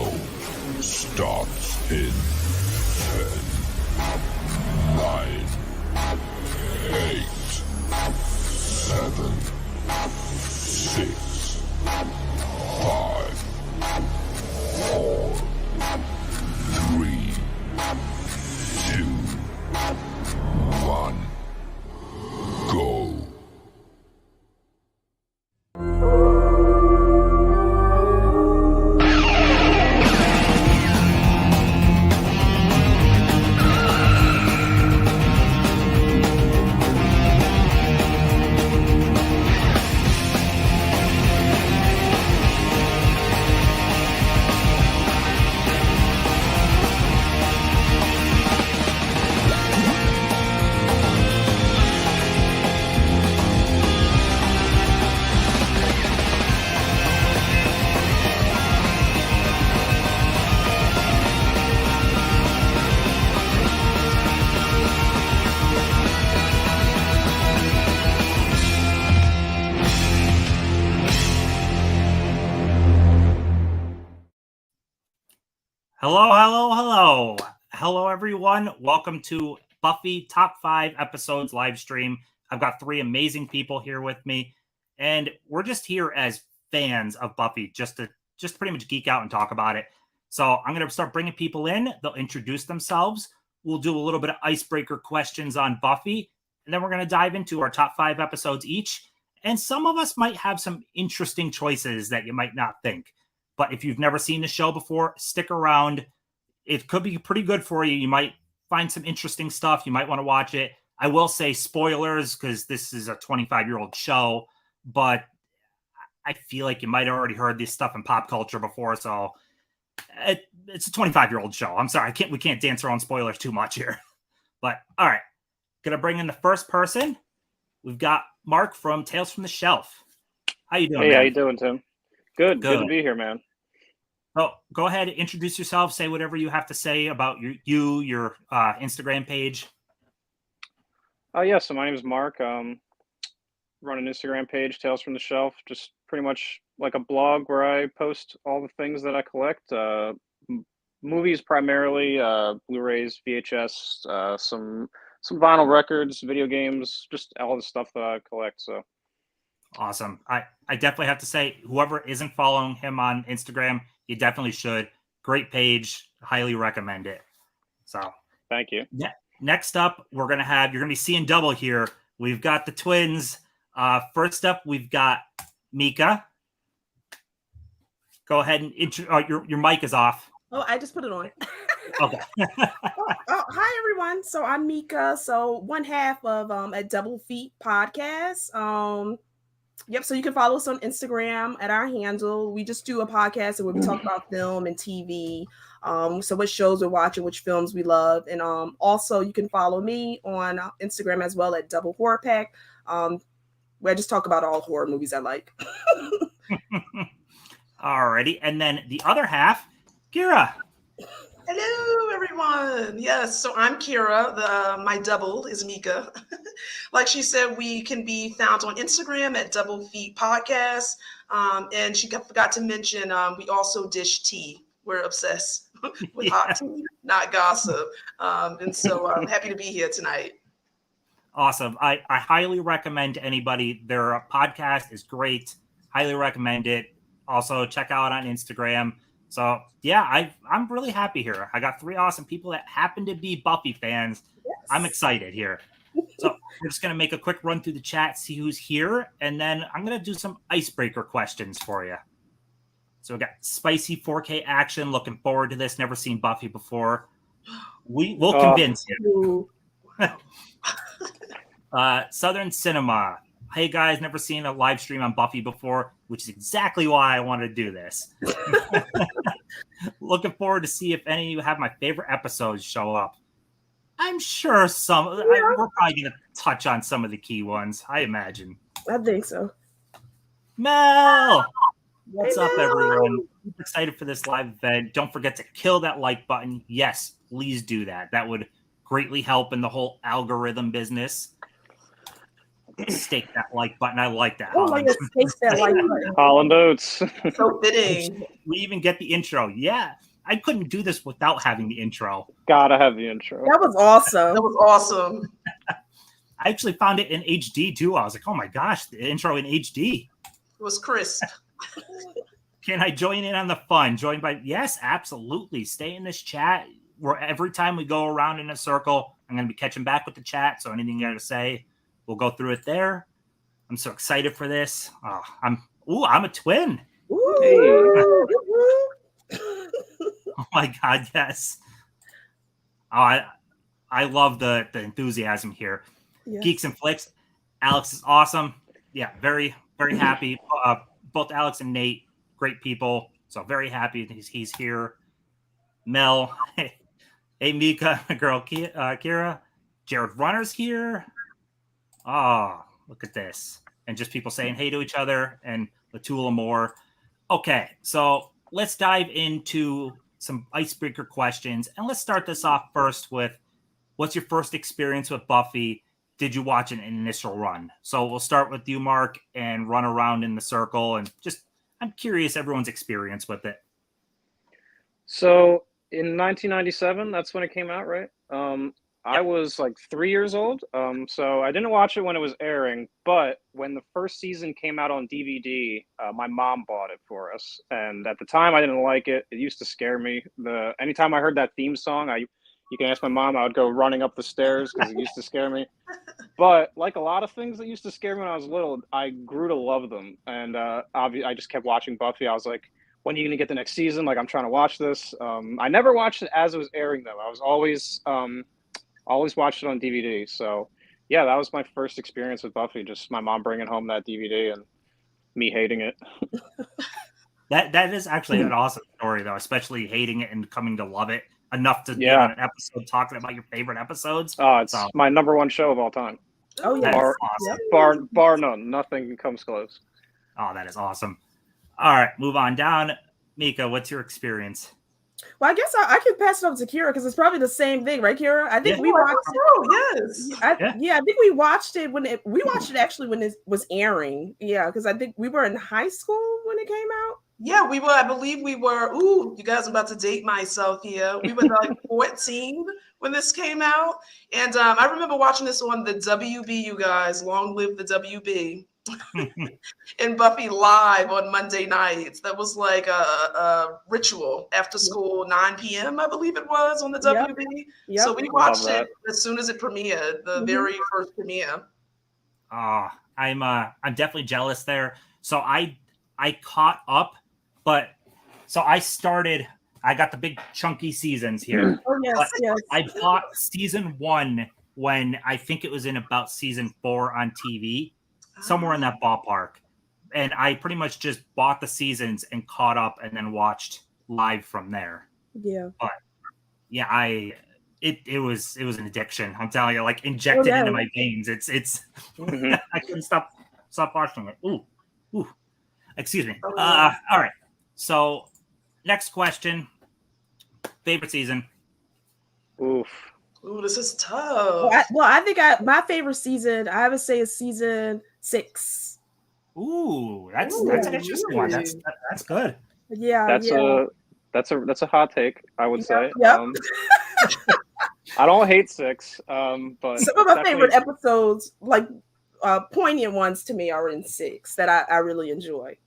countdown starts in 10, 9, 8, 7, 6, 5, 4, 3, 2, 1, go. Hello, everyone. Welcome to Buffy Top 5 Episodes live stream. I've got 3 amazing people here with me, and we're just here as fans of Buffy, just to pretty much geek out and talk about it. So I'm going to start bringing people in. They'll introduce themselves. We'll do a little bit of icebreaker questions on Buffy, and then we're going to dive into our top 5 episodes each. And some of us might have some interesting choices that you might not think. But if you've never seen the show before, stick around. It could be pretty good for you. You might find some interesting stuff. You might want to watch it. I will say spoilers because this is a 25-year-old show, but I feel like you might have already heard this stuff in pop culture before. So it's a 25-year-old show. I'm sorry. We can't dance around spoilers too much here. But all right. Going to bring in the first person. We've got Mark from Tales from the Shelf. How you doing, Hey, man? how you doing, Tim? Good to be here, man. Oh, go ahead, introduce yourself, say whatever you have to say about your Instagram page. So my name is Mark. Run an Instagram page, Tales from the Shelf, just pretty much like a blog where I post all the things that I collect. Movies primarily, Blu-rays, VHS, some vinyl records, video games, just all the stuff that I collect. So awesome. I definitely have to say, whoever isn't following him on Instagram, you definitely should. Great page. Highly recommend it. So thank you. Yeah. Next up, you're going to be seeing double here. We've got the twins. First up, we've got Meka. Go ahead and your mic is off. Oh, I just put it on. Okay. Hi, everyone. So I'm Meka. So one half of a Double Feet podcast. Yep. So you can follow us on Instagram at our handle. We just do a podcast where we talk about film and TV. So what shows we're watching, which films we love. And also you can follow me on Instagram as well at DoubleHorrorPack, where I just talk about all horror movies I like. Alrighty. And then the other half, Kira. Hello, everyone. Yes, so I'm Kira. My double is Meka. Like she said, we can be found on Instagram at Double Feet Podcast. And she forgot to mention we also dish tea. We're obsessed with hot tea, not gossip. And so I'm happy to be here tonight. Awesome. I highly recommend to anybody. Their podcast is great. Highly recommend it. Also, check out on Instagram. So, yeah, I'm really happy here. I got 3 awesome people that happen to be Buffy fans. Yes. I'm excited here. So we're just going to make a quick run through the chat, see who's here, and then I'm going to do some icebreaker questions for you. So we got spicy 4K action. Looking forward to this. Never seen Buffy before. We'll convince you. Southern Cinema. Hey guys, never seen a live stream on Buffy before, which is exactly why I wanted to do this. Looking forward to see if any of you have my favorite episodes show up. I'm sure we're probably going to touch on some of the key ones, I imagine. I think so. Mel! What's up, everyone? I'm excited for this live event. Don't forget to kill that like button. Yes, please do that. That would greatly help in the whole algorithm business. stake that like button. I like that. Oh my Holland. God, takes that like button. Holland Oates. So fitting. We even get the intro. Yeah, I couldn't do this without having the intro. Gotta have the intro. That was awesome. That was awesome. I actually found it in HD too. I was like, oh my gosh, the intro in HD. It was crisp. Can I join in on the fun? Joined by, yes, absolutely. Stay in this chat. Where every time we go around in a circle, I'm going to be catching back with the chat. So anything you got to say, we'll go through it there. I'm so excited for this. Oh, I'm a twin. Ooh. Oh my God, yes. Oh, I love the enthusiasm here. Yes. Geeks and Flicks. Alex is awesome. Yeah, very, very happy. Both Alex and Nate, great people. So very happy he's here. Mel, hey Meka, my girl Kira. Jared Runner's here. Oh, look at this. And just people saying hey to each other and Latula more. Okay, so let's dive into some icebreaker questions. And let's start this off first with, what's your first experience with Buffy? Did you watch an initial run? So we'll start with you, Mark, and run around in the circle. And just, I'm curious everyone's experience with it. So in 1997, that's when it came out, right? I was like 3 years old. So I didn't watch it when it was airing, but when the first season came out on DVD, my mom bought it for us. And at the time, I didn't like it. It used to scare me. Anytime I heard that theme song, you can ask my mom, I would go running up the stairs because it used to scare me. But like a lot of things that used to scare me when I was little, I grew to love them. And I just kept watching Buffy. I was like, when are you going to get the next season? Like, I'm trying to watch this. I never watched it as it was airing, though. I was always watched it on DVD. So, yeah, that was my first experience with Buffy. Just my mom bringing home that DVD and me hating it. That is actually an awesome story, though, especially hating it and coming to love it enough to be on an episode talking about your favorite episodes. Oh, it's my number one show of all time. Oh, yeah. Awesome. Bar none. Nothing comes close. Oh, that is awesome. All right, move on down. Meka, what's your experience? Well, I guess I could pass it up to Kira because it's probably the same thing, right, Kira? I think we watched it. Oh, yes. I think we watched it we watched it actually when it was airing. Yeah, because I think we were in high school when it came out. Yeah, we were. I believe we were. Ooh, you guys are about to date myself here. We were like 14 when this came out, and I remember watching this on the WB. You guys, long live the WB. And Buffy live on Monday nights. That was like a ritual after school, 9 p.m. I believe it was on the WB. Yep. So we watched it as soon as it premiered, the very first premiere. I'm definitely jealous there. So I caught up, but so I got the big chunky seasons here. Oh yes, yes. I bought season 1 when I think it was in about season 4 on TV. Somewhere in that ballpark. And I pretty much just bought the seasons and caught up and then watched live from there. Yeah. But yeah, it was an addiction. I'm telling you, like injected into my veins. It's I couldn't stop watching it. Ooh. Excuse me. All right. So next question. Favorite season. Oof. Ooh, this is tough. I think my favorite season, I would say, is season 6. Ooh, that's an interesting one. That's good. Yeah, that's a hot take, I would say. Yep. I don't hate 6, but some of my favorite episodes, like poignant ones to me, are in 6 that I really enjoy.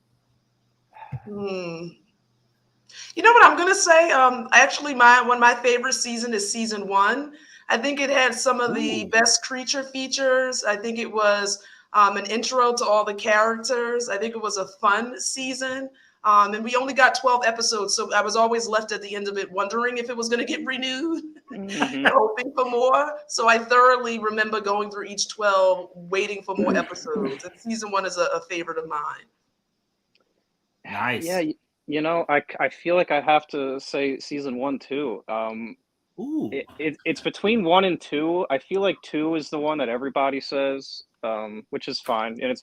You know what I'm gonna say? Actually, one of my favorite season is season 1. I think it had some of the best creature features. I think it was an intro to all the characters. I think it was a fun season. And we only got 12 episodes, so I was always left at the end of it wondering if it was going to get renewed and hoping for more. So I thoroughly remember going through each 12, waiting for more episodes. And season 1 is a favorite of mine. Nice. Yeah, you know, I feel like I have to say season 1 too. It's between 1 and 2. I feel like 2 is the one that everybody says, which is fine, and it's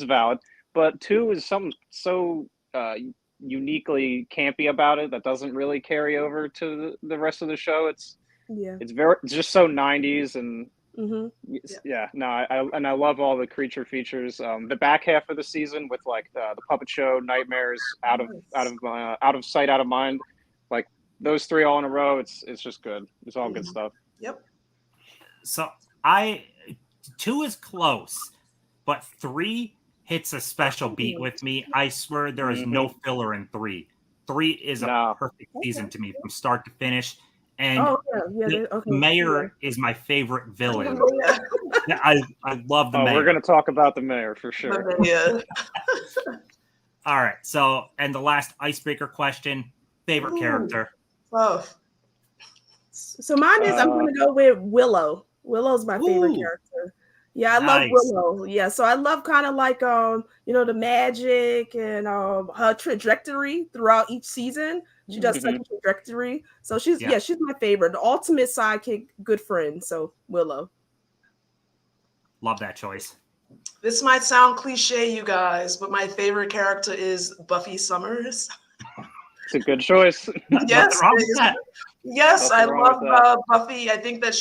valid. But 2 is something so uniquely campy about it that doesn't really carry over to the rest of the show. It's just so 90s, and Yeah, no, I love all the creature features. The back half of the season with like the puppet show, nightmares, out of sight, out of mind, like those three all in a row. It's just good. It's all good stuff. Yep. So 2 is close, but 3 hits a special beat with me. I swear there is no filler in 3. 3 is a perfect season to me from start to finish. And the mayor is my favorite villain. I love the mayor. We're going to talk about the mayor for sure. Yeah. All right. So, and the last icebreaker question, favorite character. Oh. So mine is, I'm going to go with Willow. Willow's my favorite character. Yeah, I love Willow. Yeah, so I love kind of like the magic and her trajectory throughout each season. She does such a trajectory. So she's my favorite. The ultimate sidekick, good friend. So Willow. Love that choice. This might sound cliche, you guys, but my favorite character is Buffy Summers. It's a good choice. Yes, I love Buffy. I think that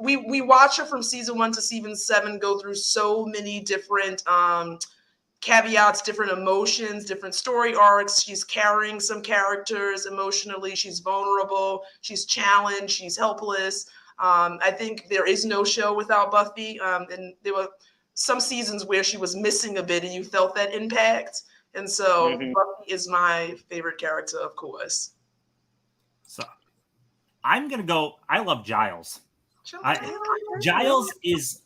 we watch her from season 1 to season 7 go through so many different caveats, different emotions, different story arcs. She's carrying some characters emotionally. She's vulnerable. She's challenged. She's helpless. I think there is no show without Buffy. And there were some seasons where she was missing a bit and you felt that impact. And so Buffy is my favorite character, of course. So I'm going to go, I love Giles. Giles is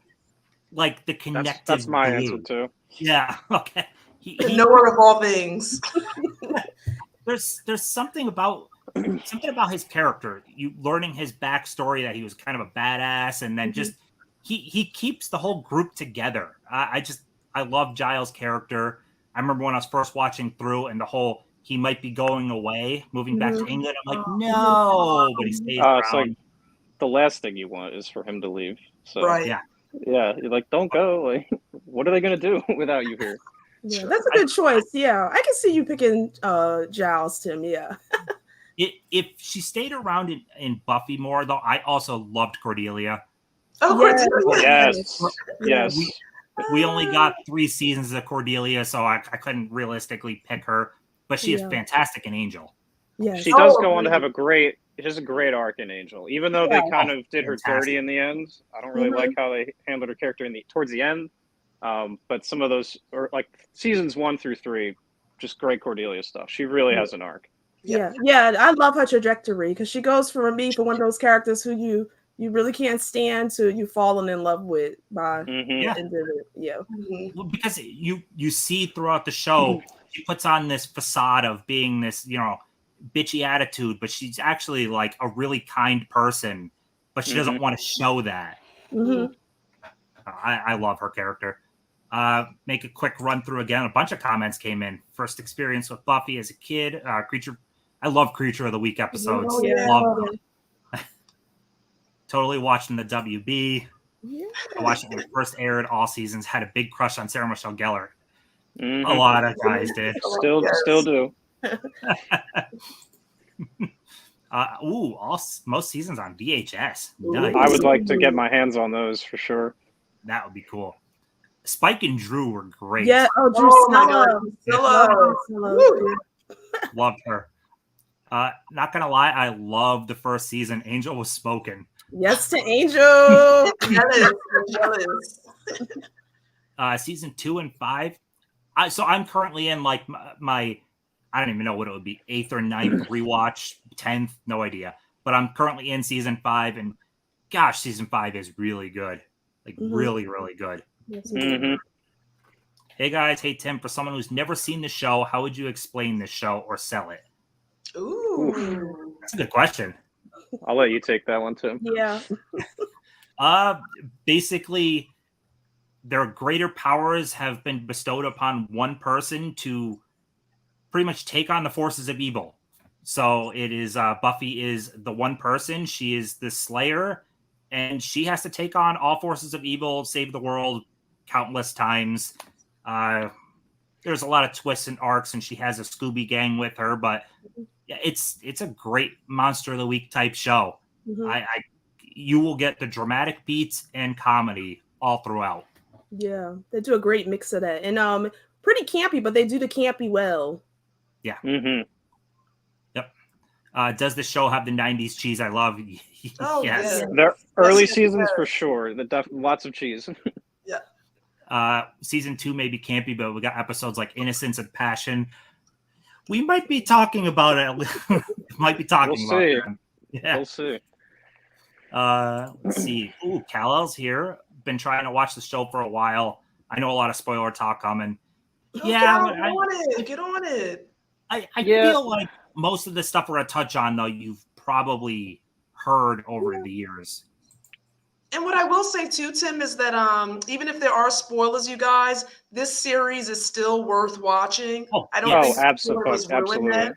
like the connective That's my glue. answer too. Yeah. Okay. The knower of all things. There's something about his character. You learning his backstory that he was kind of a badass, and then just he keeps the whole group together. I love Giles' character. I remember when I was first watching through, and the whole he might be going away, moving back to England. I'm like, no, but he stays around. It's like the last thing you want is for him to leave. So right. Yeah, you're like, don't go. Like, what are they gonna do without you here? Yeah, that's a good choice. Yeah, I can see you picking Giles, Tim. Yeah. If she stayed around in Buffy more, though, I also loved Cordelia. Oh, Cordelia! Yes. We only got 3 seasons of Cordelia, so I couldn't realistically pick her. But she is fantastic in Angel. Yeah, she does go on to have a great arc in Angel, even though they kind of did her dirty in the end. I don't really like how they handled her character towards the end. But some of those, or like seasons 1 through 3, just great Cordelia stuff. She really has an arc. Yeah, I love her trajectory because she goes from one of those characters who you really can't stand to you falling in love with by the end of it. Well, because you see throughout the show, she puts on this facade of being this, bitchy attitude, but she's actually like a really kind person, but she doesn't want to show that. I love her character. Make a quick run through again. A bunch of comments came in. First experience with Buffy as a kid. I love Creature of the Week episodes. Love them. Totally watching the WB. I watched it when it first aired. All seasons. Had a big crush on Sarah Michelle Gellar. A lot of guys did. Still do. Most seasons on VHS. Nice. I would like to get my hands on those for sure. That would be cool. Spike and Drew were great. Yeah. Drew Loved her. Not gonna lie, I loved the first season. Angel was spoken. Yes to Angel. Jealous. Season 2 and 5. I'm currently in like my I don't even know what it would be, 8th or 9th rewatch, 10th, no idea. But I'm currently in season 5, and gosh, season 5 is really good. Like really, really good. Hey guys, hey Tim, for someone who's never seen the show, how would you explain the show or sell it? Ooh. That's a good question. I'll let you take that one, Tim. Yeah. Basically, their greater powers have been bestowed upon one person to pretty much take on the forces of evil. So it is Buffy is the one person. She is the Slayer, and she has to take on all forces of evil, save the world countless times. There's a lot of twists and arcs, and she has a Scooby gang with her, but it's a great Monster of the Week type show. you will get the dramatic beats and comedy all throughout. Yeah, they do a great mix of that, and pretty campy, but they do the campy well. Yeah. Mm-hmm. Yep. Does the show have the '90s cheese I love? Oh, Yes. yeah. Their early Yes, seasons yes. for sure. Lots of cheese. Season 2 may be campy, but we got episodes like Innocence and Passion. We might be talking about it. Might be talking We'll about see. them. Yeah. We'll see. Let's see. Ooh, Kal-El's here. Been trying to watch the show for a while. I know a lot of spoiler talk coming. Oh, Yeah, Cal, get on it. Get on it. I Yeah. feel like most of the stuff we're going to touch on, though, you've probably heard over the years. And what I will say too, Tim, is that even if there are spoilers, you guys, this series is still worth watching. Oh, I don't yes. think spoilers ruin that.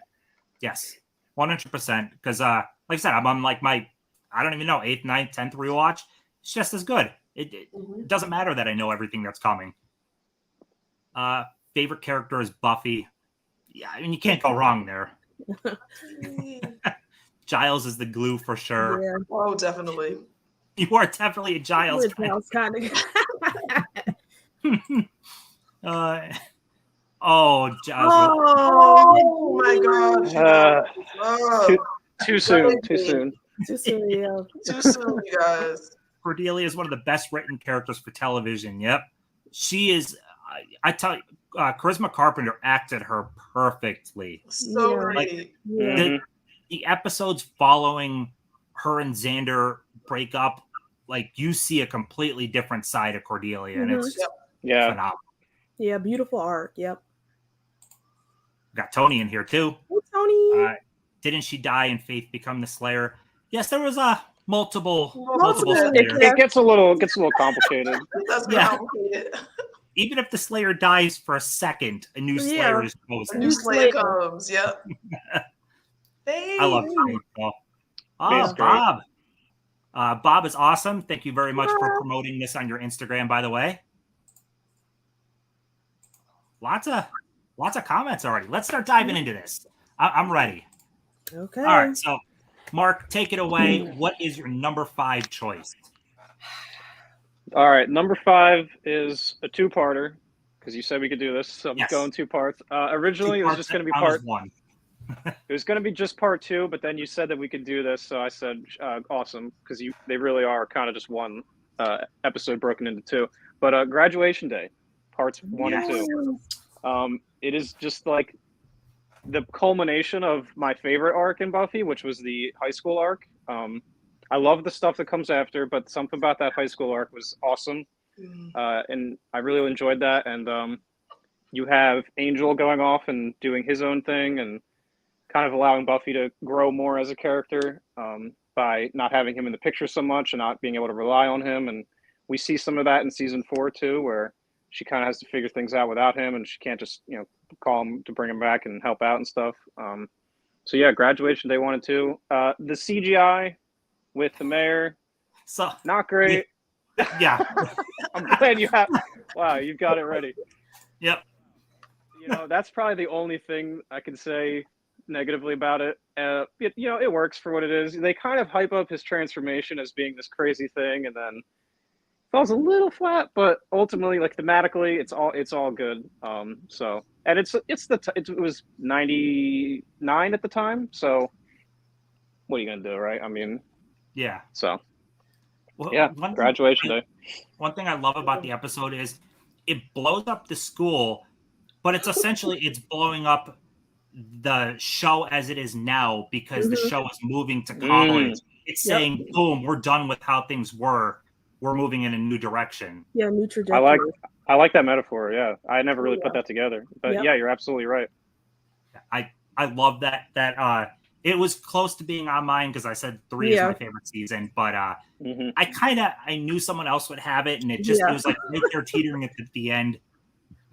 Yes, 100%. Because, like I said, I'm on like my, I don't even know, 8th, 9th, 10th rewatch. It's just as good. It doesn't matter that I know everything that's coming. Favorite character is Buffy. Yeah, I mean, you can't go wrong there. Giles is the glue for sure. Yeah, Oh, definitely. You are definitely a Giles fan. kind of. Giles. Oh my gosh. Uh, too soon. Too soon. Too soon, yeah. Too soon, you guys. Cordelia is one of the best written characters for television. Yep. She is, I tell you, Charisma Carpenter acted her perfectly. So Yeah. great. Yeah. The episodes following her and Xander break up, like you see a completely different side of Cordelia, and it's Yeah. phenomenal. Yeah, beautiful art. Yep. Got Tony in here too. Hey, Tony. Didn't she die and Faith become the Slayer? Yes, there was multiple Multiple. Slayers. Yeah. It gets a little complicated. That's Yeah. complicated. Even if the Slayer dies for a second, a new Slayer is A chosen. new Slayer comes. Yep. I love Faith. Oh, Faith's great. Bob. Bob is awesome. Thank you very much for promoting this on your Instagram, by the way. Lots of comments already. Let's start diving into this. I'm ready. Okay. All right, so Mark, take it away. What is your number 5 choice? All right, number 5 is a two-parter because you said we could do this, so I'm Yes. going 2 parts. Originally, it was just going to be Count as one. It was going to be just part 2, but then you said that we could do this, so I said awesome because they really are kind of just one episode broken into 2. But Graduation Day, parts 1 and 2. It is just like the culmination of my favorite arc in Buffy, which was the high school arc. I love the stuff that comes after, but something about that high school arc was awesome, and I really enjoyed that. And you have Angel going off and doing his own thing, and kind of allowing Buffy to grow more as a character by not having him in the picture so much and not being able to rely on him. And we see some of that in season 4 too, where she kind of has to figure things out without him, and she can't just call him to bring him back and help out and stuff. So yeah, Graduation Day 1 and 2. The CGI with the mayor, So not great. yeah. I'm glad you have. Wow, you've got it ready. Yep. That's probably the only thing I can say negatively about it. It works for what it is. They kind of hype up his transformation as being this crazy thing, and then falls a little flat. But ultimately, like thematically, it's all good. And it was 99 at the time. So what are you gonna do, right? I mean, Yeah. so Well, yeah, one Graduation Day. One thing I love about the episode is it blows up the school, but it's blowing up the show as it is now because the show is moving to college. It's saying, boom, we're done with how things were. We're moving in a new direction. Yeah, new trajectory. I like that metaphor. Yeah, I never really put that together, but yeah, you're absolutely right. I love that. It was close to being on mine because I said 3 is my favorite season, but I knew someone else would have it, and it was like right there teetering at the end.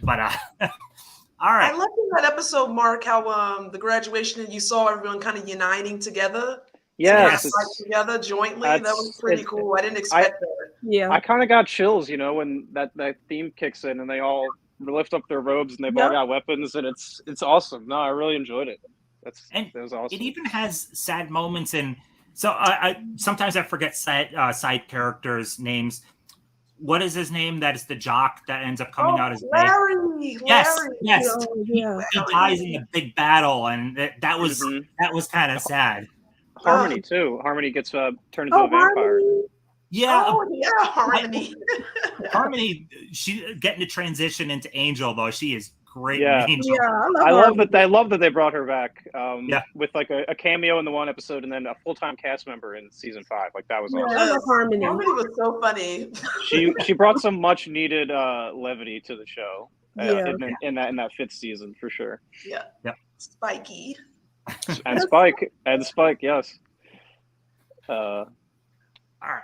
But all right. I loved in that episode, Mark, how the graduation and you saw everyone kind of uniting together. Yes, together jointly. That was pretty cool. I didn't expect that. Yeah. I kind of got chills, when that theme kicks in and they all lift up their robes and they've all got weapons, and it's awesome. No, I really enjoyed it. That was awesome. It even has sad moments, and So I sometimes I forget side characters' names. What is his name? That is the jock that ends up coming out as Larry. Yes, Larry. yes. Oh, yeah. He dies in the big battle, and that was kind of sad. Harmony too. Harmony gets turned into Oh, a vampire. Harmony. Yeah, Oh yeah, Harmony. Harmony. She getting to transition into Angel though. She is great. Yeah. In Angel. Yeah, I love Harmony. that. I love that they brought her back. Yeah. With like a cameo in the one episode, and then a full-time cast member in season 5. Like that was Yeah, awesome. I love Harmony. Harmony was so funny. She brought some much-needed levity to the show. Yeah. In that 5th season for sure. Yeah. Yep. Spiky. And Spike, yes. All right,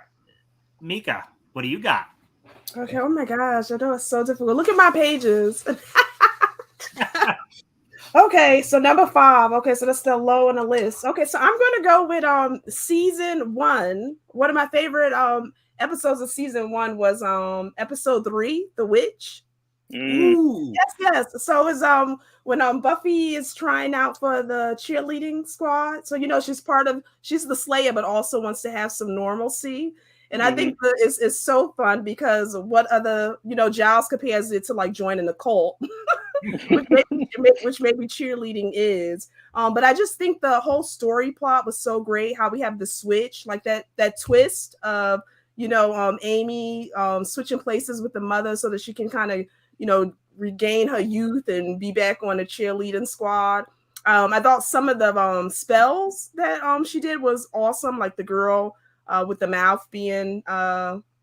Meka, what do you got? Okay, oh my gosh, I know it's so difficult. Look at my pages. Okay, so number 5. Okay, so that's still low on the list. Okay, so I'm gonna go with season 1. One of my favorite episodes of season 1 was episode 3, The Witch. Ooh. Yes. So it's when Buffy is trying out for the cheerleading squad. So she's the Slayer, but also wants to have some normalcy. And I think it's so fun because what other Giles compares it to like joining a cult, which maybe cheerleading is. But I just think the whole story plot was so great. How we have the switch, like that twist of Amy switching places with the mother so that she can kind of regain her youth and be back on the cheerleading squad. I thought some of the spells that she did was awesome, like the girl with the mouth being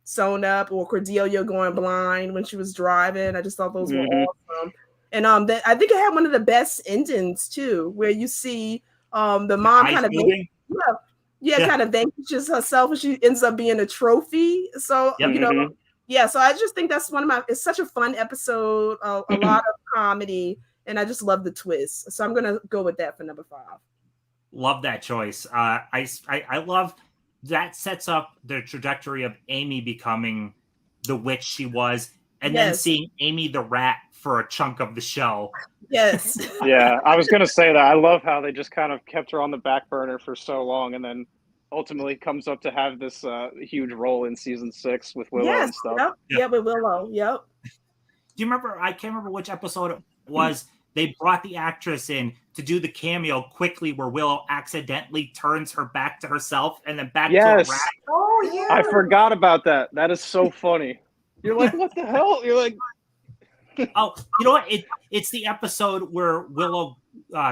sewn up, or Cordelia going blind when she was driving. I just thought those were awesome. And I think it had one of the best endings too, where you see the mom kind of kind of vanquishes herself, and she ends up being a trophy. So so I just think that's it's such a fun episode, a lot of comedy, and I just love the twist. So I'm gonna go with that for number 5. Love that choice. I love that sets up the trajectory of Amy becoming the witch she was, and then seeing Amy the rat for a chunk of the show. Yes. Yeah, I was gonna say that. I love how they just kind of kept her on the back burner for so long, and then ultimately comes up to have this huge role in season 6 with Willow and stuff. Yep, with Willow. Yep. Do you remember? I can't remember which episode it was. They brought the actress in to do the cameo quickly, where Willow accidentally turns her back to herself and then back to a rat. Oh yeah. I forgot about that. That is so funny. You're like, what the hell? You're like, oh, you know what? It's the episode where Willow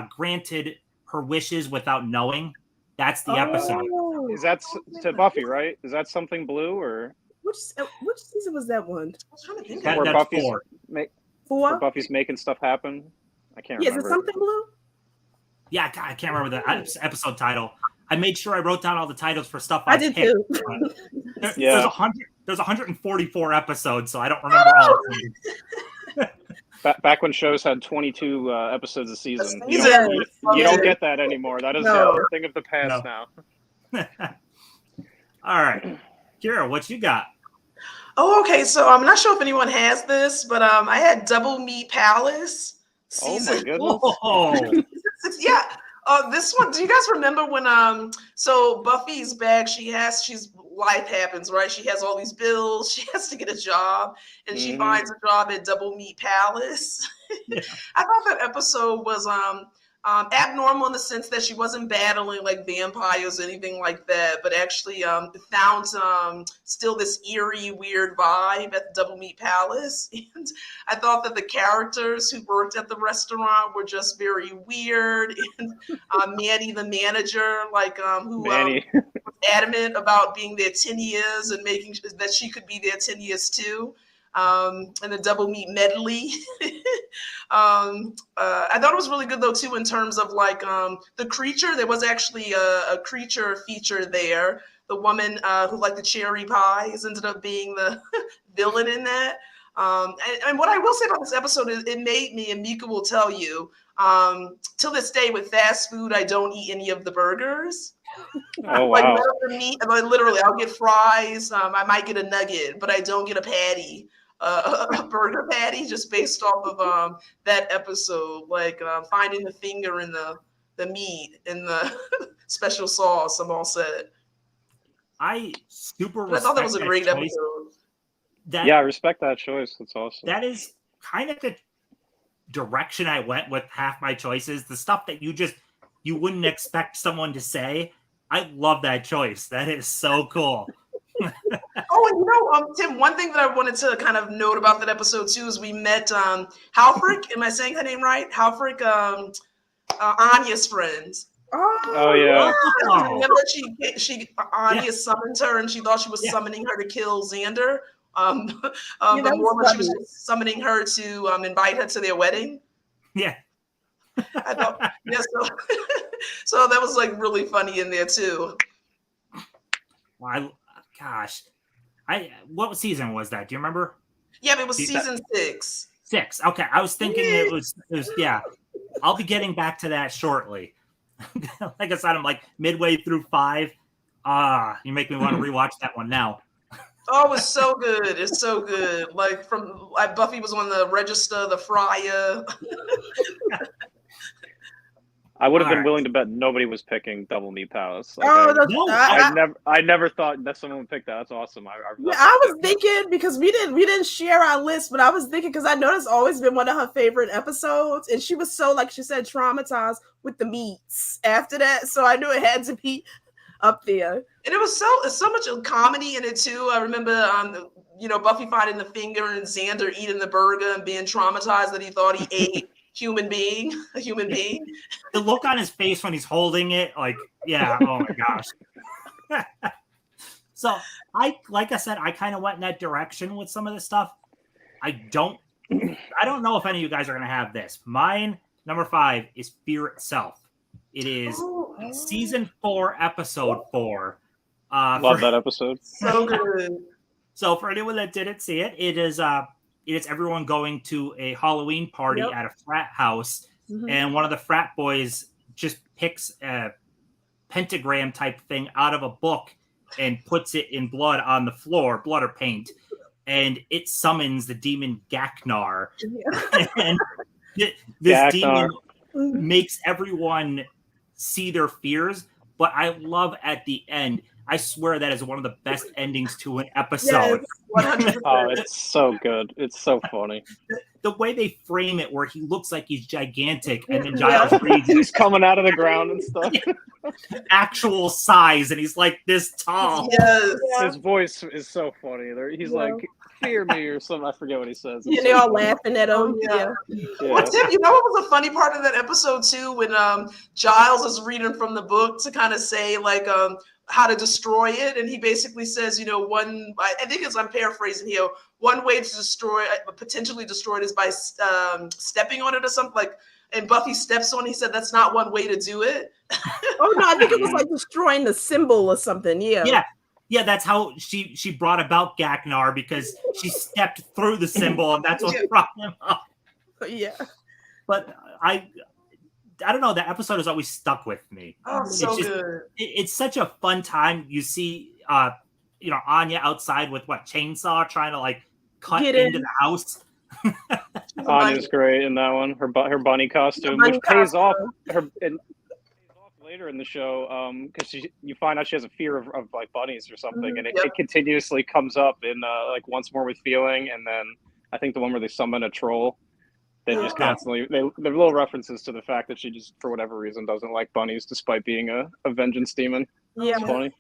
granted her wishes without knowing. That's the episode. Is that to Buffy, right? Is that Something Blue, or which season was that one? I was trying to think That- where that's Buffy's 4. where Buffy's making stuff happen? I can't remember. Is it Something Blue? Yeah, I can't remember the episode title. I made sure I wrote down all the titles for stuff I did picked. too. There's 144 episodes, so I don't remember all of them. Back when shows had 22 episodes a season. You Yes. don't get that anymore. That is a thing of the past now. All right. Kira, what you got? Oh, okay. So I'm not sure if anyone has this, but I had Double Meat Palace season. Oh my goodness. Oh, Yeah. This one, do you guys remember when so Buffy's back, she's life happens, right? She has all these bills, she has to get a job, and she finds a job at Double Meat Palace. Yeah. I thought that episode was abnormal in the sense that she wasn't battling like vampires or anything like that, but actually found still this eerie, weird vibe at the Double Meat Palace. And I thought that the characters who worked at the restaurant were just very weird. And Manny, the manager, who was adamant about being there 10 years and making sure that she could be there 10 years too. And the Double Meat medley. I thought it was really good though too in terms of the creature. There was actually a creature feature there. The woman who liked the cherry pies ended up being the villain in that. And what I will say about this episode is it made me, and Meka will tell you, till this day with fast food, I don't eat any of the burgers. Oh wow! Literally, I'll get fries. I might get a nugget, but I don't get a patty. A burger patty, just based off of that episode, finding the finger in the meat in the special sauce. I'm all set. I super But I thought that was a respect great choice. episode. Yeah, I respect that choice. That's awesome. That is kind of the direction I went with half my choices. The stuff that you wouldn't expect someone to say. I love that choice. That is so cool. Oh, and Tim, one thing that I wanted to kind of note about that episode too is we met Halfrick. Am I saying her name right? Halfrick, Anya's friends. Oh yeah. Oh. Remember Anya summoned her and she thought she was summoning her to kill Xander. But more when she was just summoning her to invite her to their wedding. Yeah. I thought, so that was like really funny in there too. What season was that? Do you remember? Yeah, it was season 6. 6. Okay, I was thinking it was yeah. I'll be getting back to that shortly. Like I said, I'm like midway through 5. You make me want to rewatch that one now. Oh, it's so good. It's so good. Like Buffy was on the register, the friar. I would have been willing to bet nobody was picking Double Meat Palace. Like, I never thought that someone would pick that. That's awesome. I was thinking because we didn't share our list, but I was thinking because I know that's always been one of her favorite episodes, and she was so, like she said, traumatized with the meats after that, so I knew it had to be up there. And it was so much comedy in it too. I remember Buffy finding the finger and Xander eating the burger and being traumatized that he thought he ate a human being. The look on his face when he's holding it, like, yeah, oh my gosh. So like I said, I kind of went in that direction with some of this stuff. I don't know if any of you guys are gonna have this. Mine, number 5, is Fear Itself. It is season 4, episode 4. Love that episode. So good. So for anyone that didn't see it, it is everyone going to a Halloween party at a frat house, and one of the frat boys just picks a pentagram type thing out of a book and puts it in blood on the floor, blood or paint, and it summons the demon Gaknar. And this demon makes everyone see their fears, but I love at the end, I swear that is one of the best endings to an episode. Yes, 100%. Oh, it's so good. It's so funny. The way they frame it, where he looks like he's gigantic, and then Giles reads he's coming out of the ground and stuff. Actual size, and he's like this tall. Yes. His voice is so funny. He's like, fear me or something. I forget what he says. Yeah, they're all laughing at him. Yeah. Well, Tim, you know what was a funny part of that episode too? When Giles is reading from the book to kind of say like how to destroy it, and he basically says, I think I'm paraphrasing here. One way to potentially destroy it is by stepping on it or something like. And Buffy steps on. He said that's not one way to do it. Oh no, I think it was like destroying the symbol or something. Yeah. Yeah, that's how she brought about Gaknar, because she stepped through the symbol, and that's what brought him up. Yeah. But I don't know. That episode has always stuck with me. Oh, so good. It's such a fun time. You see, Anya outside with chainsaw trying to like cut into the house. Anya's great in that one. Her bunny costume, which pays off later in the show, because you find out she has a fear of like bunnies or something, and it continuously comes up in like Once More with Feeling, and then I think the one where they summon a troll. They just constantly they're little references to the fact that she just for whatever reason doesn't like bunnies despite being a vengeance demon. Yeah, it's funny.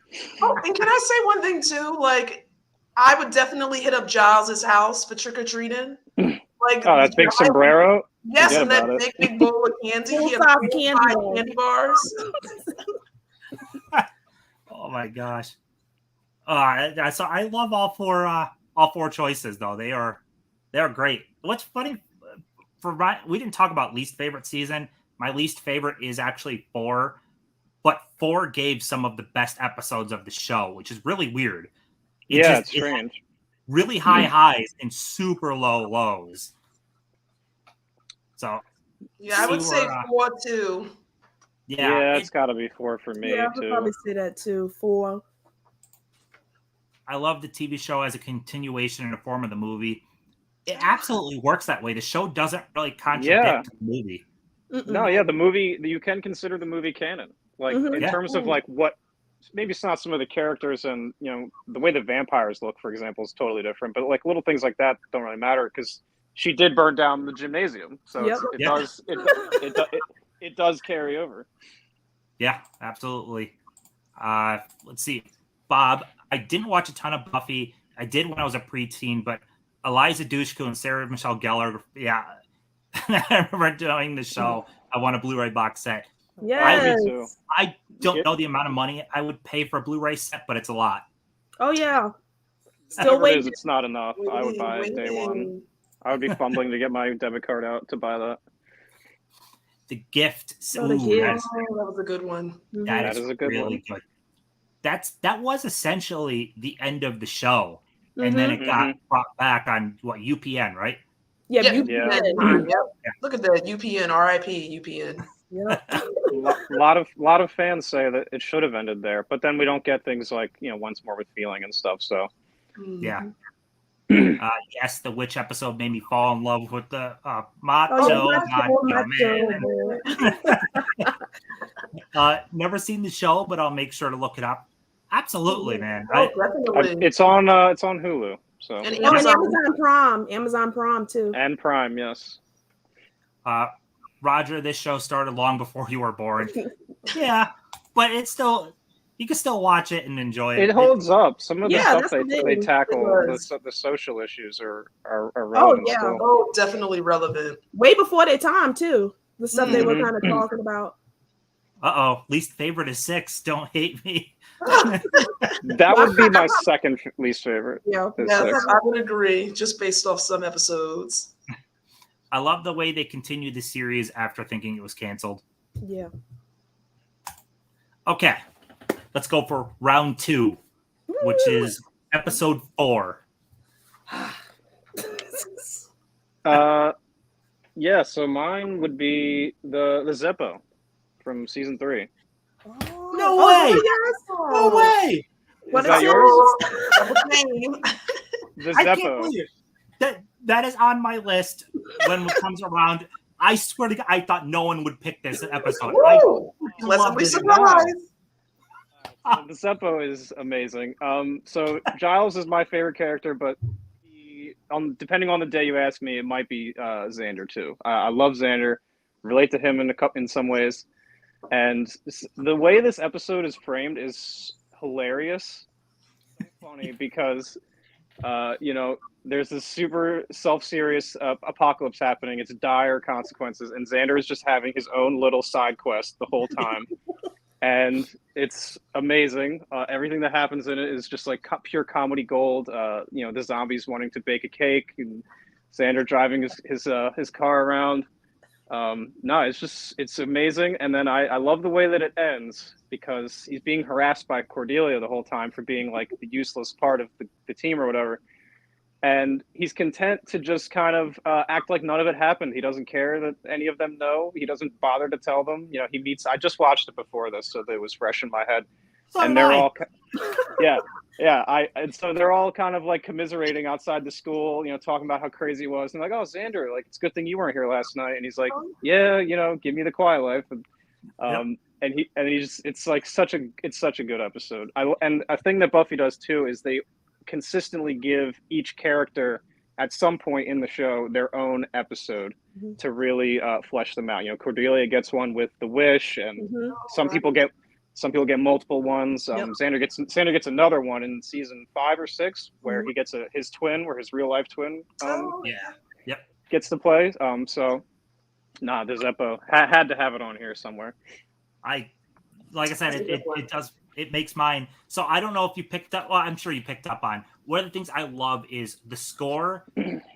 Oh, and can I say one thing too? Like, I would definitely hit up Giles's house for trick or treating. Like, that big sombrero. Yes, and that big bowl of candy. He has candy bars. Oh my gosh! So I love all four choices though. They're great. What's funny we didn't talk about least favorite season. My least favorite is actually 4, but 4 gave some of the best episodes of the show, which is really weird. It's strange. Really high highs and super low lows. So yeah, I would say 4 too. Yeah, it's got to be 4 for me I would probably say that too. 4. I love the TV show as a continuation in the form of the movie. It absolutely works that way. The show doesn't really contradict the movie. No, yeah, the movie, you can consider the movie canon. Like, in terms of, like, what, maybe it's not some of the characters and, you know, the way the vampires look, for example, is totally different. But, like, little things like that don't really matter because she did burn down the gymnasium. So it does carry over. Yeah, absolutely. Let's see. Bob, I didn't watch a ton of Buffy. I did when I was a preteen, but Eliza Dushku and Sarah Michelle Gellar, yeah. I remember doing the show. I want a Blu-ray box set. Yes. I don't know the amount of money I would pay for a Blu-ray set, but it's a lot. Oh yeah. Still waiting. It's not enough. I would buy it day one. I would be fumbling to get my debit card out to buy that. The Gift. Oh, The Gift. That was a good one. That is a good really one. Good. That was essentially the end of the show, and then it got brought back on UPN, right? Yeah. UPN. UPN. Yep. Look at that. UPN. RIP. UPN. A lot of fans say that it should have ended there, but then we don't get things like, you know, Once More with Feeling and stuff. So yeah. Yes, the witch episode made me fall in love with the macho. Never seen the show, but I'll make sure to look it up. Absolutely, man. Definitely. It's on Hulu. So And Amazon Prime too. And Prime, yes. Roger, this show started long before you were born. Yeah, but it's still, you can still watch it and enjoy it. It holds up. Some of the stuff they tackle, the social issues are relevant. Still. Oh, definitely relevant. Way before their time too. The stuff they were kind of talking about. Least favorite is 6. Don't hate me. That would be my second least favorite. Yeah, I would agree, just based off some episodes. I love the way they continued the series after thinking it was canceled. Yeah. Okay, let's go for round 2, which is episode 4. Yeah, so mine would be the Zeppo from season 3. No way! No way! Is that yours? The I can't Zeppo. believe it. That is on my list when it comes around. I swear to God, I thought no one would pick this episode. Pleasantly surprised. The Zeppo is amazing. So Giles is my favorite character, but depending on the day you ask me, it might be Xander too. I love Xander. Relate to him in some ways. And the way this episode is framed is hilarious. It's funny because, you know, there's this super self-serious apocalypse happening. It's dire consequences. And Xander is just having his own little side quest the whole time. And it's amazing. Everything that happens in it is just like pure comedy gold. You know, the zombies wanting to bake a cake and Xander driving his car around. No, it's amazing. And then I love the way that it ends because he's being harassed by Cordelia the whole time for being like the useless part of the team or whatever. And he's content to just kind of act like none of it happened. He doesn't care that any of them know. He doesn't bother to tell them. You know, I just watched it before this, so that it was fresh in my head. And they're all, and so they're all kind of like commiserating outside the school, you know, talking about how crazy it was. And like, oh, Xander, like, it's a good thing you weren't here last night. And he's like, yeah, you know, give me the quiet life. And he just, it's such a good episode. And a thing that Buffy does too is they consistently give each character at some point in the show their own episode to really flesh them out. You know, Cordelia gets one with the wish, and some people get multiple ones. Xander gets another one in season 5 or 6 where he gets his real life twin gets to play. So the Zeppo had to have it on here somewhere. Like I said, it makes mine. So I don't know if you picked up. Well, I'm sure you picked up on. One of the things I love is the score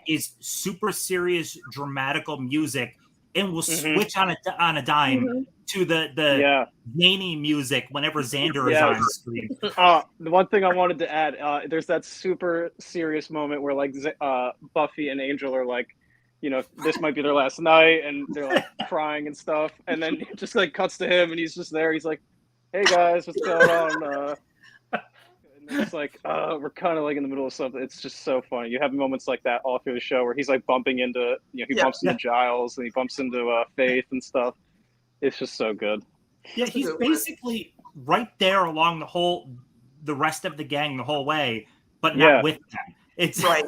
is super serious, dramatical music, and will switch on a dime to the zany music whenever Xander is on screen. The one thing I wanted to add, there's that super serious moment where like Buffy and Angel are like, you know, this might be their last night, and they're like crying and stuff, and then it just like cuts to him, and he's just there. He's like, "Hey guys, what's going on?" And It's like, we're kind of like in the middle of something. It's just so funny. You have moments like that all through the show where he's like bumping into, he bumps into Giles and he bumps into Faith and stuff. It's just so good. Yeah, That's a he's good one. basically right there along the rest of the gang the whole way, but not with them. It's Right.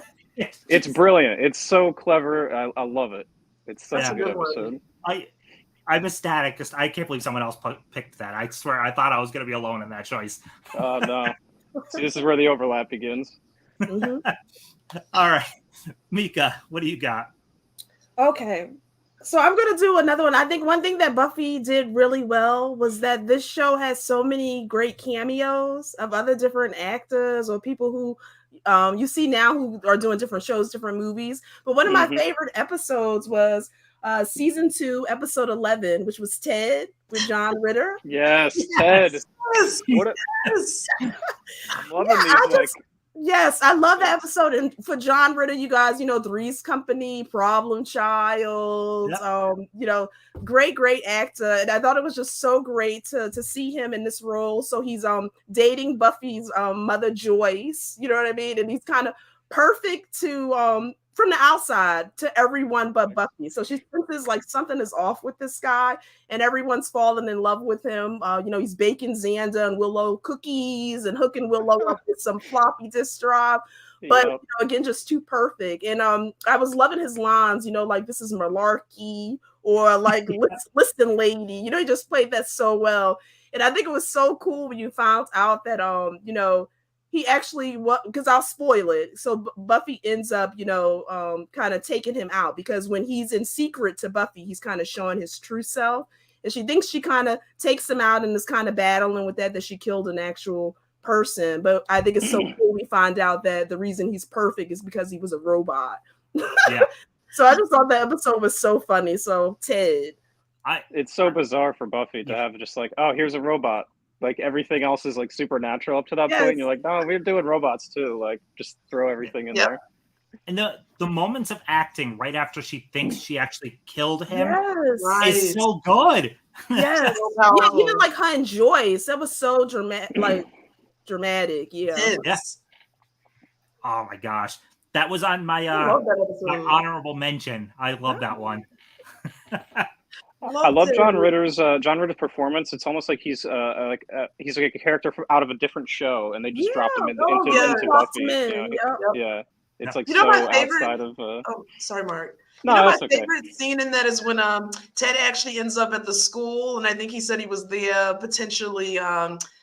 It's brilliant. It's so clever. I love it. It's such That's a a good good one. episode. I'm ecstatic. Just I can't believe someone else picked that. I swear, I thought I was going to be alone in that choice. Oh no! See, this is where the overlap begins. Mhm. All right, Meka, what do you got? Okay. So I'm going to do another one. I think one thing that Buffy did really well was that this show has so many great cameos of other different actors or people who you see now who are doing different shows, different movies. But one of my favorite episodes was season 2, episode 11, which was Ted with John Ritter. Yes, Ted. Yes. What a, Yes. I'm loving these. Yes, I love that episode. And for John Ritter, you guys, Three's Company, Problem Child, great actor. And I thought it was just so great to see him in this role. So he's dating Buffy's mother, Joyce, you know what I mean? And he's kind of perfect to from the outside to everyone but Buffy. So she senses like something is off with this guy, and everyone's falling in love with him. He's baking Xander and Willow cookies and hooking Willow up with some floppy disk drive. But again, just too perfect. And I was loving his lines, like this is malarkey, or like listen, lady. He just played that so well. And I think it was so cool when you found out that he actually, because I'll spoil it. So Buffy ends up, kind of taking him out, because when he's in secret to Buffy, he's kind of showing his true self. And she thinks she kind of takes him out and is kind of battling with that she killed an actual person. But I think it's so cool we find out that the reason he's perfect is because he was a robot. Yeah. So I just thought that episode was so funny. So Ted. It's so bizarre for Buffy to have just like, oh, here's a robot. Like everything else is like supernatural up to that point. And you're like, no, we're doing robots too. Like just throw everything in there. And the moments of acting right after she thinks she actually killed him is so good. Yes. Even like her and Joyce, that was so dramatic. Yeah. Yes. Oh my gosh. That was on my my honorable mention. I love that one. I love John Ritter's performance. It's almost like he's like a character out of a different show, and they just dropped him into Buffy. Yeah, it's like so my favorite, outside of. Oh, sorry, Mark. No, my that's okay. favorite scene in that is when Ted actually ends up at the school, and I think he said he was there potentially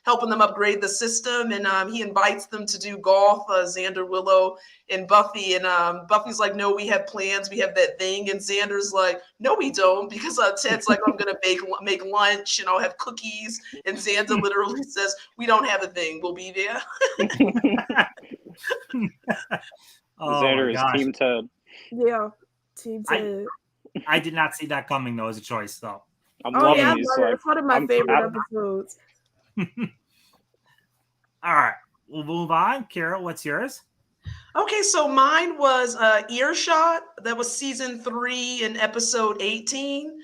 helping them upgrade the system, and he invites them to do golf, Xander, Willow, and Buffy, and Buffy's like, no, we have plans, we have that thing, and Xander's like, no, we don't, because Ted's like, I'm gonna make lunch, and I'll have cookies, and Xander literally says, we don't have a thing, we'll be there. Xander is Team Ted. Yeah. Team Ted. I did not see that coming though as a choice though. I'm loving these. It's one of my favorite episodes. All right, we'll move on. Kira, what's yours? Okay, so mine was Earshot. That was season 3 and episode 18. Yes.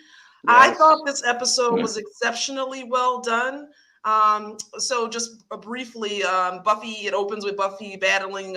I thought this episode was exceptionally well done. So just briefly, Buffy, it opens with Buffy battling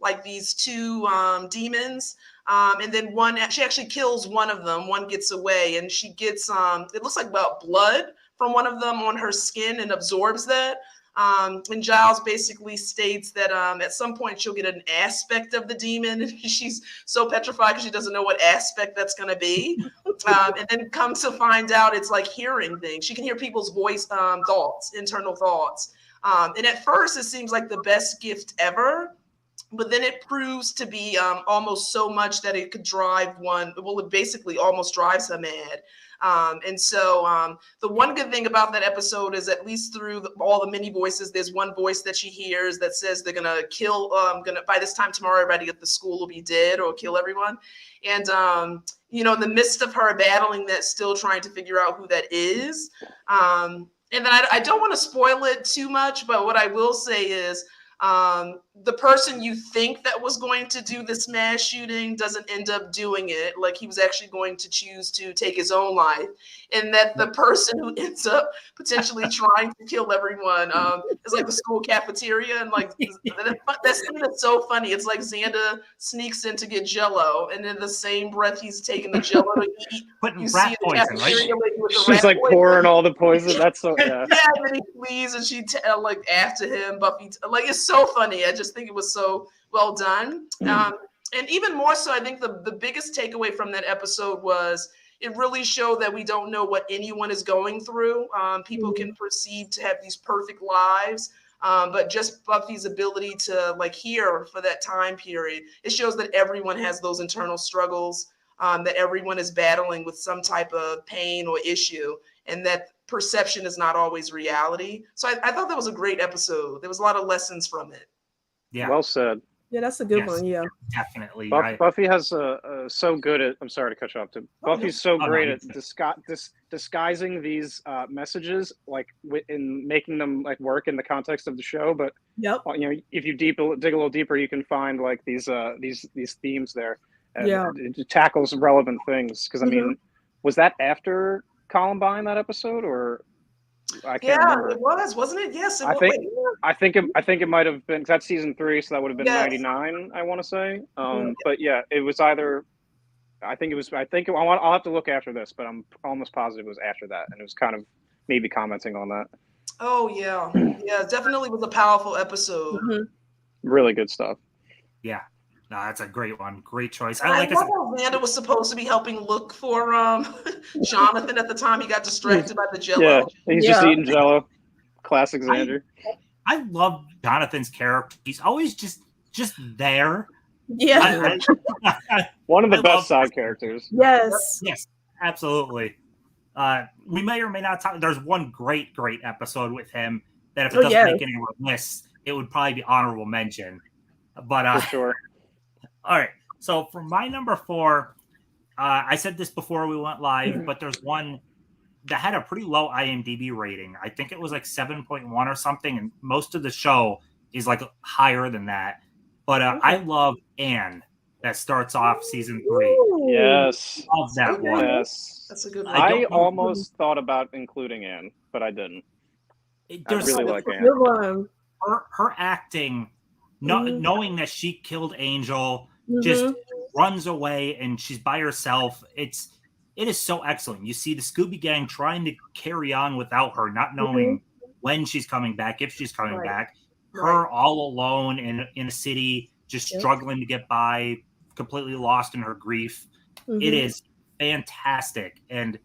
like these 2 demons. And then she actually kills one of them. One gets away, and she gets it looks like blood from one of them on her skin and absorbs that. And Giles basically states that at some point she'll get an aspect of the demon, and she's so petrified because she doesn't know what aspect that's going to be. And then comes to find out it's like hearing things. She can hear people's voice, thoughts, internal thoughts. And at first it seems like the best gift ever. But then it proves to be almost so much that it could drive it basically almost drives her mad. And so the one good thing about that episode is, at least through all the many voices, there's one voice that she hears that says they're going to kill, by this time tomorrow, everybody at the school will be dead or kill everyone. And, in the midst of her battling that, still trying to figure out who that is. And then I don't want to spoil it too much, but what I will say is, The person you think that was going to do this mass shooting doesn't end up doing it. Like he was actually going to choose to take his own life, and that the person who ends up potentially trying to kill everyone is like the school cafeteria, and like that scene is so funny. It's like Xander sneaks in to get Jello, and in the same breath he's taking the Jello to eat. Putting You rat see the poison, right? cafeteria lady with the She's rat like poison. pouring all the poison. That's so yeah. Yeah, and then he flees, and she like after him. Buffy, like it's so funny. I just think it was so well done. And even more so, I think the biggest takeaway from that episode was it really showed that we don't know what anyone is going through. People can perceive to have these perfect lives, but just Buffy's ability to like hear for that time period, it shows that everyone has those internal struggles, that everyone is battling with some type of pain or issue, and that perception is not always reality. So I thought that was a great episode. There was a lot of lessons from it. Yeah, Well said. Yeah, that's a good Yes. one. Yeah. definitely. Buffy has so good at. I'm sorry to cut you off. Too. Buffy's so Oh, great no, at disguising these messages, like in making them like work in the context of the show. But Yep. you know, if you dig a little deeper, you can find like these themes there. And Yeah. it tackles relevant things. Because I mean, was that after Columbine that episode, or I can't remember. It was, wasn't it? Yes, it I was. think I think it might have been because that's season 3, so that would have been Yes. 99. I want to say, but yeah, it was either. I think it was. I'll have to look after this, but I'm almost positive it was after that, and it was kind of maybe commenting on that. Oh yeah, yeah, it definitely was a powerful episode. Really good stuff. Yeah. No, that's a great one. Great choice. I I like love how Xander was supposed to be helping look for Jonathan at the time. He got distracted by the Jello. Yeah, he's just Yeah. eating Jello. Classic Xander. I love Jonathan's character. He's always just there. Yeah. One of the I best love- side characters. Yes. Yes, absolutely. We may or may not talk. There's one great episode with him that if it doesn't make any lists, it would probably be honorable mention. But For sure. all right. So for my number 4, I said this before we went live, but there's one that had a pretty low IMDb rating. I think it was like 7.1 or something, and most of the show is like higher than that. But I love Anne that starts off season 3. Yes. Love that one. Yes. That's a good one. I almost thought about including Anne, but I didn't. I There's really like Anne. Good one. her acting, knowing that she killed Angel, Mm-hmm. just runs away and she's by herself. It is so excellent. You see the Scooby Gang trying to carry on without her, not knowing when she's coming back, if she's coming back. Her all alone in a city, just struggling to get by, completely lost in her grief. It is fantastic. And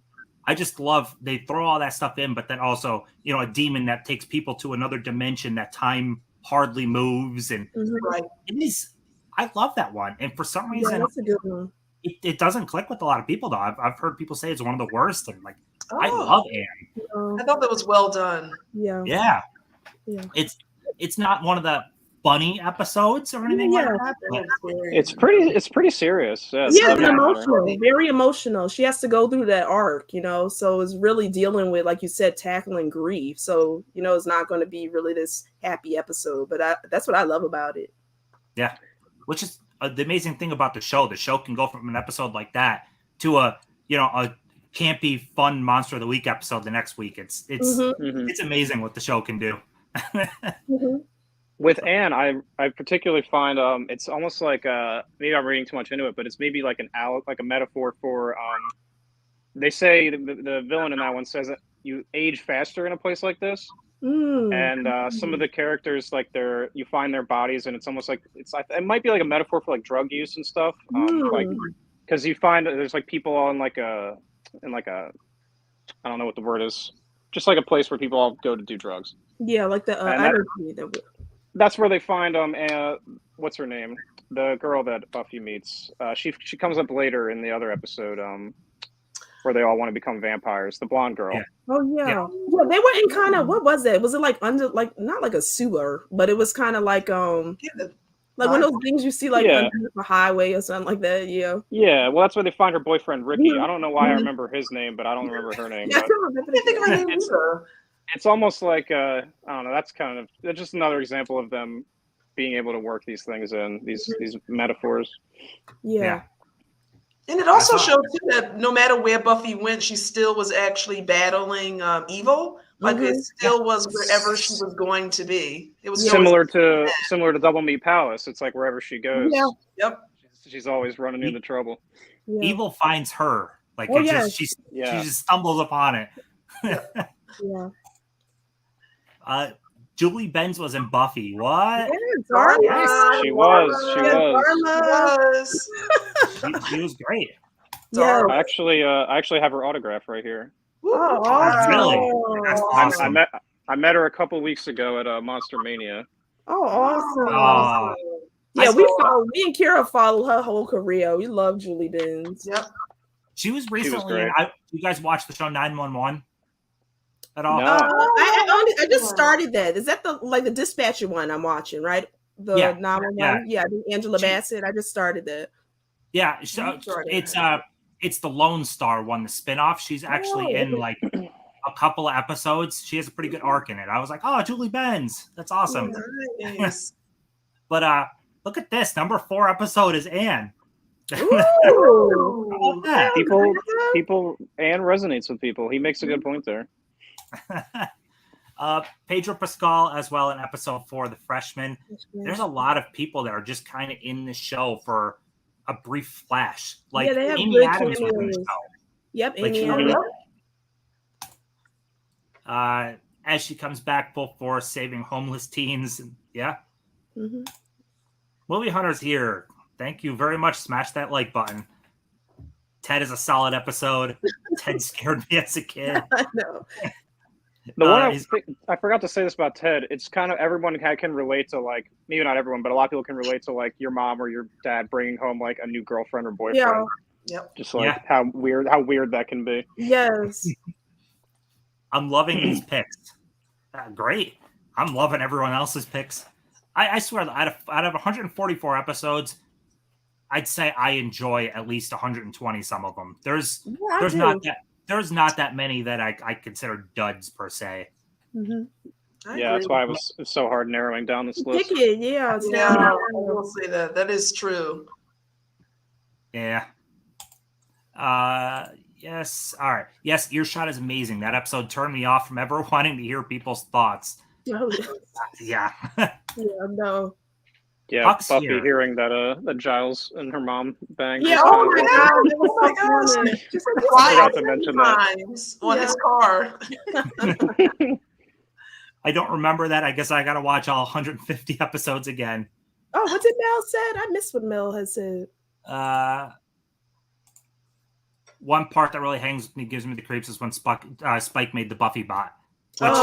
I just love they throw all that stuff in, but then also, you know, a demon that takes people to another dimension that time hardly moves. And it is, I love that one. And for some reason, that's a good one. It doesn't click with a lot of people, though. I've heard people say it's one of the worst. And like, I love Anne. I thought that was well done. Yeah. It's not one of the funny episodes or anything like that. But It's pretty serious. Yeah, It's emotional, very emotional. She has to go through that arc, you know. So it's really dealing with, like you said, tackling grief. So you know, it's not going to be really this happy episode. But that's what I love about it. Yeah, which is the amazing thing about the show. The show can go from an episode like that to a campy, fun Monster of the Week episode the next week. It's amazing what the show can do. With Anne, I particularly find it's almost like maybe I'm reading too much into it, but it's maybe like a metaphor for they say the villain in that one says that you age faster in a place like this, and some of the characters like you find their bodies, and it's almost like it might be like a metaphor for like drug use and stuff, like because you find that there's like people on like a I don't know what the word is, just like a place where people all go to do drugs. Yeah, like the that's where they find what's her name, the girl that Buffy meets. She comes up later in the other episode where they all want to become vampires, the blonde girl. Oh yeah, they were in kind of, what was it? Was it like under, like not like a sewer, but it was kind of like like one of those things you see like under the highway or something like that. Yeah, well, that's where they find her boyfriend Ricky. I don't know why I remember his name, but I don't remember her name. I can't think of her name either. It's almost like I don't know. That's just another example of them being able to work these things in, these metaphors. Yeah. And it also showed too that no matter where Buffy went, she still was actually battling evil. Like it still was wherever she was going to be. It was similar to Double Meat Palace. It's like wherever she goes, Yep. she's always running into trouble. Yeah. Evil finds her. Like she just stumbles upon it. Yeah. Julie Benz was in Buffy. What? Yeah, She was. She was great. Yeah. I actually have her autograph right here. Oh, awesome. Really? That's awesome. I met her a couple weeks ago at Monster Mania. Oh, awesome. Yeah, me and Kira follow her whole career. We love Julie Benz. Yep. She was recently. You guys watched the show 911 at all? No. I just started that. Is that the dispatcher one I'm watching, right? The 911. Yeah, Angela Bassett. I just started that. Yeah, so it's the Lone Star one, the spinoff. She's actually in like a couple of episodes. She has a pretty good arc in it. I was like, oh, Julie Benz. That's awesome. Nice. But look at this. Number 4 episode is Anne. Ooh. People Anne resonates with people. He makes a good point there. Pedro Pascal as well in episode 4, The Freshman. There's a lot of people that are just kind of in the show for a brief flash. Like Amy Adams was in the show. Yep, like Amy Adams. As she comes back full force, saving homeless teens. Movie Hunters here. Thank you very much. Smash that like button. Ted is a solid episode. Ted scared me as a kid. I know. The one I forgot to say this about Ted. It's kind of everyone can relate to, like, maybe not everyone, but a lot of people can relate to, like, your mom or your dad bringing home like a new girlfriend or boyfriend. Yeah. Yep. Just like how weird that can be. Yes. I'm loving these picks. Great. I'm loving everyone else's picks. I swear that out of 144 episodes, I'd say I enjoy at least 120 some of them. There's not that many that I consider duds per se. Yeah, that's why it was so hard narrowing down this list. I will say that. That is true. Yeah. Yes. All right. Yes, Earshot is amazing. That episode turned me off from ever wanting to hear people's thoughts. Yeah. No. Yeah, Huck's Buffy here. hearing that Giles and her mom banged. Yeah, Oh my gosh. Just I forgot to mention that. On his car. I don't remember that. I guess I got to watch all 150 episodes again. Oh, what did Mel said? I missed what Mel had said. One part that really gives me the creeps is when Spike made the Buffy bot. Which,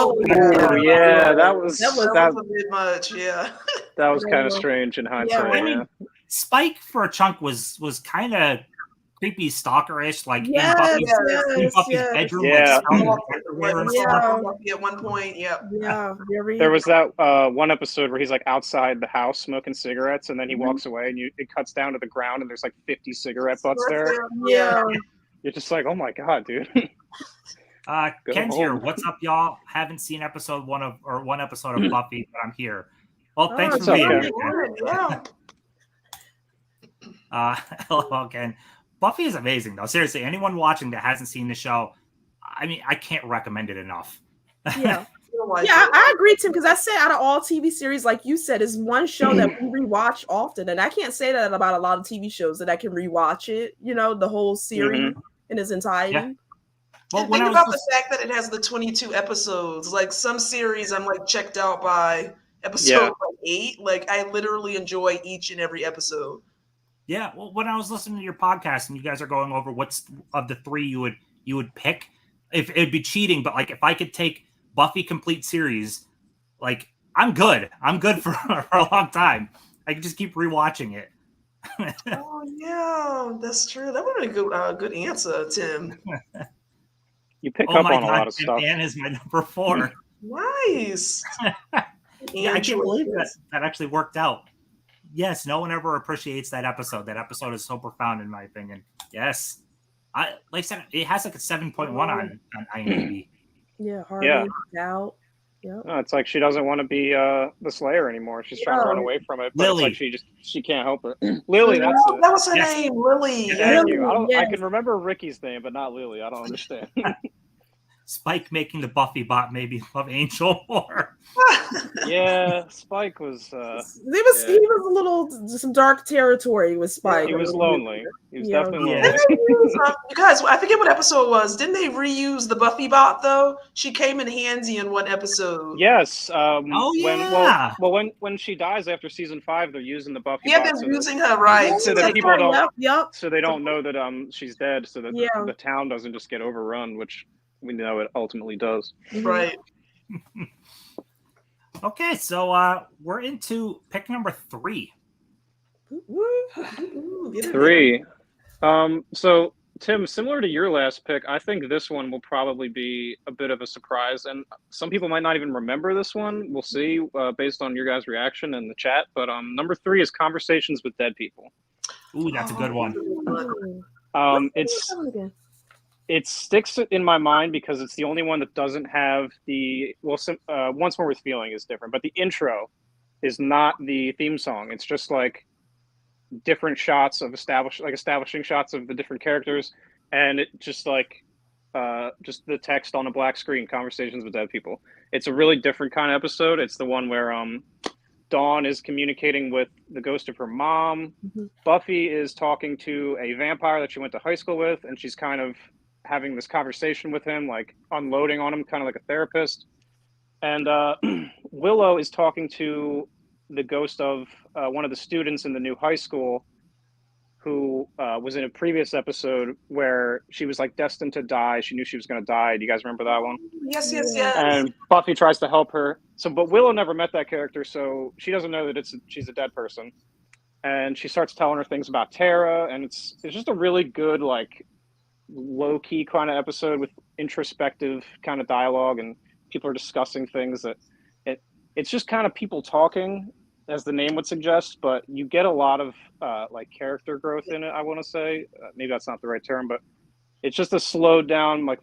yeah, that was a bit much. Yeah, that was kind of strange in hindsight. I mean, Spike for a chunk was kind of creepy, stalkerish, like in Buffy's bedroom. Yeah. At one point, There was that one episode where he's like outside the house smoking cigarettes, and then he walks away, and it cuts down to the ground, and there's like 50 cigarette butts there. Yeah. You're just like, oh my god, dude. Ken's here. What's up, y'all? Haven't seen one episode of Buffy, but I'm here. Well, thanks for being here. Hello, Ken. Buffy is amazing, though. Seriously, anyone watching that hasn't seen the show, I mean, I can't recommend it enough. Yeah. I agree, Tim, because I said out of all TV series, like you said, is one show that we rewatch often. And I can't say that about a lot of TV shows that I can rewatch it, the whole series in its entirety. Yeah. Well, and think about the fact that it has the 22 episodes. Like some series, I'm like checked out by episode 8. Like I literally enjoy each and every episode. Yeah. Well, when I was listening to your podcast and you guys are going over what's of the 3 you would pick, if it'd be cheating, but like if I could take Buffy complete series, like I'm good for a long time. I can just keep rewatching it. Oh yeah, that's true. That would have been a good answer, Tim. You pick up on a lot of stuff. Anne is my number 4. Nice. Yeah, I can't believe that actually worked out. Yes, no one ever appreciates that episode. That episode is so profound, in my opinion. Yes, like I said, it has like a 7.1 on IMDb. Yeah, out. Yep. No, it's like she doesn't want to be the Slayer anymore. She's trying to run away from it, but Lily. it's like she can't help it. Lily, that's Oh, it. that was her Yes. name, Lily. Thank Yeah. you. I Yes. can remember Ricky's name, but not Lily. I don't understand. Spike making the Buffy bot maybe love Angel more. Yeah, Spike was. He was a little some dark territory with Spike. He was lonely. He was Yeah. definitely Yeah. lonely. You guys, I forget what episode it was. Didn't they reuse the Buffy bot though? She came in handy in one episode. Yes. yeah. When she dies after season 5, they're using the Buffy. Yeah, bot they're so that- using her right. so that Like, people don't. Yep. So they don't know that she's dead. So that Yeah. the town doesn't just get overrun, which we know it ultimately does. right. Okay, so we're into pick number 3. Ooh, get it. 3. So Tim, similar to your last pick, I think this one will probably be a bit of a surprise, and some people might not even remember this one. We'll see based on your guys' reaction in the chat. But number 3 is Conversations with Dead People. Ooh, that's a good one. It sticks in my mind because it's the only one that doesn't have Once More with Feeling is different, but the intro is not the theme song. It's just like different shots of establishing shots of the different characters, and it just like just the text on a black screen. Conversations with Dead People. It's a really different kind of episode. It's the one where Dawn is communicating with the ghost of her mom. Mhm. Buffy is talking to a vampire that she went to high school with, and she's kind of having this conversation with him, like unloading on him, kind of like a therapist. And Willow is talking to the ghost of one of the students in the new high school who was in a previous episode where she was like destined to die. She knew she was going to die. Do you guys remember that one? Yes. And Buffy tries to help her. But Willow never met that character, so she doesn't know that she's a dead person. And she starts telling her things about Tara, and it's just a really good, like, low-key kind of episode with introspective kind of dialogue, and people are discussing things that it's just kind of people talking, as the name would suggest, but you get a lot of like character growth in it. I want to say maybe that's not the right term, but it's just a slowed down, like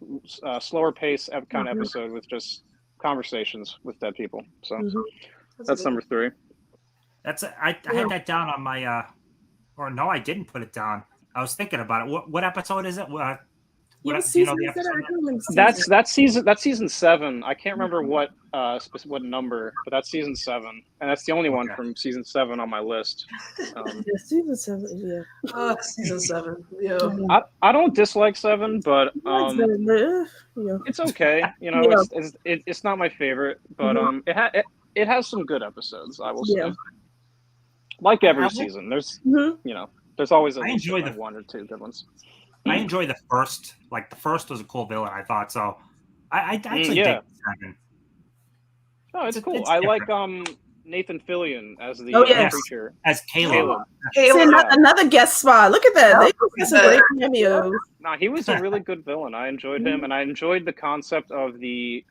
slower pace kind of episode with just conversations with dead people. So that's number 3. I had that down on my or no, I didn't put it down. I was thinking about it. What episode is it? Do you know the episode? That's season 7. I can't remember what number, but that's season 7, and that's the only one from season 7 on my list. Season 7, yeah. Season 7, yeah. I don't dislike 7, but it's okay. You know, it's not my favorite, but it has some good episodos, I will say. Like every season, there's there's always one or two good ones. I enjoy the first. Like the first was a cool villain, I thought. So I actually dig 7. Oh, it's cool. I like Nathan Fillion as the creature. As Caleb. Another guest spot. Look at that. They get some great cameos. Nah, he was a really good villain. I enjoyed him, and I enjoyed the concept of the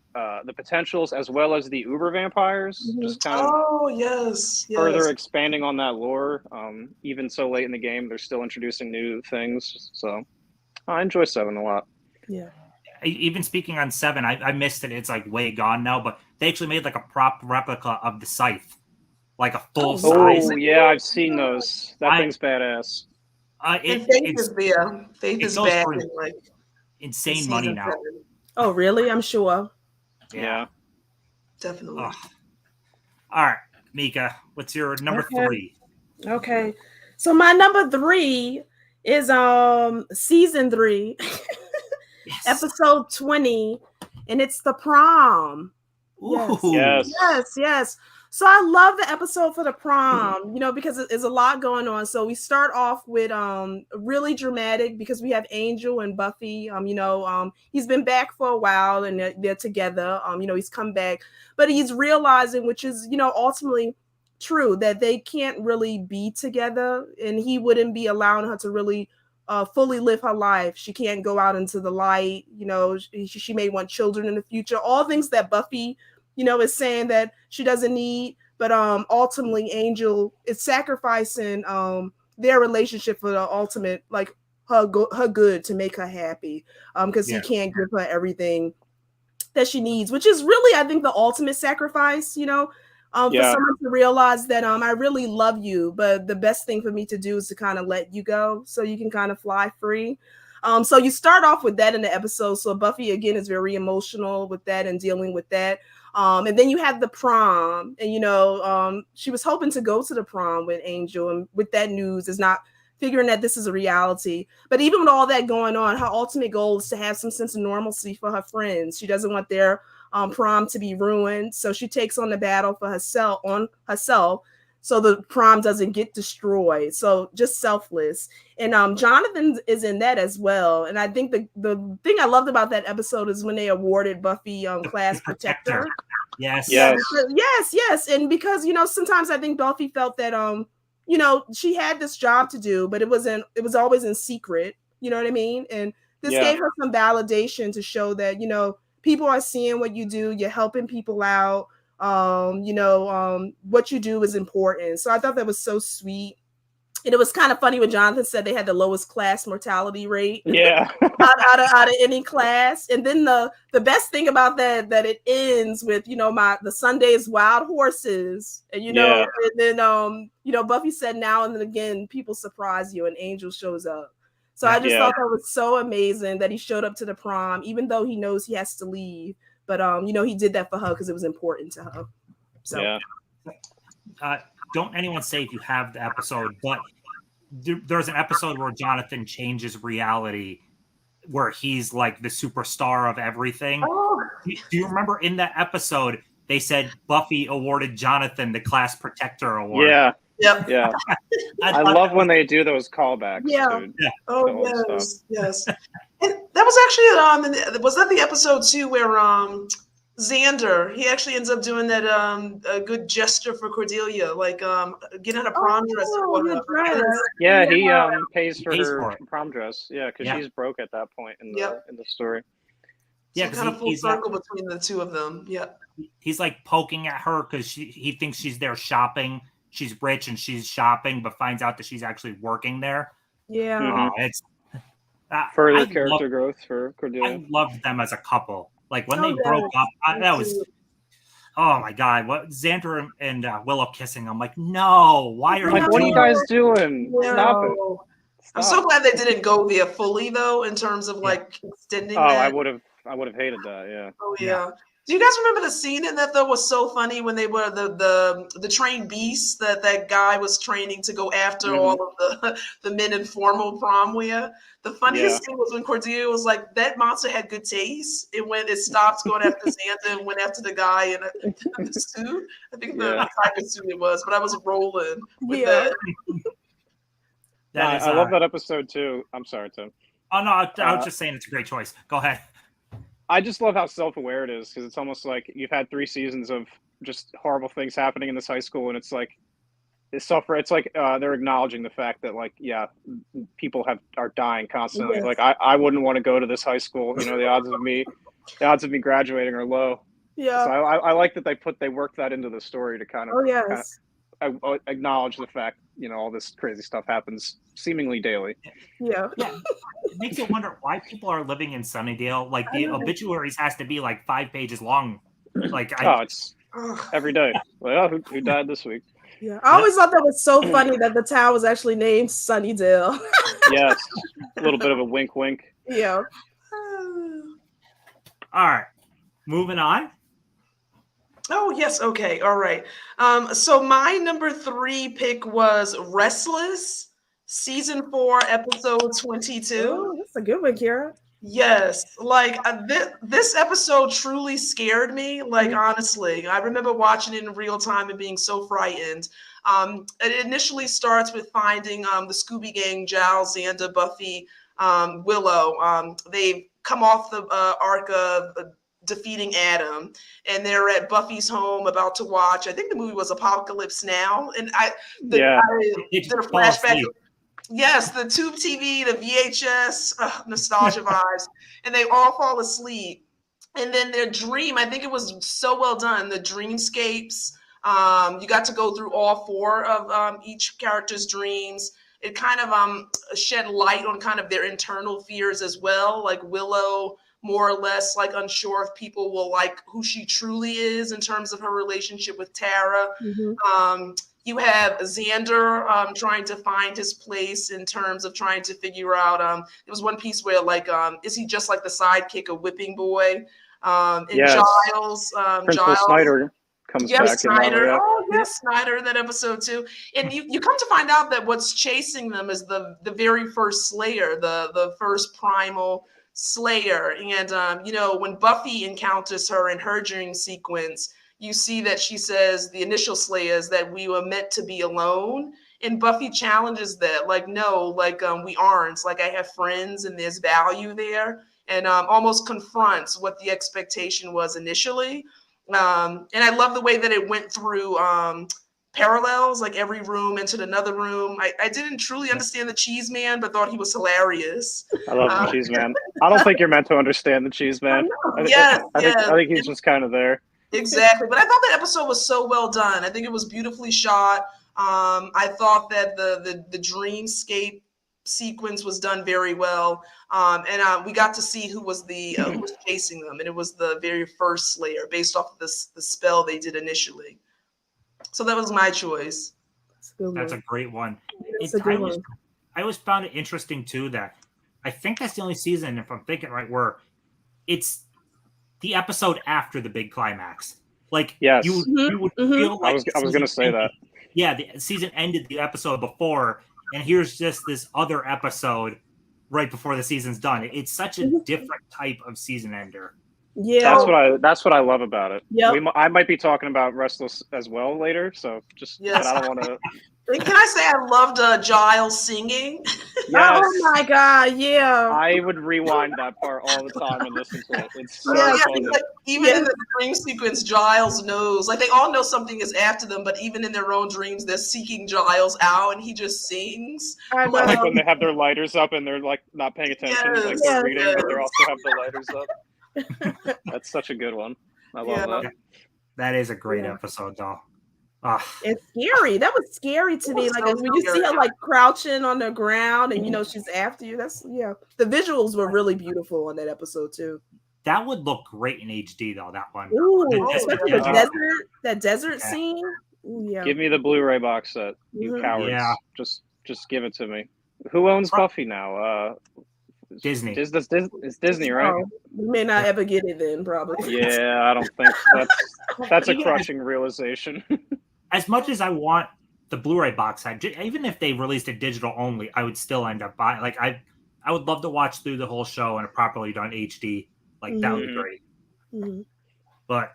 potentials as well as the Uber vampires. Just kind of further expanding on that lore. Even so late in the game, they're still introducing new things. So I enjoy 7 a lot. Yeah. Even speaking on 7, I missed it. It's like way gone now, but they actually made like a prop replica of the scythe, like a full size. Oh yeah, I've seen those. That thing's badass. And Faith is there. Faith is back in like insane money now. 7. Oh really? I'm sure. Yeah. Definitely. All right, Meka, what's your number 3? Okay, so my number 3 is season 3. Episode 20, and it's the prom. Yes. So I love the episode for the prom, because there's a lot going on. So we start off with really dramatic because we have Angel and Buffy. He's been back for a while and they're together. He's come back, but he's realizing, which is ultimately true, that they can't really be together, and he wouldn't be allowing her to really fully live her life. She can't go out into the light. She may want children in the future. All things that Buffy, is saying that she doesn't need. But ultimately, Angel is sacrificing their relationship for the ultimate, like her good to make her happy. Because he can't give her everything that she needs, which is really, I think, the ultimate sacrifice, for someone to realize that I really love you, but the best thing for me to do is to kind of let you go so you can kind of fly free. So you start off with that in the episode. So Buffy, again, is very emotional with that and dealing with that. And then you have the prom, and, she was hoping to go to the prom with Angel, and with that news is not figuring that this is a reality. But even with all that going on, her ultimate goal is to have some sense of normalcy for her friends. She doesn't want their prom to be ruined. So she takes on the battle for herself so the prom doesn't get destroyed. So just selfless. And Jonathan is in that as well. And I think the thing I loved about that episode is when they awarded Buffy class protector. Yes. Yes. And because, sometimes I think Buffy felt that she had this job to do, but it was always in secret. You know what I mean? And this gave her some validation to show that, people are seeing what you do, you're helping people out. What you do is important. So I thought that was so sweet. And it was kind of funny when Jonathan said they had the lowest class mortality rate out of any class. And then the best thing about that it ends with, the Sunday's wild horses. And, and then, Buffy said now and then again, people surprise you and Angel shows up. So I just thought that was so amazing that he showed up to the prom, even though he knows he has to leave. But, he did that for her because it was important to her. So, don't anyone say if you have the episode, but there's an episode where Jonathan changes reality, where he's like the superstar of everything. Oh. Do you remember in that episode, they said Buffy awarded Jonathan the class protector award? Yeah. Yep. Yeah. I love when they do those callbacks. Yeah. Dude. Oh, yes. And that was actually was that the episode too where Xander, he actually ends up doing that a good gesture for Cordelia, like getting a prom dress for her. Right. Yeah, he pays for her prom dress. Yeah, because she's broke at that point in the story. Yeah, so kind of full circle between the two of them. Yeah. He's like poking at her because he thinks she's there shopping. She's rich and she's shopping, but finds out that she's actually working there. Yeah. Mm-hmm. It's further character growth for Cordelia. I loved them as a couple. Like when they broke up, that was, oh my God, what Xander and Willow kissing. I'm like, no, why are you? What are you guys doing? Yeah. Stop it. I'm so glad they didn't go there fully though, in terms of like extending. Oh, that. I would have hated that. Yeah. Oh yeah. Do you guys remember the scene in that though was so funny when they were the trained beasts that guy was training to go after all of the men in formal prom wear? The funniest thing was when Cordelia was like, that monster had good taste. It stopped going after Xander and went after the guy in the suit. I think the type of suit it was, but I was rolling with that. I love that episode too. I'm sorry, Tim. Oh no, I was just saying it's a great choice. Go ahead. I just love how self-aware it is, because it's almost like you've had 3 seasons of just horrible things happening in this high school, and it's like it's like they're acknowledging the fact that like people are dying constantly. Like I wouldn't want to go to this high school. The odds of me graduating are low. Yeah. So I like that they worked that into the story to kind of acknowledge the fact all this crazy stuff happens seemingly daily. Yeah. It makes you wonder why people are living in Sunnydale. Like the obituaries has to be like 5 pages long. Like it's every day. Well, who died this week? Yeah, I always thought that was so funny that the town was actually named Sunnydale. Yes, a little bit of a wink, wink. Yeah. All right, moving on. Oh, yes. Okay. All right. So my number 3 pick was Restless, season 4, episode 22. Oh, that's a good one, Kira. Yes. Like this episode truly scared me. Like, honestly, I remember watching it in real time and being so frightened. It initially starts with finding the Scooby Gang, Giles, Xander, Buffy, Willow. They've come off the arc of defeating Adam, and they're at Buffy's home about to watch. I think the movie was Apocalypse Now, and I did a flashback. Yes, the tube TV, the VHS, nostalgia vibes, and they all fall asleep. And then their dream, I think it was so well done. The dreamscapes, you got to go through all 4 of each character's dreams. It kind of shed light on kind of their internal fears as well. Like Willow more or less like unsure if people will like who she truly is in terms of her relationship with Tara. You have Xander trying to find his place in terms of trying to figure out. There was one piece where like, is he just like the sidekick of Whipping Boy? And Yes. Giles, Principal Snyder comes back. Snyder. Yeah. Oh, yes, Snyder in that episode too. And you come to find out that what's chasing them is the very first Slayer, the first primal Slayer. And you know, when Buffy encounters her in her dream sequence, you see that she says the initial Slayers that we were meant to be alone. And Buffy challenges that, like, no, like we aren't. Like I have friends and there's value there. And almost confronts what the expectation was initially. And I love the way that it went through parallels, like every room entered another room. I didn't truly understand the Cheese Man, but thought he was hilarious. I love the Cheese Man. I don't think you're meant to understand the Cheese Man. I think he's just kind of there. Exactly. But I thought that episode was so well done. I think it was beautifully shot. I thought that the dreamscape sequence was done very well, and we got to see who was who was chasing them, and it was the very first Slayer based off of the spell they did initially. So that was my choice. That's a great one. I always found it interesting too that I think that's the only season, if I'm thinking right, where it's the episode after the big climax. Like yes. you would feel like I was going to say that. Yeah, the season ended the episode before, and here's just this other episode right before the season's done. It's such a different type of season ender. Yeah, that's what I love about it. Yep. I might be talking about Restless as well later, so just Yes. but I don't want to. Can I say I loved Giles singing? Yes. Oh my God, yeah. I would rewind that part all the time and listen to it. It's so Yeah, funny. like, even in the dream sequence, Giles knows. Like they all know something is after them, but even in their own dreams, they're seeking Giles out, and he just sings. I know. Like when they have their lighters up and they're like not paying attention, like they're reading, but they also have the lighters up. That's such a good one. I love that. That is a great episode, though. It's scary. That was scary to me. Like when you see her like crouching on the ground and you know she's after you. That's The visuals were really beautiful on that episode too. That would look great in HD though. That one. Ooh, especially that desert scene. Ooh, yeah. Give me the Blu-ray box set, you cowards. Yeah. Just give it to me. Who owns Buffy now? Disney. It's Disney, right? Oh, we may not ever get it then, probably. Yeah, I don't think that's a crushing realization. As much as I want the Blu-ray box set, even if they released it digital only, I would still end up buying. Like I would love to watch through the whole show in a properly done HD. Like that would be great. Mm-hmm. But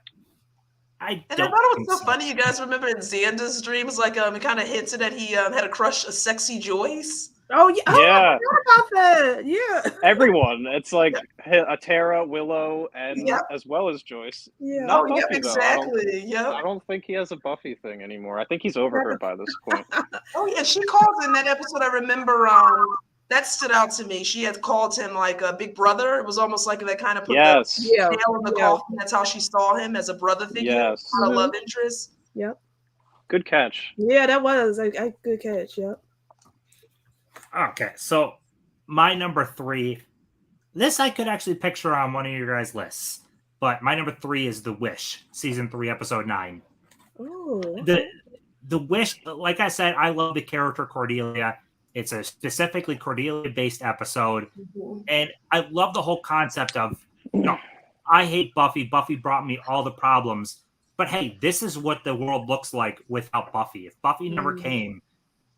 I thought it was so funny. You guys remember in Xander's dreams, like it kind of hinted that he had a crush, a sexy Joyce. Oh yeah, yeah. I forgot about that. Yeah, everyone. It's like a Tara, Willow, and as well as Joyce. Yeah, not Buffy, exactly. I don't think he has a Buffy thing anymore. I think he's over her by this point. Oh yeah, she called in that episode. I remember that stood out to me. She had called him like a big brother. It was almost like that kind of put the nail in the coffin. That's how she saw him, as a brother figure, yes. a love interest. Yep. Good catch. Yeah, that was a good catch. Yep. Okay, so my number 3, this I could actually picture on one of your guys' lists, but my number 3 is The Wish, season 3, episode 9. Oh. The Wish, like I said, I love the character Cordelia. It's a specifically Cordelia-based episode, and I love the whole concept of, I hate Buffy. Buffy brought me all the problems, but hey, this is what the world looks like without Buffy. If Buffy never came,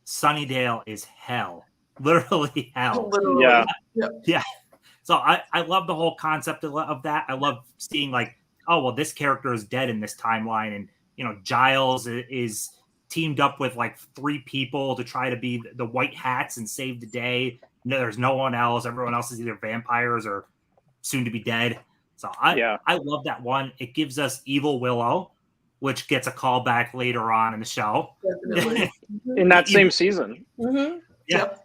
Sunnydale is hell. Literally hell. Literally. Yeah. So I love the whole concept of that. I love seeing like, oh, well, this character is dead in this timeline. And, Giles is teamed up with like 3 people to try to be the White Hats and save the day. No, there's no one else. Everyone else is either vampires or soon to be dead. So I love that one. It gives us Evil Willow, which gets a call back later on in the show. In that same season. Mm-hmm. Yeah.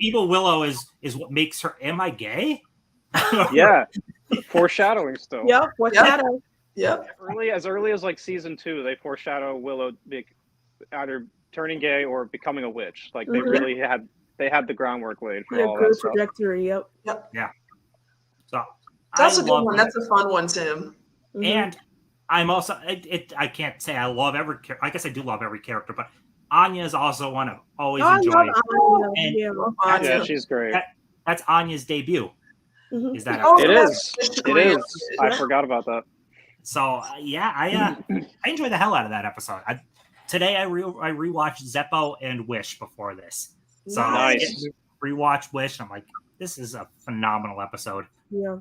Evil Willow is what makes her. Am I gay? Yeah, foreshadowing still. Yeah, foreshadow. Yeah. As early as like season 2, they foreshadow Willow either turning gay or becoming a witch. Like they really had the groundwork laid for all that stuff. Trajectory. Yep. Yeah. So That's I a good love one. it. That's a fun one, Tim. Mhm. And I'm also I can't say I love every I guess I do love every character, but Anya is also one I've always Oh, I enjoyed. love Anya. And Yeah. That's- Yeah, she's great. That's Anya's debut. Mhm. Is that Oh, It yes, is. it's It great. is. I forgot about that. so? Yeah, I enjoyed the hell out of that episode. Today I rewatched Zeppo and Wish before this, so Nice. rewatch Wish. I'm like, this is a phenomenal episode. Yeah.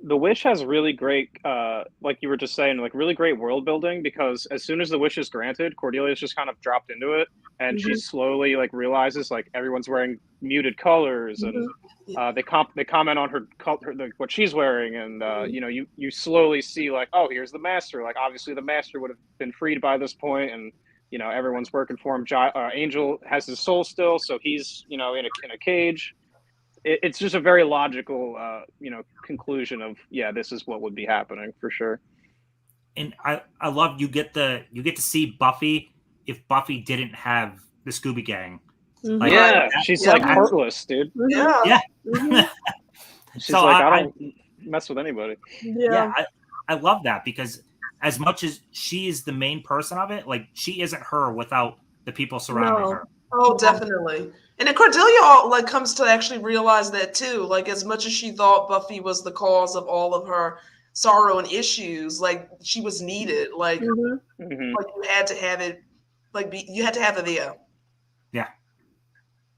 The Wish has really great, like you were just saying, like really great world building, because as soon as the wish is granted, Cordelia's just kind of dropped into it, and she slowly like realizes like everyone's wearing muted colors, and they comment on her color, like what she's wearing, and you know, you slowly see like, oh, here's the master. Like obviously the master would have been freed by this point, and you know everyone's working for him. Angel has his soul still, so he's, you know, in a cage. It's just a very logical, you know, conclusion of, yeah, this is what would be happening for sure. And I love you get to see Buffy if Buffy didn't have the Scooby Gang. Mhm. Like, Yeah, she's like heartless, dude. Mhm. Yeah. Yeah. Mhm. She's So like, I don't mess with anybody. Yeah. I love that, because as much as she is the main person of it, like she isn't her without the people surrounding No. her. Oh, definitely. And then Cordelia like comes to actually realize that too. Like as much as she thought Buffy was the cause of all of her sorrow and issues, like she was needed. Like, Mhm. like you had to have it. Like you had to have it there. Yeah.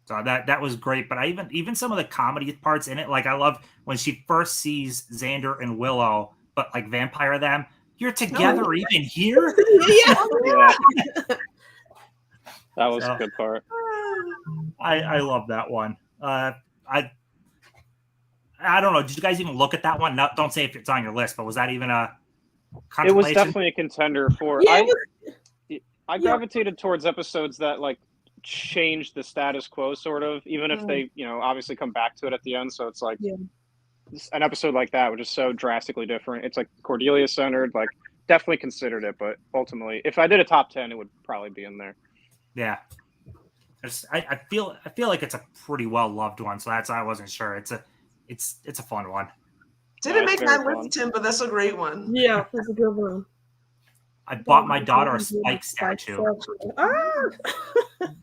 So that was great, but I even some of the comedy parts in it, like I love when she first sees Xander and Willow, but like vampire them. You're together even here? Yeah. Yeah, that was So- a good part. I love that one. I don't know. Did you guys even look at that one? No, don't say if it's on your list, but was that even a It was contemplation? definitely a contender for. Yeah, I gravitated towards episodes that like change the status quo, sort of, even if they, you know, obviously come back to it at the end. So it's like an episode like that, which is so drastically different. It's like Cordelia centered. Like definitely considered it, but ultimately, if I did a top 10, it would probably be in there. Yeah. I feel like it's a pretty well loved one, so that's why I wasn't sure. It's a fun one. Didn't it's make my very list, Tim, but that's a great one. Yeah, that's a good one. I bought my daughter a Spike statue. Ah.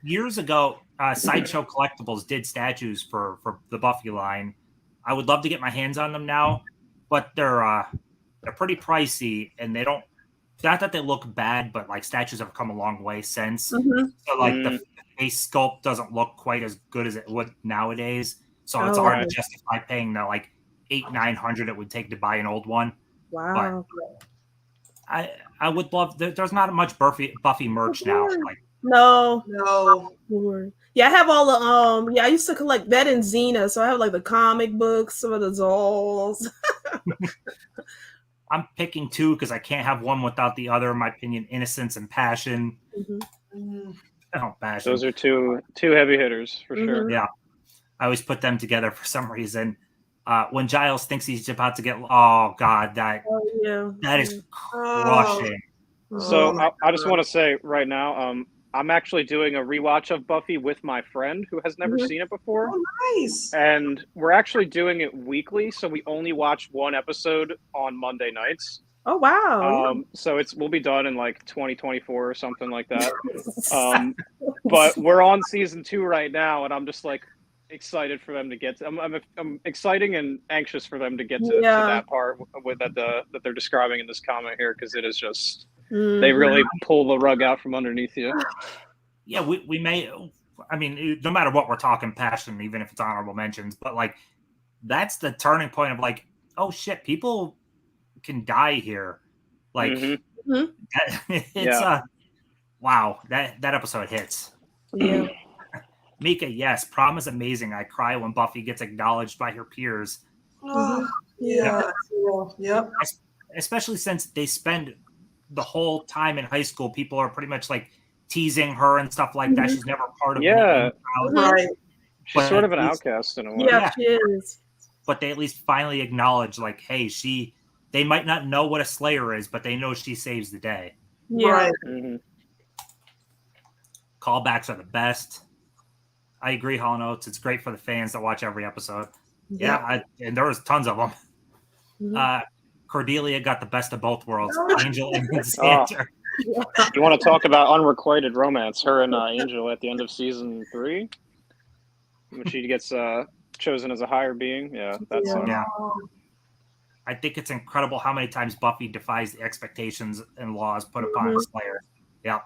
Years ago, Sideshow Collectibles did statues for the Buffy line. I would love to get my hands on them now, but they're pretty pricey, and they don't. Not that they look bad, but like statues have come a long way since. Mhm. So like the face sculpt doesn't look quite as good as it would nowadays. So it's Oh, hard okay. to justify paying the like $800-900 it would take to buy an old one. Wow. I would love. There's not much Buffy merch now. Like No. No. Yeah, I have all the yeah, I used to collect that in Xena, so I have like the comic books, some of the dolls. I'm picking two because I can't have one without the other. In my opinion, Innocence and Passion. Oh, Passion. Those are two heavy hitters for sure. Yeah, I always put them together for some reason. When Giles thinks he's about to get, oh god, that is crushing. So I just want to say right now, I'm actually doing a rewatch of Buffy with my friend who has never seen it before. Oh, nice. And we're actually doing it weekly, so we only watch one episode on Monday nights. Oh wow. So we'll be done in like 2024 or something like that. But we're on season 2 right now, and I'm just like excited for them to get to, I'm exciting and anxious for them to get to that part with that they're describing in this comment here, because it is just they really pull the rug out from underneath you. Yeah, we may. I mean, no matter what we're talking Passion, even if it's honorable mentions, but like that's the turning point of like, oh shit, people can die here. Like it's wow, that episode hits. Yeah. Meka, yes, prom is amazing. I cry when Buffy gets acknowledged by her peers. Yep. Especially since they spend the whole time in high school, people are pretty much like teasing her and stuff like that. She's never part of right. She's sort of an outcast in a way. Yeah, she is. But they at least finally acknowledge, like, hey, they might not know what a Slayer is, but they know she saves the day. Yeah. Right. Callbacks are the best. I agree, Hall Notes. It's great for the fans that watch every episode. Yeah, and there was tons of them. Cordelia got the best of both worlds. Angel and Xander. You want to talk about unrequited romance? Her and Angel at the end of season 3, when she gets chosen as a higher being. Yeah, that's Yeah. I think it's incredible how many times Buffy defies the expectations and laws put upon its players. Yeah.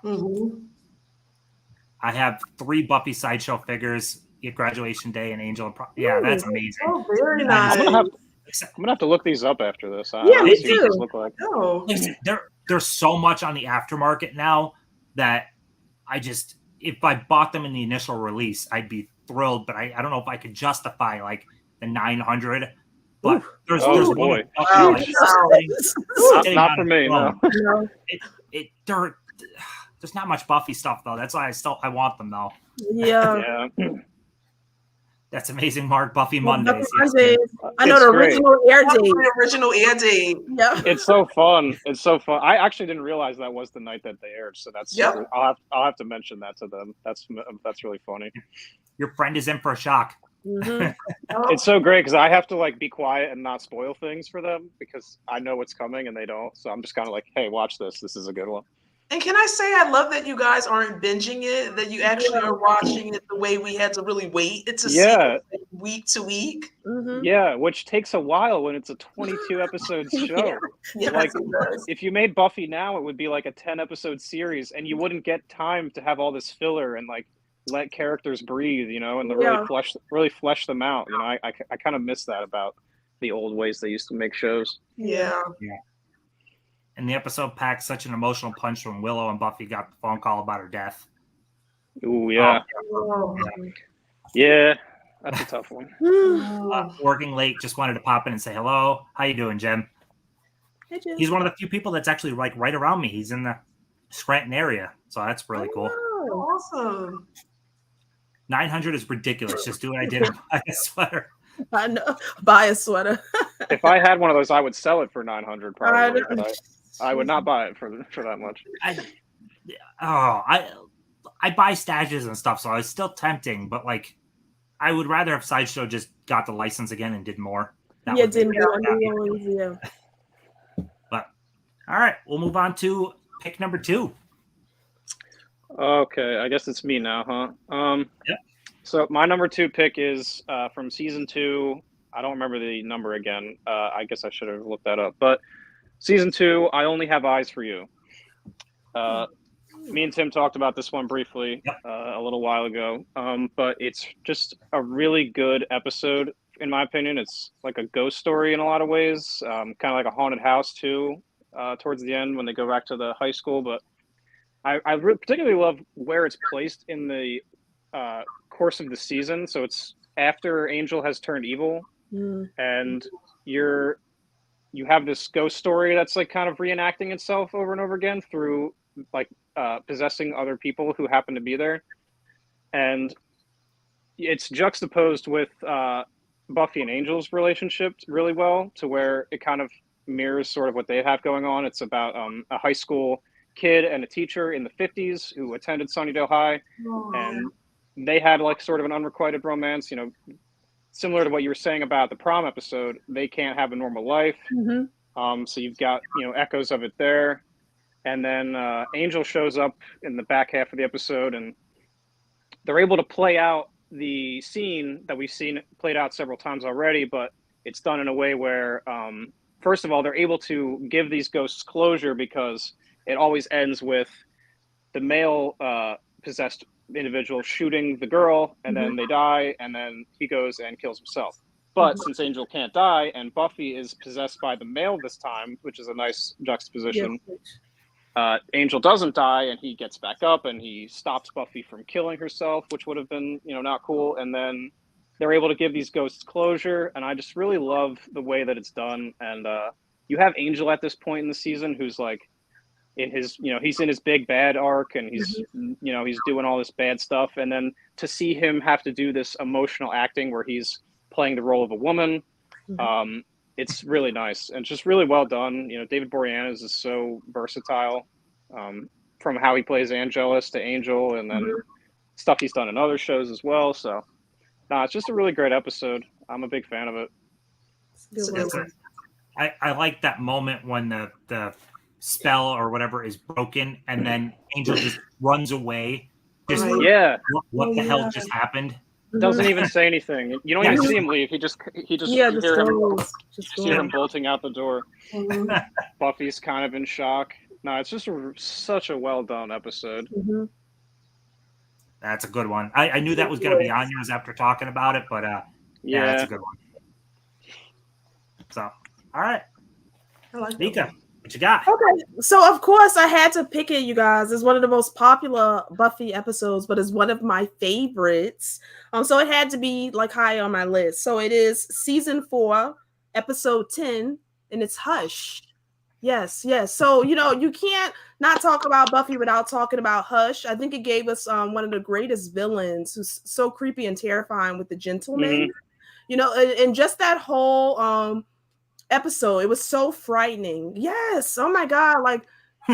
I have 3 Buffy sideshow figures at graduation day and Angel. Yeah, that's amazing. Oh, very nice. I'm gonna have to look these up after this. Yeah, me see what too. these look like. Oh. There's so much on the aftermarket now that if I bought them in the initial release, I'd be thrilled, but I don't know if I could justify like the 900. But there's boy. one Not for me. No. There's not much Buffy stuff though. That's why I want them though. Yeah. That's amazing, Mark. Buffy Mondays. I know the original air date. The original air date. Yeah. It's so fun. It's so fun. I actually didn't realize that was the night that they aired. So that's I'll have to mention that to them. That's really funny. Your friend is in for a shock. It's so great because I have to like be quiet and not spoil things for them because I know what's coming and they don't. So I'm just kind of like, hey, watch this. This is a good one. And can I say I love that you guys aren't binging it, that you actually are watching it the way we had to really wait. It's a week to week. Yeah, which takes a while when it's a 22 episode show. Like if you made Buffy now, it would be like a 10 episode series and you wouldn't get time to have all this filler and like let characters breathe, you know, and really flesh them out. You know, I kind of miss that about the old ways they used to make shows. Yeah. And the episode packed such an emotional punch when Willow and Buffy got the phone call about her death. Ooh, yeah. Yeah, that's a tough one. Working late, just wanted to pop in and say hello. How you doing, Jim? Hey, Jim. He's one of the few people that's actually like right around me. He's in the Scranton area, so that's really cool. Awesome. 900 is ridiculous. Just do what I did and buy a sweater. I know. Buy a sweater. If I had one of those, I would sell it for 900 probably. But I would not buy it for that much. I buy stashes and stuff, so it's still tempting, but like I would rather have Sideshow just got the license again and did more. But all right, we'll move on to pick number 2. Okay, I guess it's me now, huh? So my number 2 pick is from season 2. I don't remember the number again. I guess I should have looked that up. But season 2, I Only Have Eyes for You. Me and Tim talked about this one briefly a little while ago. But it's just a really good episode, in my opinion. It's like a ghost story in a lot of ways, kind of like a haunted house too, towards the end when they go back to the high school. But I particularly love where it's placed in the course of the season. So it's after Angel has turned evil, and you have this ghost story that's like kind of reenacting itself over and over again through like possessing other people who happen to be there, and it's juxtaposed with Buffy and Angel's relationship really well, to where it kind of mirrors sort of what they have going on. It's about a high school kid and a teacher in the 50s who attended Sunnydale High, and they had like sort of an unrequited romance, you know, similar to what you were saying about the prom episode. They can't have a normal life. So you've got, you know, echoes of it there. And then Angel shows up in the back half of the episode, and they're able to play out the scene that we've seen played out several times already, but it's done in a way where, first of all, they're able to give these ghosts closure, because it always ends with the male possessed individual shooting the girl, and then they die, and then he goes and kills himself. But since Angel can't die and Buffy is possessed by the male this time, which is a nice juxtaposition, Angel doesn't die, and he gets back up and he stops Buffy from killing herself, which would have been, you know, not cool. And then they're able to give these ghosts closure, and I just really love the way that it's done. And you have Angel at this point in the season who's like in his, you know, he's in his big bad arc, and he's, you know, he's doing all this bad stuff, and then to see him have to do this emotional acting where he's playing the role of a woman, it's really nice and just really well done. You know, David Boreanaz is so versatile, from how he plays Angelus to Angel, and then stuff he's done in other shows as well. So it's just a really great episode. I'm a big fan of it. I like that moment when the spell or whatever is broken, and then Angel just runs away. Just Right. Yeah, what the hell Yeah. just happened? doesn't even say anything. You don't Yeah, even just- see him leave. He just Yeah, you just hear him, goes. Just hear him goes. bolting out the door. Mhm, Buffy's kind of in shock. No, it's just such a well done episode. mhm. That's a good one. I knew that was going to be on yours after talking about it, but yeah, that's Yeah. a good one. So, all right, I like that Mika, one. what you got? Okay, so of course I had to pick it, you guys. It's one of the most popular Buffy episodes, but it's one of my favorites. So it had to be like high on my list. So it is season 4, episode 10, and it's Hush. Yes, yes. So you can't not talk about Buffy without talking about Hush. I think it gave us one of the greatest villains, who's so creepy and terrifying with the gentleman. And just that whole episode, it was so frightening. Yes, oh my god, like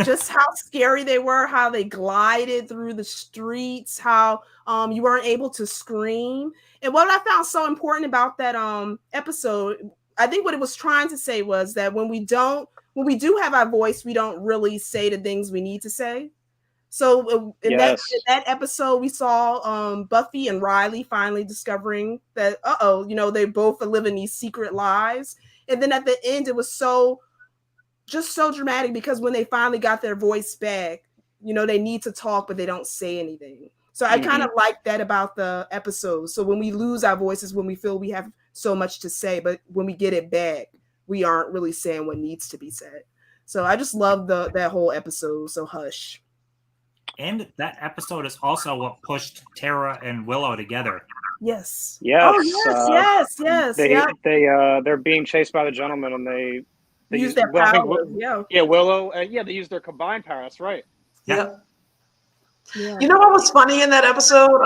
just how scary they were, how they glided through the streets, how you weren't able to scream. And what I found so important about that episode, I think what it was trying to say was that when we do have our voice, we don't really say the things we need to say. So in that episode, we saw Buffy and Riley finally discovering that they both are living these secret lives. And then at the end, it was so dramatic, because when they finally got their voice back, they need to talk, but they don't say anything. So I kind of like that about the episode. So when we lose our voices, when we feel we have so much to say, but when we get it back, we aren't really saying what needs to be said. So I just love that whole episode. So Hush. And that episode is also what pushed Tara and Willow together. Yes. Yes. Oh, yes. They're being chased by the gentleman, and they use their powers. Yeah, Willow. They use their combined power. That's right. Yeah. You know what was funny in that episode?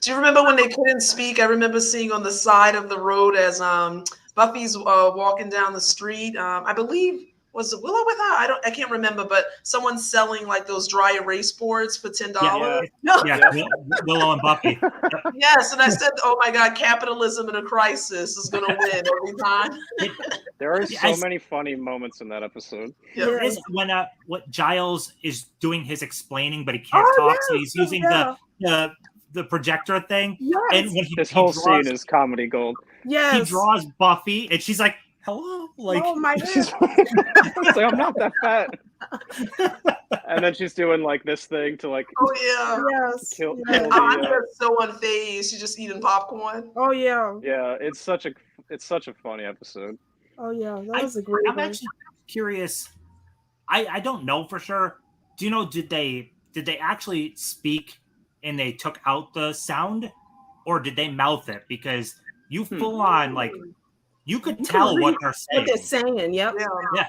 Do you remember when they couldn't speak? I remember seeing on the side of the road as Buffy's walking down the street. I believe, was it Willow with her? I can't remember, but someone's selling like those dry erase boards for $10. Yeah, Willow and Buffy. Yes, and I said, "Oh my God, capitalism in a crisis is going to win every time." There are so many funny moments in that episode. Is when what Giles is doing his explaining, but he can't talk, so he's using the projector thing. Yes. And when this whole scene is comedy gold. Yes. He draws Buffy, and she's like, "Hello," like, oh my She's God. like, I'm not that fat. And then she's doing like this thing to like Yes. kill I'm just so unfazed. She's just eating popcorn. Oh yeah. Yeah, it's such a funny episode. Oh yeah, that was a great I'm one. actually curious. I don't know for sure. Do you know, did they actually speak and they took out the sound, or did they mouth it? Because you full on like you could tell what they're saying. What they're saying, yep. Yeah.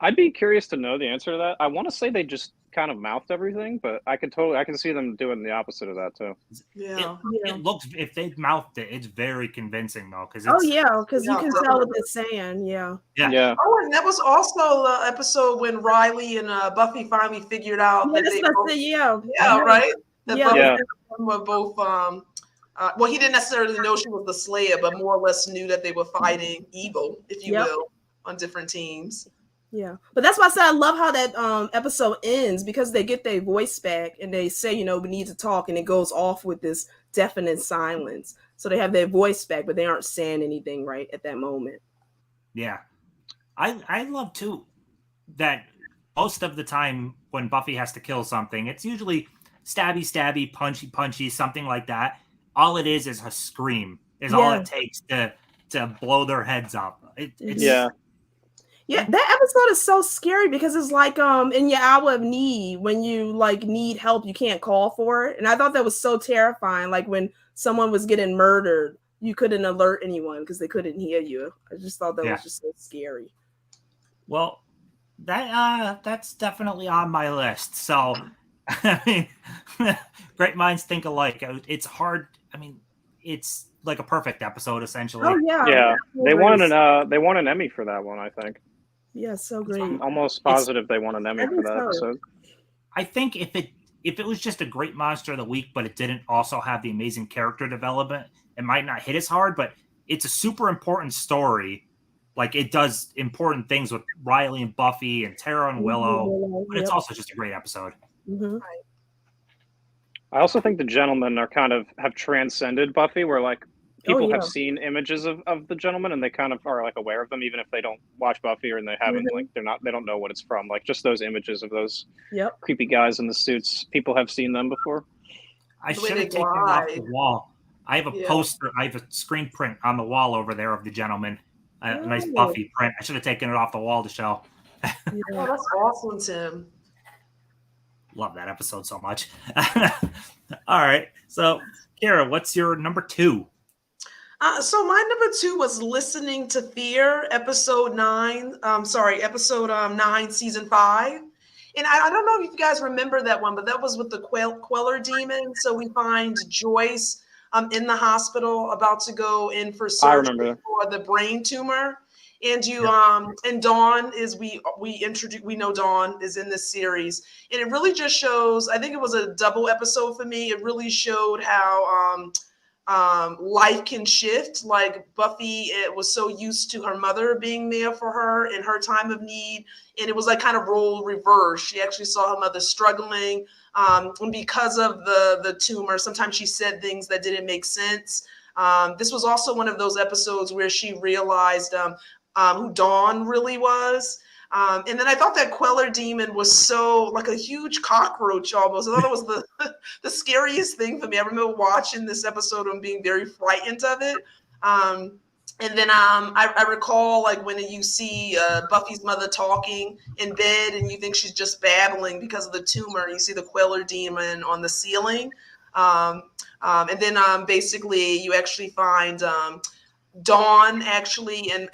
I'd be curious to know the answer to that. I want to say they just kind of mouthed everything, but I can see them doing the opposite of that too. Yeah. It looks, if they mouthed it, it's very convincing though, because you can tell what they're saying. Yeah. Oh, and that was also the episode when Riley and Buffy finally figured out that they both, right? That Buffy were both well, he didn't necessarily know she was the Slayer, but more or less knew that they were fighting evil, if you will, on different teams. Yeah, but that's why I said I love how that episode ends, because they get their voice back and they say, we need to talk, and it goes off with this deafening silence. So they have their voice back, but they aren't saying anything right at that moment. Yeah, I love too that most of the time when Buffy has to kill something, it's usually stabby, punchy, something like that. All it is a scream. Is all it takes to blow their heads up. Yeah, that episode is so scary, because it's like in your hour of need, when you like need help, you can't call for it. And I thought that was so terrifying. Like when someone was getting murdered, you couldn't alert anyone because they couldn't hear you. I just thought that was just so scary. Well, that's definitely on my list. So I mean, great minds think alike. It's hard. I mean, it's like a perfect episode essentially. Oh yeah. Yeah. They won an Emmy for that one, I think. Yeah, so great. I'm almost positive they won an Emmy for that episode. I think if it was just a great monster of the week, but it didn't also have the amazing character development, it might not hit as hard, but it's a super important story. Like it does important things with Riley and Buffy and Tara and Willow, but it's also just a great episode. Mm-hmm. I also think the gentlemen are kind of have transcended Buffy, where like people have seen images of the gentleman and they kind of are like aware of them, even if they don't watch Buffy or they haven't like they don't know what it's from. Like just those images of those creepy guys in the suits, people have seen them before. I should have taken it off the wall. I have a poster, I have a screen print on the wall over there of the gentleman. A nice Buffy print. I should have taken it off the wall to show. Oh, that's awesome, Tim. Love that episode so much. All right. So, Kara, what's your number 2? So my number 2 was Listening to Fear, episode 9, season 5. And I don't know if you guys remember that one, but that was with the Queller demon. So we find Joyce in the hospital about to go in for surgery for the brain tumor. And and Dawn is we know Dawn is in this series, and it really just shows. I think it was a double episode for me. It really showed how life can shift. Like Buffy, it was so used to her mother being there for her in her time of need, and it was like kind of role reverse. She actually saw her mother struggling, and because of the tumor, sometimes she said things that didn't make sense. This was also one of those episodes where she realized who Dawn really was. And then I thought that Queller demon was so like a huge cockroach almost. I thought it was the scariest thing for me. I remember watching this episode and being very frightened of it. And then I recall like when you see Buffy's mother talking in bed and you think she's just babbling because of the tumor. And you see the Queller demon on the ceiling. And then basically you actually find Dawn actually and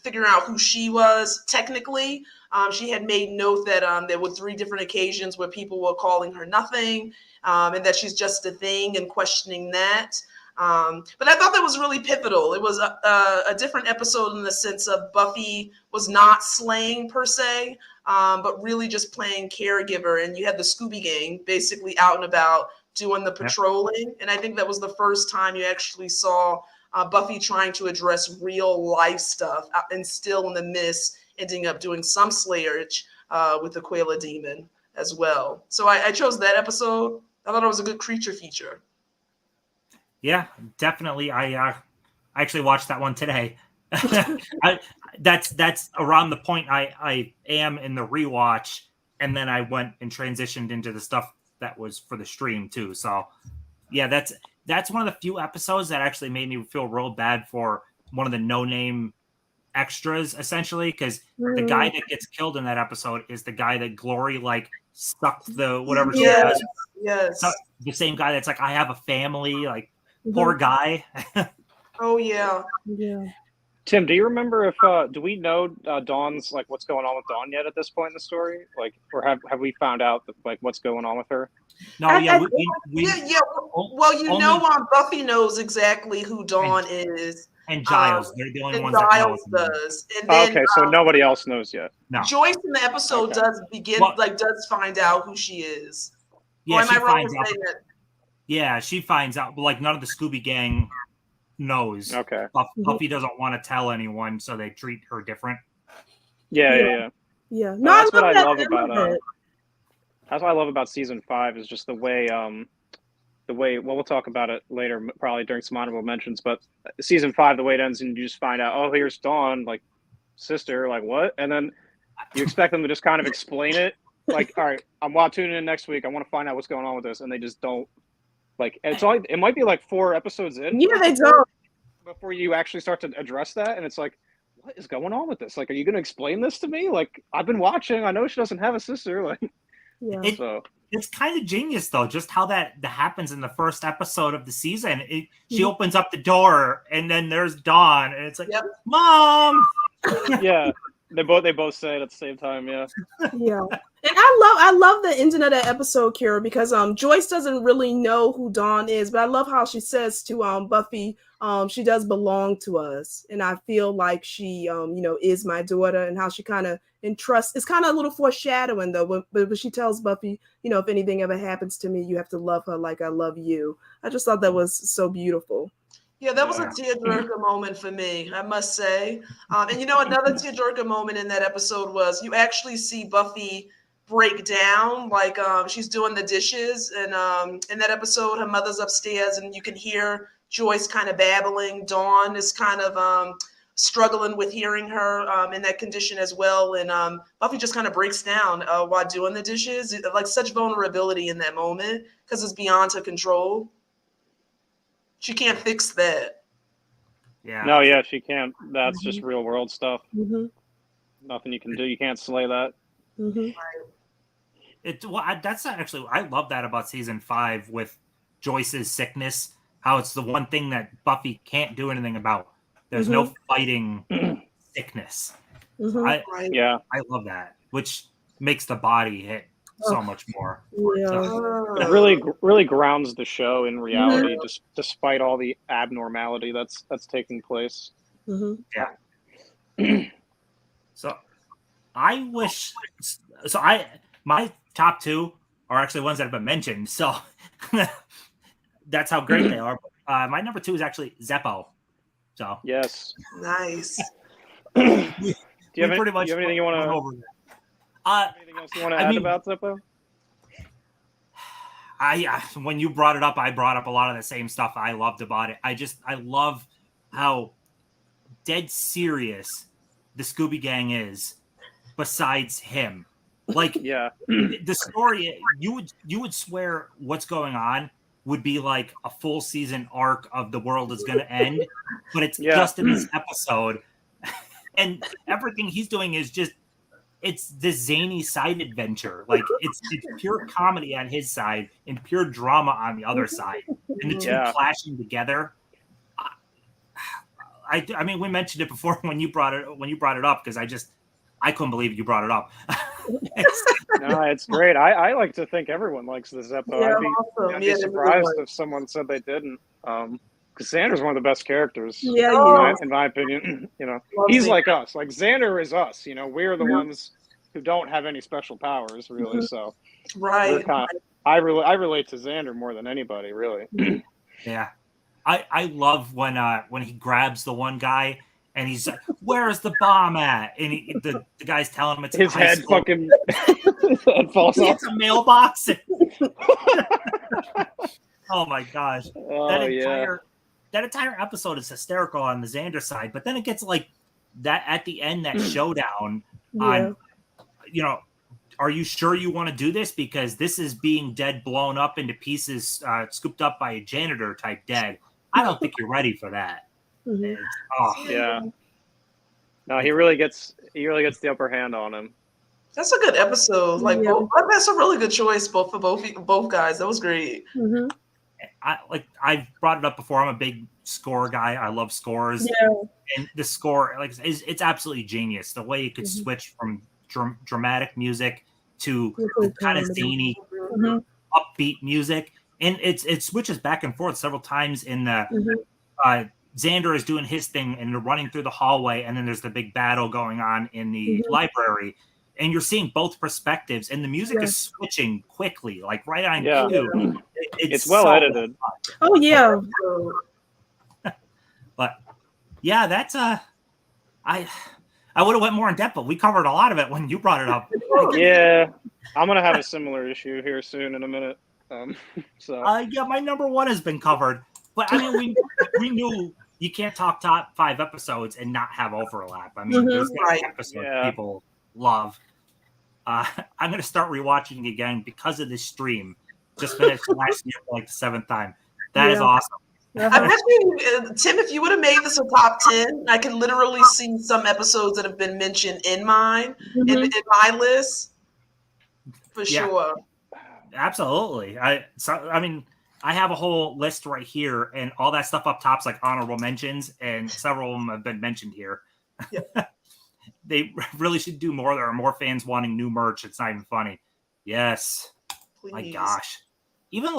figuring out who she was technically. She had made note that there were 3 different occasions where people were calling her nothing, and that she's just a thing and questioning that. But I thought that was really pivotal. It was a different episode in the sense of Buffy was not slaying per se, but really just playing caregiver. And you had the Scooby Gang basically out and about doing the patrolling. And I think that was the first time you actually saw Buffy trying to address real life stuff and still in the midst ending up doing some slayage with the Queller demon as well. So I chose that episode. I thought it was a good creature feature. Yeah, definitely. I actually watched that one today. That's around the point I am in the rewatch, and then I went and transitioned into the stuff that was for the stream too. So yeah, that's one of the few episodes that actually made me feel real bad for one of the no-name extras, essentially, because the guy that gets killed in that episode is the guy that Glory like sucked the whatever she does. Yes. So, the same guy that's like, I have a family, like poor guy. Oh yeah. Yeah. Tim, do you remember if do we know Dawn's like what's going on with Dawn yet at this point in the story? Like, or have we found out like what's going on with her? No, Well, Buffy knows exactly who Dawn is. And Giles, they're the only ones Giles that know. does. And then, okay, so nobody else knows yet. No. Joyce in the episode does find out who she is. Yeah, she finds out. Yeah, she finds out, but like none of the Scooby Gang knows. Okay. Buffy doesn't want to tell anyone, so they treat her different. Yeah. No, that's what I love about that's what I love about season 5 is just the way we'll talk about it later, probably during some honorable mentions, but season 5, the way it ends and you just find out, oh, here's Dawn, like sister, like what? And then you expect them to just kind of explain it. Like, all right, I'm tuning in next week. I want to find out what's going on with this. And they just don't like, it might be like 4 episodes in. Yeah, they don't. Before you actually start to address that. And it's like, what is going on with this? Like, are you going to explain this to me? Like, I've been watching. I know she doesn't have a sister. Like, It's kind of genius, though, just how that happens in the first episode of the season. She opens up the door, and then there's Dawn, and it's like, Mom! Yeah, they both say it at the same time, yeah. Yeah. And I love the ending of that episode, Kira, because Joyce doesn't really know who Dawn is, but I love how she says to Buffy, she does belong to us, and I feel like she is my daughter, and how she kind of entrusts. It's kind of a little foreshadowing though, but she tells Buffy, if anything ever happens to me, you have to love her like I love you. I just thought that was so beautiful. Yeah, that was a Yeah. tearjerker moment for me, I must say. And another tearjerker moment in that episode was you actually see Buffy break down, like she's doing the dishes, and in that episode, her mother's upstairs, and you can hear Joyce kind of babbling. Dawn is kind of struggling with hearing her in that condition as well, and Buffy just kind of breaks down while doing the dishes, like such vulnerability in that moment because it's beyond her control. She can't fix that. Yeah. No, yeah, she can't. That's just real world stuff. Mm-hmm. Nothing you can do. You can't slay that. Mm-hmm. That's actually, I love that about season 5 with Joyce's sickness. How it's the one thing that Buffy can't do anything about. There's no fighting sickness. Mm-hmm. Yeah. I love that, which makes the body hit so much more. Yeah. So, It really grounds the show in reality, despite all the abnormality that's taking place. Mm-hmm. yeah. So I wish. So my top 2 are actually ones that have been mentioned. So that's how great they are. My number 2 is actually Zeppo. So Yes. Nice. Do you have pretty much anything you want to? Anything else you want to add about Zeppo? When you brought it up, I brought up a lot of the same stuff I loved about it. I love how dead serious the Scooby Gang is, besides him. Like, Yeah. the story, you would swear what's going on would be like a full season arc of the world is going to end, but it's just in this episode, and everything he's doing is just, it's the zany side adventure. Like, it's pure comedy on his side and pure drama on the other side, and the two clashing together. I mean, we mentioned it before when you brought it up, because I couldn't believe you brought it up. No, it's great. I like to think everyone likes the Zeppo. Yeah, I'd be surprised if someone said they didn't. Because Xander's one of the best characters. Yeah, in my opinion. He's like us. Like, Xander is us. We're the ones who don't have any special powers, really. So right. I relate to Xander more than anybody, really. Yeah. I love when he grabs the one guy and he's like, "Where's the bomb at?" And the guy's telling him it's his head school. fucking his head falls off. It's a mailbox. Oh my gosh! Oh, that entire episode is hysterical on the Xander side, but then it gets like that at the end. That showdown on, are you sure you want to do this? Because this is being dead, blown up into pieces, scooped up by a janitor type dead. I don't think you're ready for that. Yeah. No, he really gets the upper hand on him. That's a good episode. Like, that's a really good choice for both guys. That was great. Mm-hmm. I've brought it up before. I'm a big score guy. I love scores. And the score, it's absolutely genius. The way you could switch from dramatic music to kind of zany, upbeat music, and it switches back and forth several times in the. Xander is doing his thing and they're running through the hallway, and then there's the big battle going on in the library, and you're seeing both perspectives, and the music is switching quickly, like right on cue. It's well edited. Oh yeah. But yeah, that's I would have went more in depth, but we covered a lot of it when you brought it up. Yeah, I'm gonna have a similar issue here soon in a minute. My number 1 has been covered. But I mean, we knew you can't talk top 5 episodes and not have overlap. I mean, there's episodes people love. I'm going to start rewatching it again because of this stream. Just finished last year for like the 7th time. That is awesome. I bet you, Tim, if you would have made this a top 10, I can literally see some episodes that have been mentioned in mine, in my list, for sure. Absolutely. I have a whole list right here, and all that stuff up top's like honorable mentions, and several of them have been mentioned here. They really should do more. There are more fans wanting new merch. It's not even funny. Yes. Please. My gosh. Even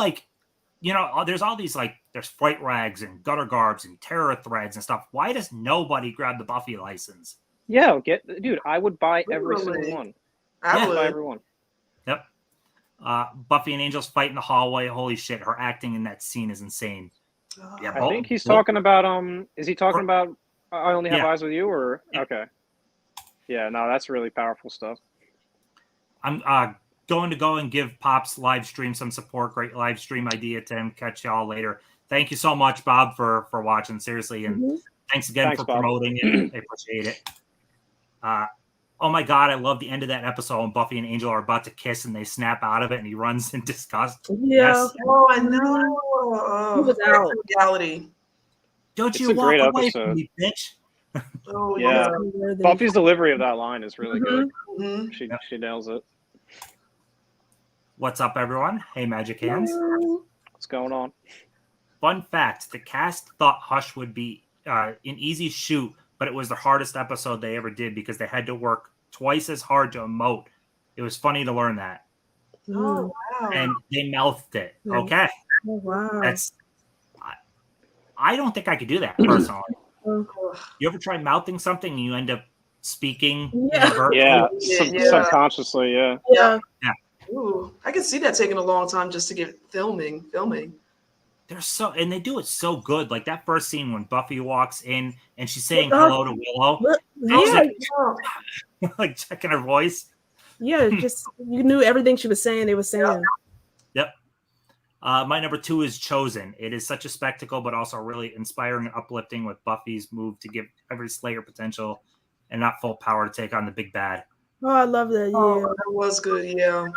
there's all these there's fright rags and gutter garbs and terror threads and stuff. Why does nobody grab the Buffy license? Yeah, dude, I would buy every single one. I would buy every one. Yep. Buffy and Angel's fight in the hallway. Holy shit, her acting in that scene is insane. Yeah, I think he's talking about is he talking about I Only Have Yeah. Eyes with You, or Yeah. okay. Yeah, no, that's really powerful stuff. I'm going to go and give Pop's live stream some support. Great live stream idea, Tim. Catch y'all later. Thank you so much, Bob, for watching. Seriously, and thanks again for Bob. promoting it. I appreciate it. Oh my God, I love the end of that episode when Buffy and Angel are about to kiss and they snap out of it and he runs in disgust. Yeah. Yes. Oh, I know. He was out. Reality. Don't It's you a walk great away episode. from me, bitch. Oh, Yeah. yeah. Buffy's delivery of that line is really good. Mhm. She nails it. What's up, everyone? Hey, Magic Hands. What's going on? Fun fact, the cast thought Hush would be an easy shoot, but it was the hardest episode they ever did because they had to work twice as hard to emote. It was funny to learn that. Oh, wow. And they mouthed it. Okay. Oh, wow. That's I don't think I could do that personally. Oh. You ever try mouthing something and you end up speaking? Yeah. Yeah, Yeah. subconsciously, yeah. Yeah. Ooh, I can see that taking a long time just to get filming. They're so, and they do it so good. Like that first scene when Buffy walks in and she's saying hello to Willow, Yeah. like checking her voice. Yeah. Just you knew everything she was saying. They were saying. Yep. My number 2 is Chosen. It is such a spectacle, but also really inspiring and uplifting with Buffy's move to give every Slayer potential and not full power to take on the big bad. Oh, I love that. Yeah. Oh, that was good. Yeah.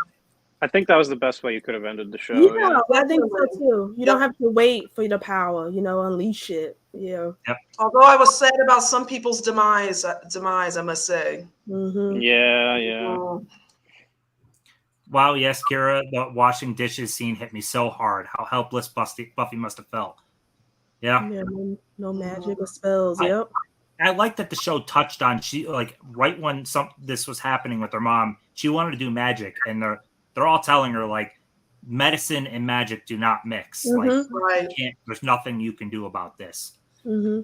I think that was the best way you could have ended the show. Yeah, I think so too. You don't have to wait for the power, unleash it. Yeah. Although I was sad about some people's demise, I must say. Mm-hmm. Yeah. Wow, yes, Kira, the washing dishes scene hit me so hard. How helpless Buffy must have felt. Yeah. Yeah, no magic or spells. Yep. I like that the show touched on right when this was happening with her mom, she wanted to do magic, and they're all telling her like medicine and magic do not mix. Mm-hmm. Like Right. there's nothing you can do about this. Mm-hmm.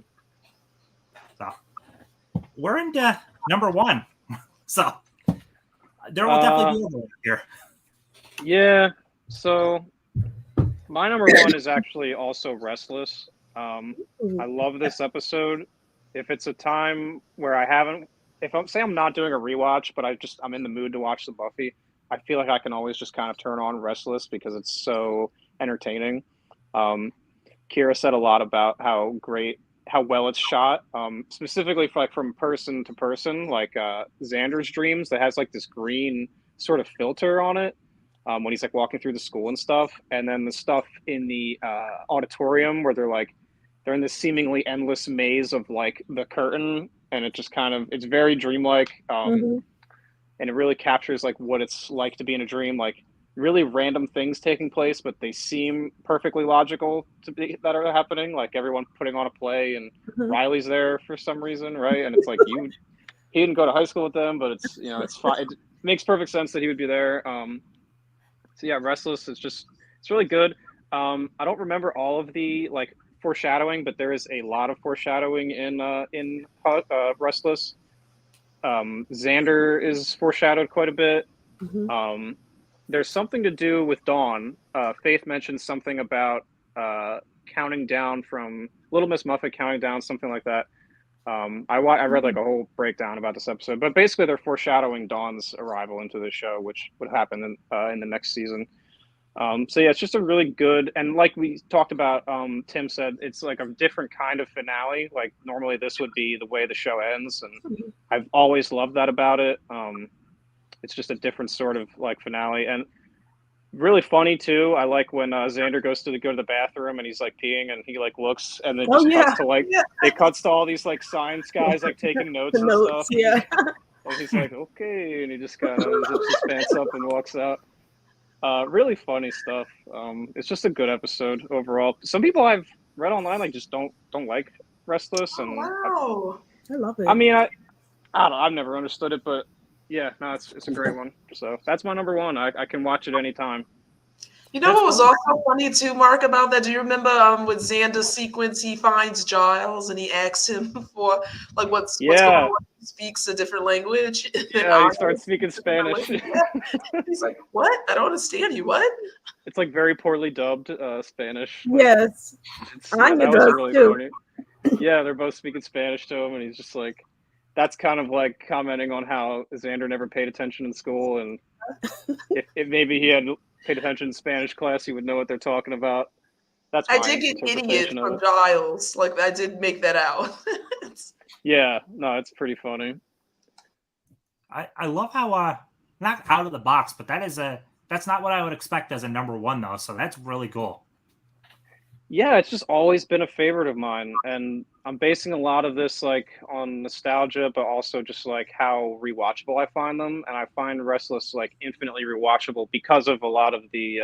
So we're into number 1. So there will definitely be over here. Yeah. So my number 1 is actually also Restless. I love this episode. If it's a time where I'm not doing a rewatch, but I'm in the mood to watch the Buffy, I feel like I can always just kind of turn on Restless because it's so entertaining. Kira said a lot about how well it's shot, specifically from person to person, like Xander's dreams that has like this green sort of filter on it when he's like walking through the school and stuff. And then the stuff in the auditorium where they're in this seemingly endless maze of like the curtain, and it just it's very dreamlike. And it really captures like what it's like to be in a dream, like really random things taking place, but they seem perfectly logical that are happening. Like everyone putting on a play, and Riley's there for some reason, right? And it's like he didn't go to high school with them, but it's it's fine. It makes perfect sense that he would be there. So yeah, Restless is it's really good. I don't remember all of the like foreshadowing, but there is a lot of foreshadowing in Restless. Xander is foreshadowed quite a bit. There's something to do with Dawn. Faith mentioned something about counting down from Little Miss Muffet, counting down, something like that. I read like a whole breakdown about this episode, but basically they're foreshadowing Dawn's arrival into the show, which would happen in the next season. So yeah, it's just a really good, and like we talked about, Tim said it's like a different kind of finale. Like normally this would be the way the show ends, and I've always loved that about it. It's just a different sort of like finale, and really funny too. I like when Xander goes to go to the bathroom and he's like peeing, and he like looks, and then cuts to like it cuts to all these like science guys like taking notes and stuff. Yeah. And he's like, okay, and he just kind of zips his pants up and walks out. Really funny stuff. It's just a good episode overall. Some people I've read online like just don't like Restless, and Wow. I love it. I mean, I don't know. I've never understood it, but yeah, no, it's a great one. So that's my number 1. I can watch it anytime. You know what was also funny too, Mark, about that? Do you remember with Xander's sequence, he finds Giles and he asks him for like what's going on? He speaks a different language. Yeah, he starts speaking Spanish. He's like, what? I don't understand you. What? It's like very poorly dubbed Spanish. Like, Yes, Anya that was does really too. funny. Yeah, they're both speaking Spanish to him, and he's just like, that's kind of like commenting on how Xander never paid attention in school, and if maybe he had paid attention in Spanish class, he would know what they're talking about. That's I my did get idiot interpretation of from it. Giles. Like I did make that out. Yeah, no, it's pretty funny. I love how not out of the box, but that's not what I would expect as a number one though. So that's really cool. Yeah, it's just always been a favorite of mine, and I'm basing a lot of this like on nostalgia, but also just like how rewatchable I find them, and I find Restless like infinitely rewatchable because of a lot of the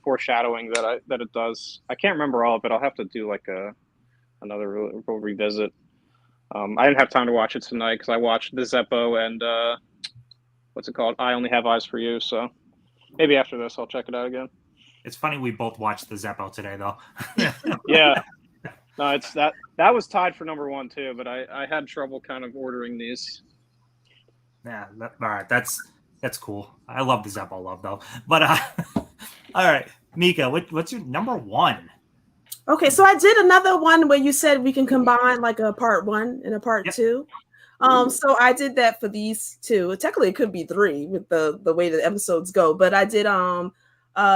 foreshadowing that it does. I can't remember all of it. I'll have to do like another revisit. I didn't have time to watch it tonight because I watched the Zeppo and what's it called? I Only Have Eyes for You. So maybe after this, I'll check it out again. It's funny we both watched the Zeppo today though. Yeah. No, it's that was tied for number one too, but I had trouble kind of ordering these. Yeah, all right, that's cool. I love the Zeppo love though. But all right, Meka, what's your number one? Okay, so I did another one where you said we can combine like a part one and a part two. So I did that for these two. Technically, it could be three with the way the episodes go, but I did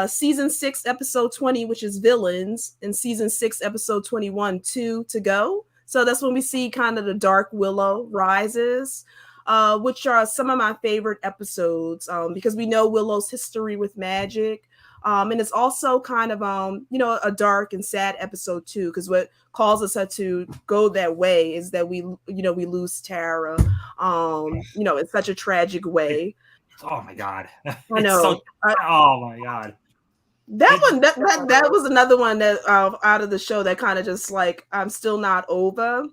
season 6 episode 20, which is villains, and season 6 episode 21, 2 to go. So that's when we see kind of the Dark Willow rises, which are some of my favorite episodes, because we know Willow's history with magic. And it's also kind of a dark and sad episode too, because what causes her to go that way is that we lose Tara, in such a tragic way. Oh my god! I know. Oh my god! That was another one that out of the show that kind of just like I'm still not over.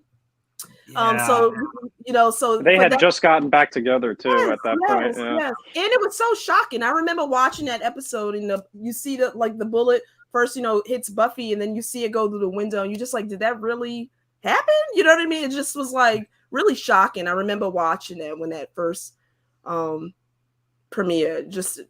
Yeah. So they had just gotten back together too at that point. Yeah. Yes, and it was so shocking. I remember watching that episode, and you see the bullet first, hits Buffy, and then you see it go through the window, and you just like, did that really happen? You know what I mean? It just was like really shocking. I remember watching that when that first premiere. Just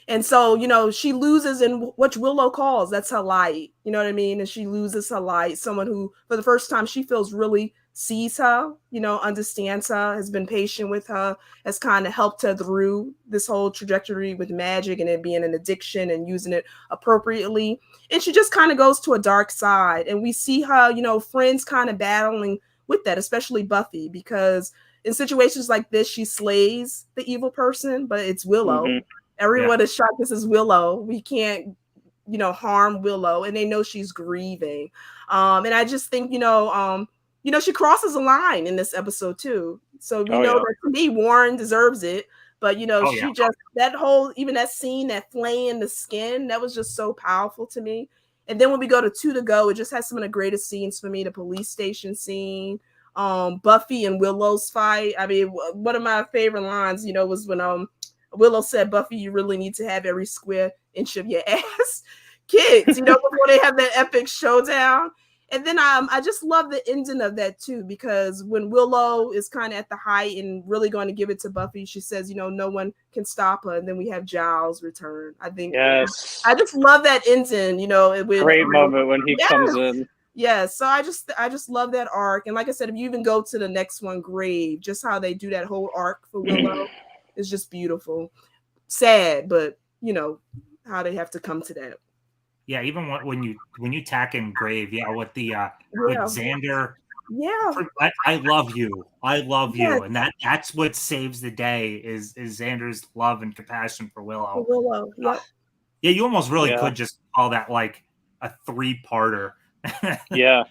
and so she loses in what Willow calls, that's her light. You know what I mean? And she loses her light. Someone who, for the first time, she feels really sees her, understands her, has been patient with her, has kind of helped her through this whole trajectory with magic and it being an addiction and using it appropriately. And she just kind of goes to a dark side. And we see her, friends kind of battling with that, especially Buffy, because in situations like this, she slays the evil person, but it's Willow. Mm-hmm. Everyone is shocked this is Willow. We can't, harm Willow, and they know she's grieving. And I just think, she crosses a line in this episode too. So we know that to me, Warren deserves it. But just that whole, even that scene, that flaying the skin, that was just so powerful to me. And then when we go to 2 to go, it just has some of the greatest scenes for me. The police station scene, Buffy and Willow's fight. I mean, one of my favorite lines, was when Willow said, "Buffy, you really need to have every square inch of your ass kids," before they have that epic showdown. And then I just love the ending of that too, because when Willow is kind of at the height and really going to give it to Buffy, she says, no one can stop her. And then we have Giles return. I think I just love that ending, great moment when he comes in. Yeah, so I just love that arc. And like I said, if you even go to the next one, Grave, just how they do that whole arc for Willow is just beautiful. Sad, but how they have to come to that. Yeah, even when you tack in Grave, with the with Xander. Yeah, I love you. I love you, and that's what saves the day is Xander's love and compassion for Willow. Yeah, you almost really could just call that like a 3-parter. Yeah.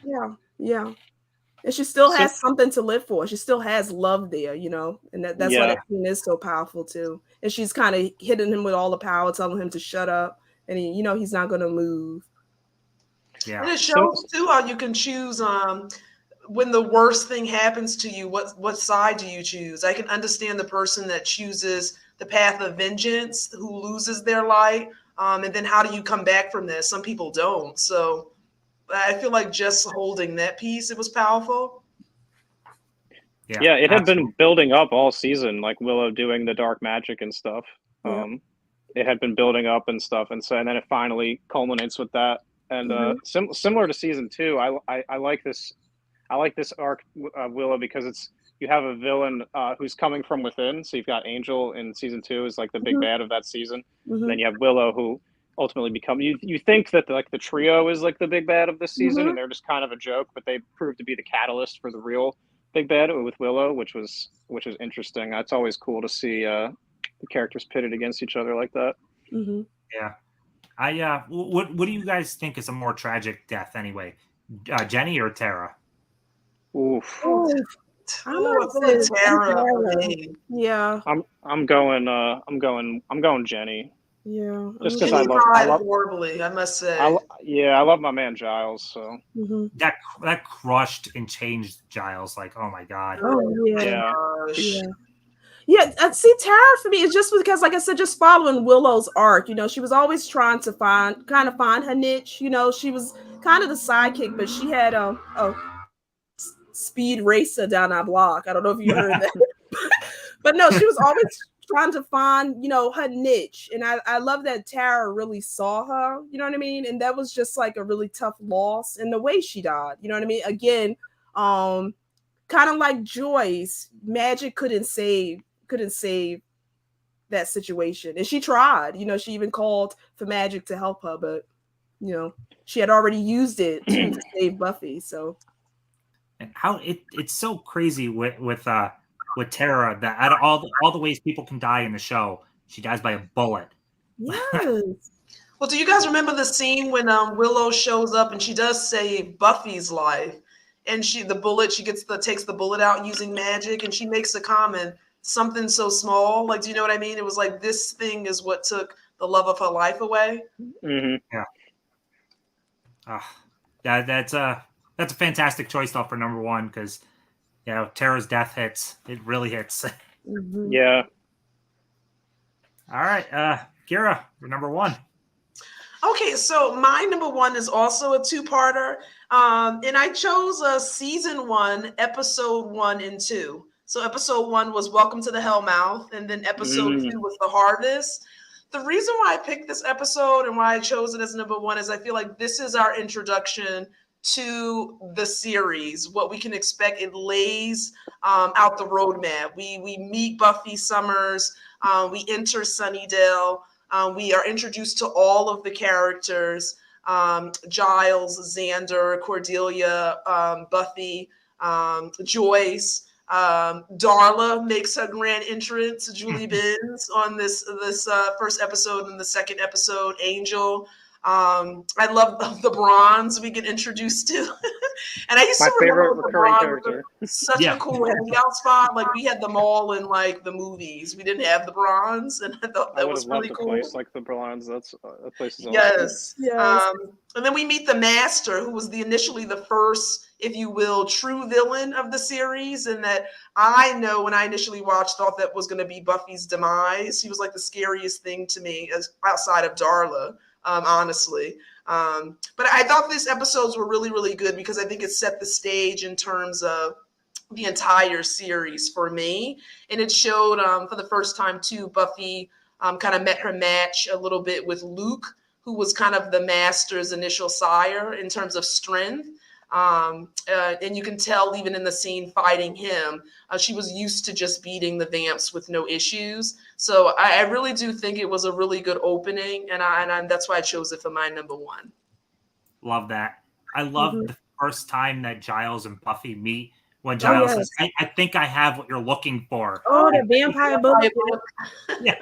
And she still has something to live for. She still has love there, and that's why that scene is so powerful too. And she's kind of hitting him with all the power, telling him to shut up. And he's not going to move. Yeah. And it shows too how you can choose when the worst thing happens to you, what side do you choose? I can understand the person that chooses the path of vengeance, who loses their light. And then how do you come back from this? Some people don't. So I feel like just holding that piece, it was powerful. Yeah, it had been building up all season, like Willow doing the dark magic and stuff. it had been building up and stuff, and then it finally culminates with that. And similar to season 2, I like this. I like this arc, Willow, because you have a villain who's coming from within. So you've got Angel in season 2 is like the big bad of that season. And then you have Willow, who ultimately become. You think that the trio is like the big bad of this season, and they're just kind of a joke, but they prove to be the catalyst for the real big bad with Willow, which is interesting. It's always cool to see the characters pitted against each other like that. Yeah. What do you guys think is a more tragic death anyway? Jenny or Tara? Oof. Tara. Yeah. I'm going Jenny. Yeah. Just because Jenny I love horribly, I must say. I love my man Giles. So that crushed and changed Giles. Like, oh my god. Oh yeah. Gosh. Yeah, see, Tara for me is just because, like I said, just following Willow's arc. She was always trying to find her niche. She was kind of the sidekick, but she had a speed racer down our block. I don't know if you heard that, but no, she was always trying to find, her niche. And I love that Tara really saw her. You know what I mean? And that was just like a really tough loss in the way she died. You know what I mean? Again, kind of like Joyce, magic couldn't save that situation, and she tried. She even called for magic to help her, but she had already used it to save Buffy. So how it's so crazy with Tara that out of all the ways people can die in the show, she dies by a bullet. Yes. Well, do you guys remember the scene when Willow shows up and she does save Buffy's life, and she takes the bullet out using magic, and she makes a comment, something so small, like, do you know what I mean? It was like, this thing is what took the love of her life away. That's a fantastic choice though for number 1, because Tara's death hits. It really hits. Yeah. All right, Kira, you're number 1. Okay, so my number 1 is also a 2-parter, and I chose season 1, episode 1 and 2. So episode 1 was Welcome to the Hellmouth, and then episode 2 was The Harvest. The reason why I picked this episode and why I chose it as number 1 is I feel like this is our introduction to the series, what we can expect. It lays out the roadmap. We meet Buffy Summers, we enter Sunnydale, we are introduced to all of the characters, Giles, Xander, Cordelia, Buffy, Joyce. Darla makes her grand entrance, Julie Benz, on this first episode, and the second episode, Angel. I love the bronze we get introduced to. And I used to remember the bronze character. Such a cool hangout spot. Like, we had them all in like the movies. We didn't have the bronze, and I thought that was really cool. Place like the bronze. That place is awesome. Yes. And then we meet the Master, who was initially the first, if you will, true villain of the series, and that I know when I initially watched, thought that was going to be Buffy's demise. He was like the scariest thing to me outside of Darla. Honestly. But I thought these episodes were really, really good because I think it set the stage in terms of the entire series for me. And it showed for the first time too, Buffy kind of met her match a little bit with Luke, who was kind of the Master's initial sire in terms of strength. And you can tell even in the scene fighting him, she was used to just beating the Vamps with no issues. So I really do think it was a really good opening, and that's why I chose it for my number 1. Love that. I love the first time that Giles and Buffy meet, when Giles says, I think I have what you're looking for. Oh, the vampire book. Yeah.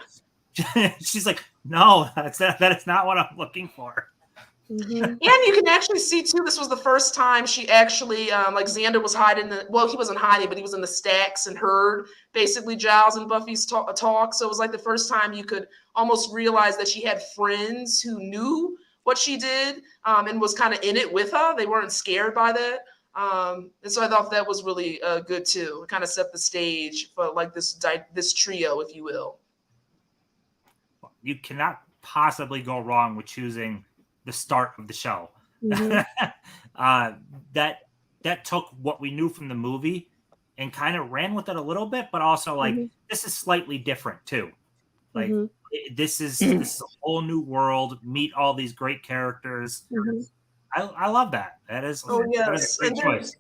She's like, no, that is not what I'm looking for. Mm-hmm. And you can actually see too, this was the first time she actually, like Xander was hiding, he wasn't hiding, but he was in the stacks and heard basically Giles and Buffy's talk. So it was like the first time you could almost realize that she had friends who knew what she did and was kind of in it with her. They weren't scared by that. And so I thought that was really good too. It kind of set the stage for like this trio, if you will. You cannot possibly go wrong with choosing the start of the show. Mm-hmm. That took what we knew from the movie and kind of ran with it a little bit, but also like this is slightly different too. Like This is a whole new world. Meet all these great characters. I love that. That is a great choice.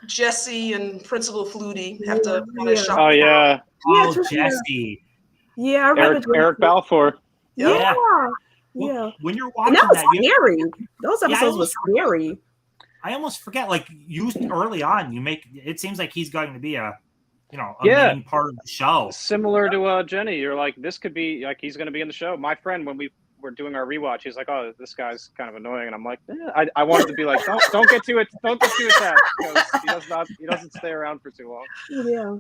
Jesse and Principal Flutie have to kind of shop. Oh yeah. Oh, Jesse. Yeah, I remember Eric Balfour. Yeah. When you're And watching that was that, scary. Those episodes were scary. I almost forget. Like you early on, it seems like he's going to be a main part of the show. Similar to Jenny, you're like, this could be like he's going to be in the show. My friend, when we were doing our rewatch, he's like, "Oh, this guy's kind of annoying," and I'm like, I wanted to be like, don't get too attached because he doesn't stay around for too long.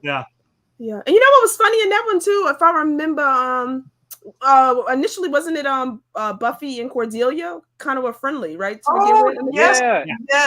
Yeah. And you know what was funny in that one too? If I remember, initially wasn't it Buffy and Cordelia kind of were friendly, right? To begin with? Yes.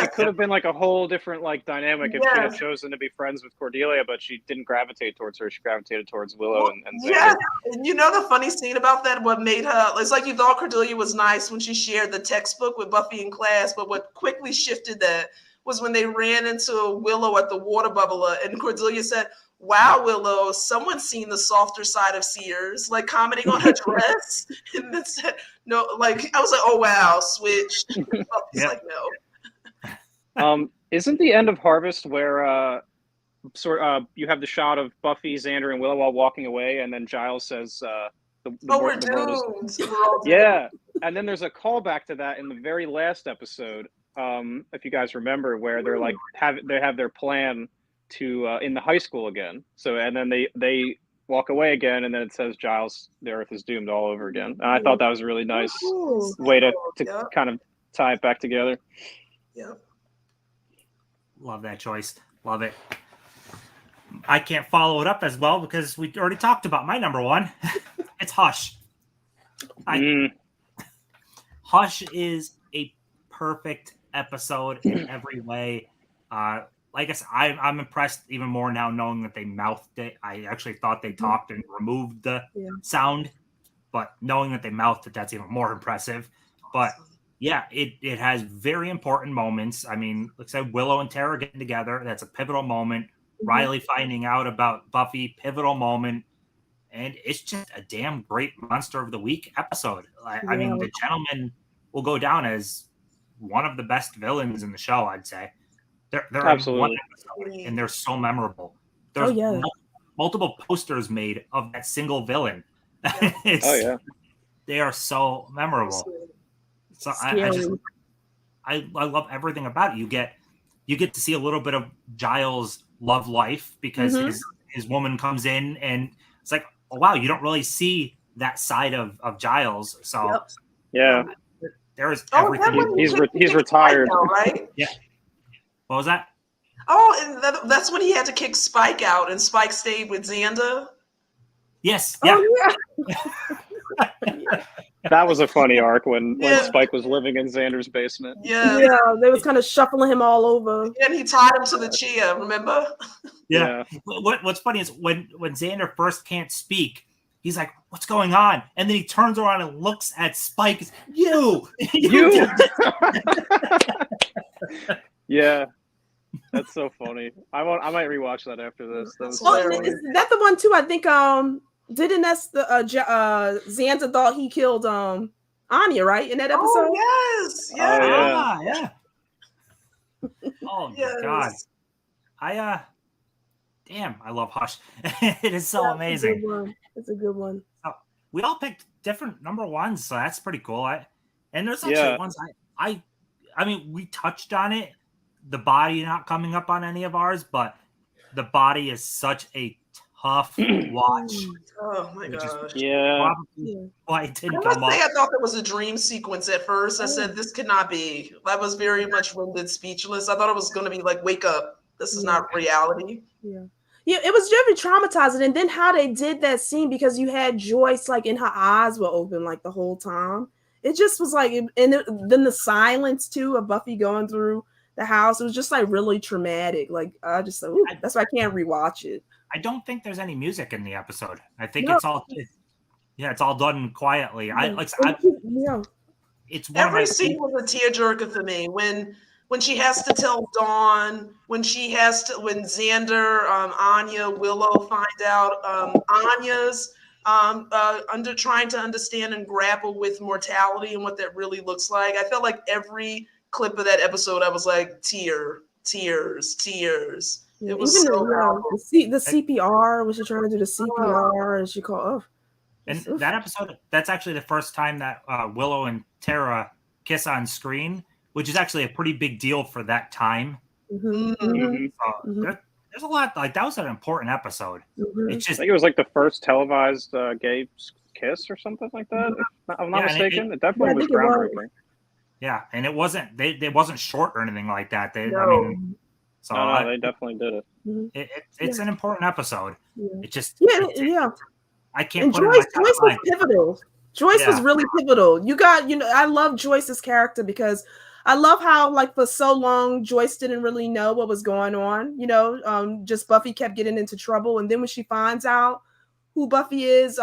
It could have been like a whole different like dynamic if she had chosen to be friends with Cordelia, but she didn't gravitate towards her. She gravitated towards Willow and Xander. Yeah, and you know the funny scene about that, what made her, it's like you thought Cordelia was nice when she shared the textbook with Buffy in class, but what quickly shifted that was when they ran into Willow at the water bubbler, and Cordelia said, "Wow, Willow, someone's seen the softer side of Sears," like commenting on her dress. And then said, no, like, I was like, oh, wow, switch. Buffy's like, no. Isn't the end of Harvest where you have the shot of Buffy, Xander, and Willow all walking away, and then Giles says, we're doomed. Yeah, and then there's a callback to that in the very last episode, if you guys remember, where they're like, they have their plan to in the high school again. So and then they walk away again, and then it says Giles, the Earth is doomed all over again. And I thought that was a really nice way to kind of tie it back together. Yeah. Love that choice. Love it. I can't follow it up as well because we already talked about my number one. It's Hush. Hush is a perfect episode in every way. Like I said, I'm impressed even more now knowing that they mouthed it. I actually thought they talked and removed the sound, but knowing that they mouthed it, that's even more impressive. But yeah, it has very important moments. I mean, like I said, Willow and Tara getting together, that's a pivotal moment. Riley finding out about Buffy, pivotal moment. And it's just a damn great Monster of the Week episode. I mean, the Gentleman will go down as one of the best villains in the show, I'd say. They're Absolutely. one episode, and they're so memorable. There's multiple posters made of that single villain. They are so memorable. So I love everything about it. You get to see a little bit of Giles' love life because his woman comes in, and it's like, oh wow, you don't really see that side of Giles. So there is everything. He's retired, now, right? Yeah. What was that? Oh, and that's when he had to kick Spike out, and Spike stayed with Xander. Yes. Yeah. That was a funny arc when Spike was living in Xander's basement. Yeah, they was kind of shuffling him all over. And he tied him to the chair, remember? Yeah. What's funny is when Xander first can't speak, he's like, "What's going on?" And then he turns around and looks at Spike. You. Yeah. That's so funny. I might rewatch that after this. Is that the one too? I think didn't that's the Xander thought he killed Anya, right? In that episode? Oh, yes. Yeah. Oh my god. I love Hush. It is so amazing. It's a good one. We all picked different number ones, so that's pretty cool. And there's actually ones I mean, we touched on it, the body not coming up on any of ours, but the body is such a tough watch. Oh my gosh. Why it didn't I come up. I thought that was a dream sequence at first. I said, this could not be. I was very much rendered speechless. I thought it was going to be like, wake up. This is not reality. Yeah, it was very traumatizing. And then how they did that scene, because you had Joyce, like, and her eyes were open, like, the whole time. It just was like, then the silence, too, of Buffy going through the house. It was just, like, really traumatic. Like, I just said, that's why I can't rewatch it. I don't think there's any music in the episode. I think it's all done quietly. It's every scene was a tearjerker for me. When she has to tell Dawn, when Xander, Anya, Willow find out Anya's under trying to understand and grapple with mortality and what that really looks like. I felt like every clip of that episode, I was like, tears. Yeah, It was even so powerful. the CPR, when she's trying to do the CPR, and she called. And that episode, that's actually the first time that Willow and Tara kiss on screen, which is actually a pretty big deal for that time. So there's a lot, like, that was an important episode. It's I just, think it was like the first televised gay kiss or something like that. If I'm not mistaken. It definitely was groundbreaking. Yeah, and it wasn't they wasn't short or anything like that. I mean, so no, they definitely did it. It's an important episode. It just I can't. And put Joyce it in my top was five. pivotal. Joyce was really pivotal. I love Joyce's character because I love how, like, for so long Joyce didn't really know what was going on. Just Buffy kept getting into trouble, and then when she finds out who Buffy is,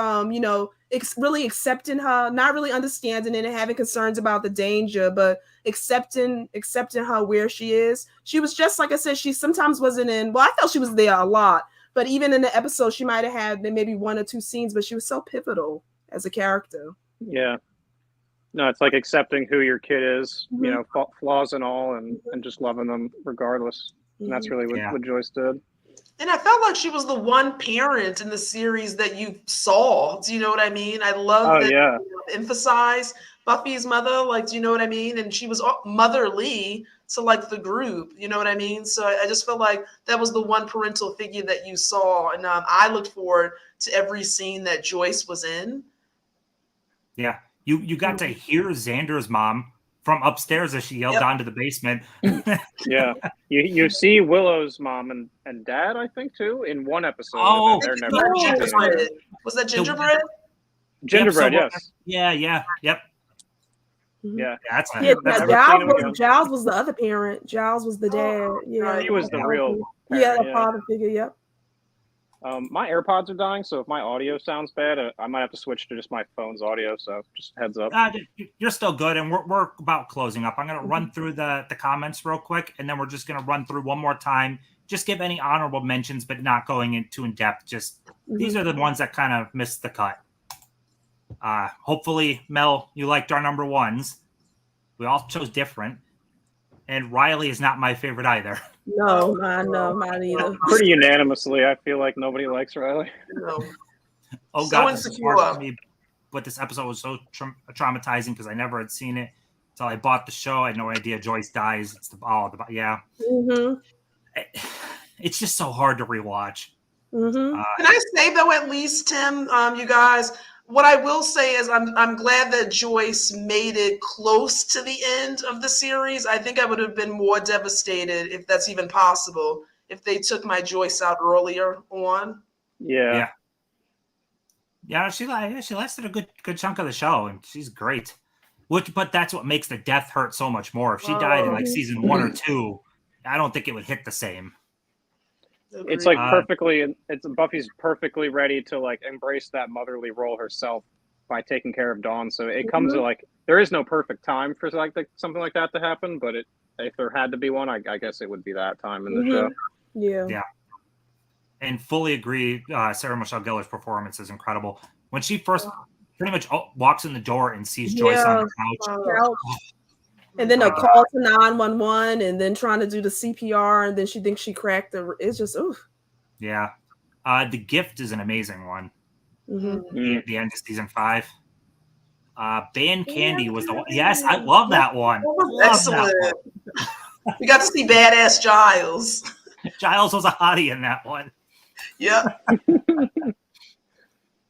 really accepting her, not really understanding it and having concerns about the danger, but accepting her where she is. She was just, like I said, she sometimes wasn't in. Well, I felt she was there a lot, but even in the episode, she might have had maybe one or two scenes, but she was so pivotal as a character. Yeah. No, it's like accepting who your kid is, flaws and all, and just loving them regardless. And that's really what Joyce did. And I felt like she was the one parent in the series that you saw. Do you know what I mean? I love that you emphasize Buffy's mother. Like, do you know what I mean? And she was motherly to, like, the group. You know what I mean? So I just felt like that was the one parental figure that you saw. And I looked forward to every scene that Joyce was in. Yeah. You got to hear Xander's mom from upstairs as she yelled down to the basement. Yeah. You see Willow's mom and dad, I think, too, in one episode. Oh, Gingerbread. Was that Gingerbread? Gingerbread, yes. Yeah. Yep. Yeah. Giles was the other parent. Giles was the dad. Yeah. He was the real parent, the father figure, yep. My AirPods are dying, so if my audio sounds bad, I might have to switch to just my phone's audio. So just heads up. You're still good, and we're about closing up. I'm going to run through the comments real quick, and then we're just going to run through one more time. Just give any honorable mentions, but not going into in depth. Just these are the ones that kind of missed the cut. Hopefully, Mel, you liked our number ones. We all chose different, and Riley is not my favorite either. No, mine either. Pretty unanimously, I feel like nobody likes Riley. No. Oh, God, this is hard for me, but this episode was so traumatizing because I never had seen it until I bought the show. I had no idea Joyce dies. It's it's just so hard to rewatch. Can I say, though, at least, Tim, you guys, what I will say is I'm glad that Joyce made it close to the end of the series. I think I would have been more devastated, if that's even possible, if they took my Joyce out earlier on. Yeah. She lasted a good chunk of the show, and she's great. But that's what makes the death hurt so much more. If she died in like season 1 or 2, I don't think it would hit the same. It's like Buffy's perfectly ready to, like, embrace that motherly role herself by taking care of Dawn. So it comes to, like, there is no perfect time for something like that to happen, but if there had to be one, I guess it would be that time in the show. Yeah. And fully agree. Sarah Michelle Gellar's performance is incredible. When she first pretty much walks in the door and sees Joyce on the couch. And then a call to 911, and then trying to do the CPR, and then she thinks she cracked it's just oof. Yeah. The Gift is an amazing one. The end of season 5. Band Candy was the one. Yes, I love that one. Excellent. We got to see badass Giles. Giles was a hottie in that one. Yeah.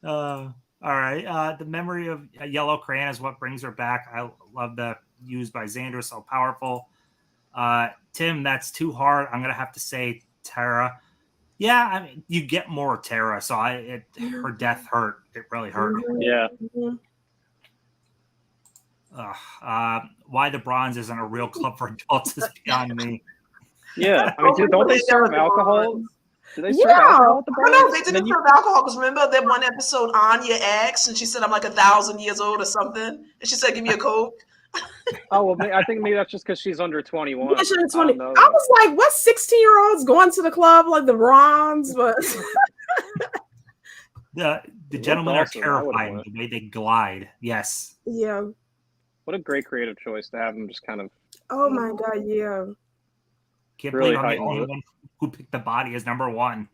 All right. The memory of Yellow Crayon is what brings her back. I love the used by Xander, so powerful. Tim, that's too hard. I'm gonna have to say Tara. Yeah, I mean, you get more Tara, so her death hurt. It really hurt. Yeah. Why the Bronze isn't a real club for adults is beyond me. Yeah, I mean, don't they serve alcohol? Do they serve alcohol at the bar? No, they didn't serve alcohol, because remember that one episode Anya asked, and she said, I'm like 1,000 years old or something, and she said, give me a Coke. Oh, well, I think maybe that's just because she's under 21. Yeah, she's under 20. I was like, what 16-year-olds going to the club like the Bronze? But The It gentlemen looked are awesome. I would've terrifying went. the way they glide. Yes. Yeah. What a great creative choice to have them just kind of Oh my god, yeah. Can't Really believe I'm the heightens only it. one who picked the body as number one.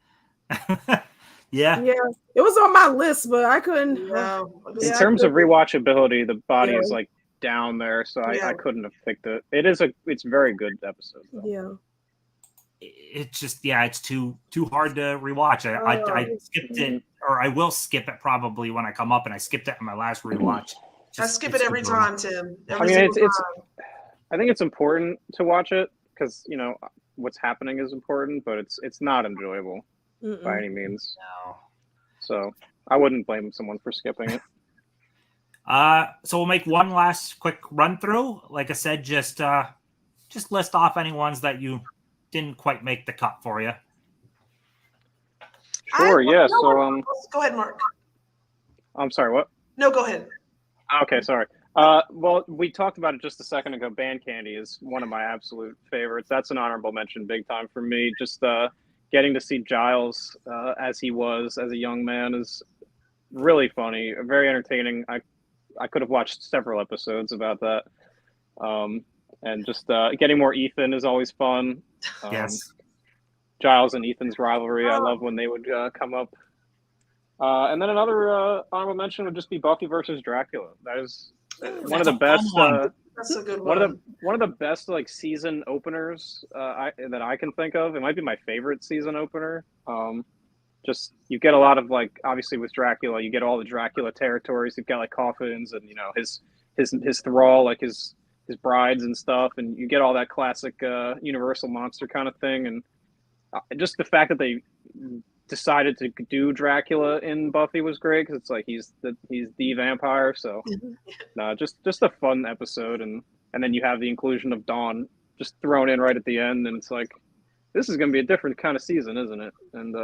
Yeah. Yeah. It was on my list, but I couldn't. Yeah. In Yeah, I terms of couldn't. rewatchability, the body Yeah. is like down there, so Yeah. I couldn't have picked it. It's a very good episode though. Yeah. It's just it's too hard to rewatch. I skipped it, or I will skip it probably when I come up, and I skipped it on my last rewatch. I skip it every time, Tim. Every I mean, single it's time. I think it's important to watch it because what's happening is important, but it's not enjoyable by Mm-mm. any means. No. So I wouldn't blame someone for skipping it. So we'll make one last quick run through. Like I said, just list off any ones that you didn't quite make the cut for you. Sure, yeah. So Go ahead, Mark. I'm sorry, what? No, go ahead. Okay, sorry. Well, we talked about it just a second ago. Band Candy is one of my absolute favorites. That's an honorable mention, big time for me. Just getting to see Giles as he was as a young man is really funny, very entertaining. I could have watched several episodes about that. And just getting more Ethan is always fun. Yes. Giles and Ethan's rivalry, I love when they would come up. And then another honorable mention would just be Buffy versus Dracula. That is one of the best. That's a good one. One of the best like season openers that I can think of. It might be my favorite season opener. Just you get a lot of like obviously with Dracula, you get all the Dracula territories. You've got like coffins and his thrall, like his brides and stuff, and you get all that classic Universal monster kind of thing. And just the fact that they decided to do Dracula in Buffy was great because it's like he's the vampire. So just a fun episode, and then you have the inclusion of Dawn just thrown in right at the end, and it's like this is going to be a different kind of season, isn't it? And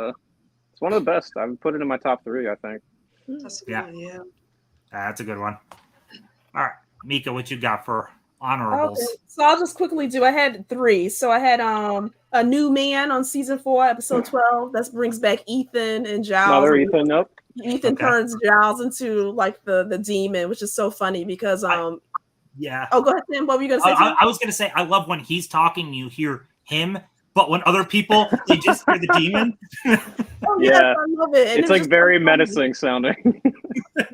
it's one of the best. I would put it in my top 3, I think. That's a good one, yeah. That's a good one. All right, Meka, what you got for honorables? Okay. So I'll just quickly do. I had 3. So I had A New Man on season 4, episode 12. That brings back Ethan and Giles. Another Ethan, nope. Ethan turns Giles into like the demon, which is so funny because yeah. Oh, go ahead, Tim. What were you gonna say? I was gonna say I love when he's talking, you hear him, but when other people they just hear the demon. Oh, yes, I love it. And it's like very menacing sounding.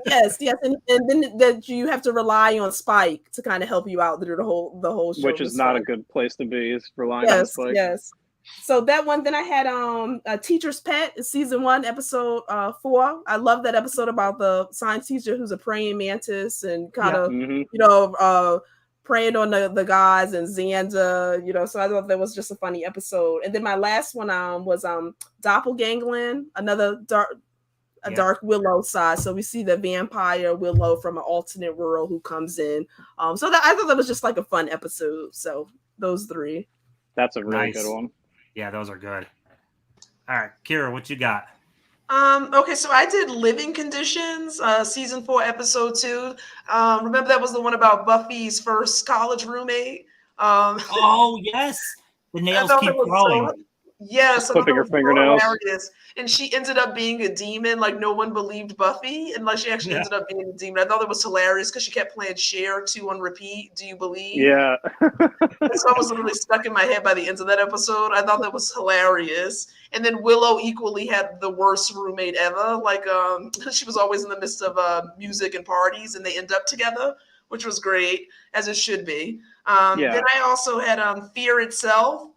yes, and then that you have to rely on Spike to kind of help you out through the whole show. Which is not a good place to be, is relying on Spike. Yes. So that one, then I had a Teacher's Pet, season 1, episode 4. I love that episode about the science teacher who's a praying mantis and kind of praying on the guys and Xander, so I thought that was just a funny episode. And then my last one was Doppelgangland, another dark Willow side. So we see the vampire Willow from an alternate world who comes in. So I thought that was just like a fun episode. So those 3. That's a really good one. Yeah, those are good. All right, Kira, what you got? Okay, so I did Living Conditions, season 4, episode 2. Remember that was the one about Buffy's first college roommate. Oh yes, the nails keep growing. Yes, clipping her fingernails. Hilarious. And she ended up being a demon. Like no one believed Buffy, and like she actually ended up being a demon. I thought it was hilarious because she kept playing Cher 2 on repeat. Do you believe? Yeah. So I was literally stuck in my head by the end of that episode. I thought that was hilarious. And then Willow equally had the worst roommate ever. Like she was always in the midst of music and parties, and they end up together, which was great, as it should be. Then I also had Fear Itself.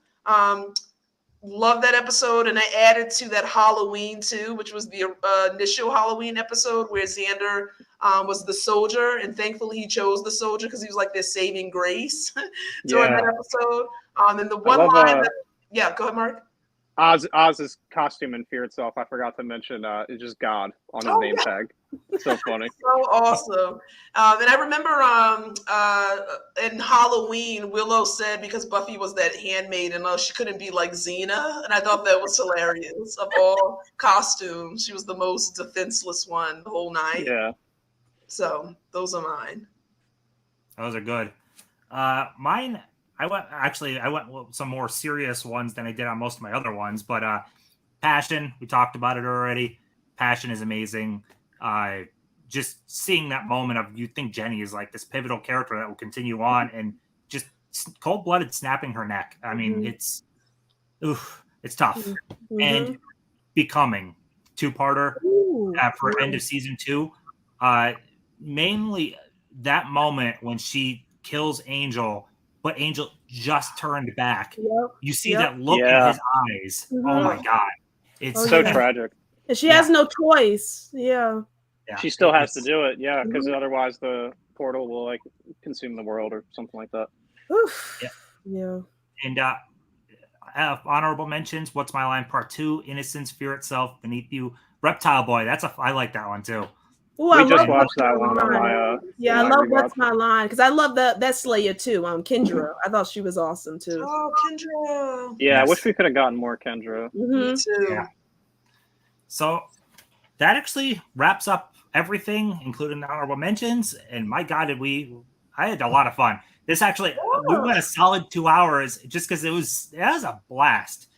Love that episode, and I added to that Halloween too, which was the initial Halloween episode where Xander was the soldier, and thankfully he chose the soldier because he was like their saving grace during that episode. And the one line go ahead, Mark. Oz's costume in Fear Itself, I forgot to mention, is just God on his name tag. So funny. So awesome. And I remember in Halloween, Willow said because Buffy was that handmaid and she couldn't be like Xena. And I thought that was hilarious. Of all costumes, she was the most defenseless one the whole night. Yeah. So those are mine. Those are good. Mine, I went with some more serious ones than I did on most of my other ones, but Passion, we talked about it already. passion is amazing. Just seeing that moment of, you think Jenny is like this pivotal character that will continue on, and just cold-blooded snapping her neck. I mean, it's tough. And Becoming, two-parter for end of season 2. Mainly that moment when she kills Angel, but Angel just turned back. You see that look in his eyes. Oh my God. It's so tragic. And she has no choice. Yeah. She still has to do it. Yeah. Because otherwise the portal will like consume the world or something like that. Oof. Yeah. And honorable mentions, What's My Line Part 2, Innocence, Fear Itself, Beneath You, Reptile Boy. I like that one too. Ooh, we just watched that one on my I love What's My Line, because I love that Slayer too. Kendra. I thought she was awesome too. Oh, Kendra. Yeah, I wish we could have gotten more Kendra. Me too. Yeah. So that actually wraps up everything, including the honorable mentions. And my God, I had a lot of fun. This actually, we went a solid 2 hours just because it was a blast.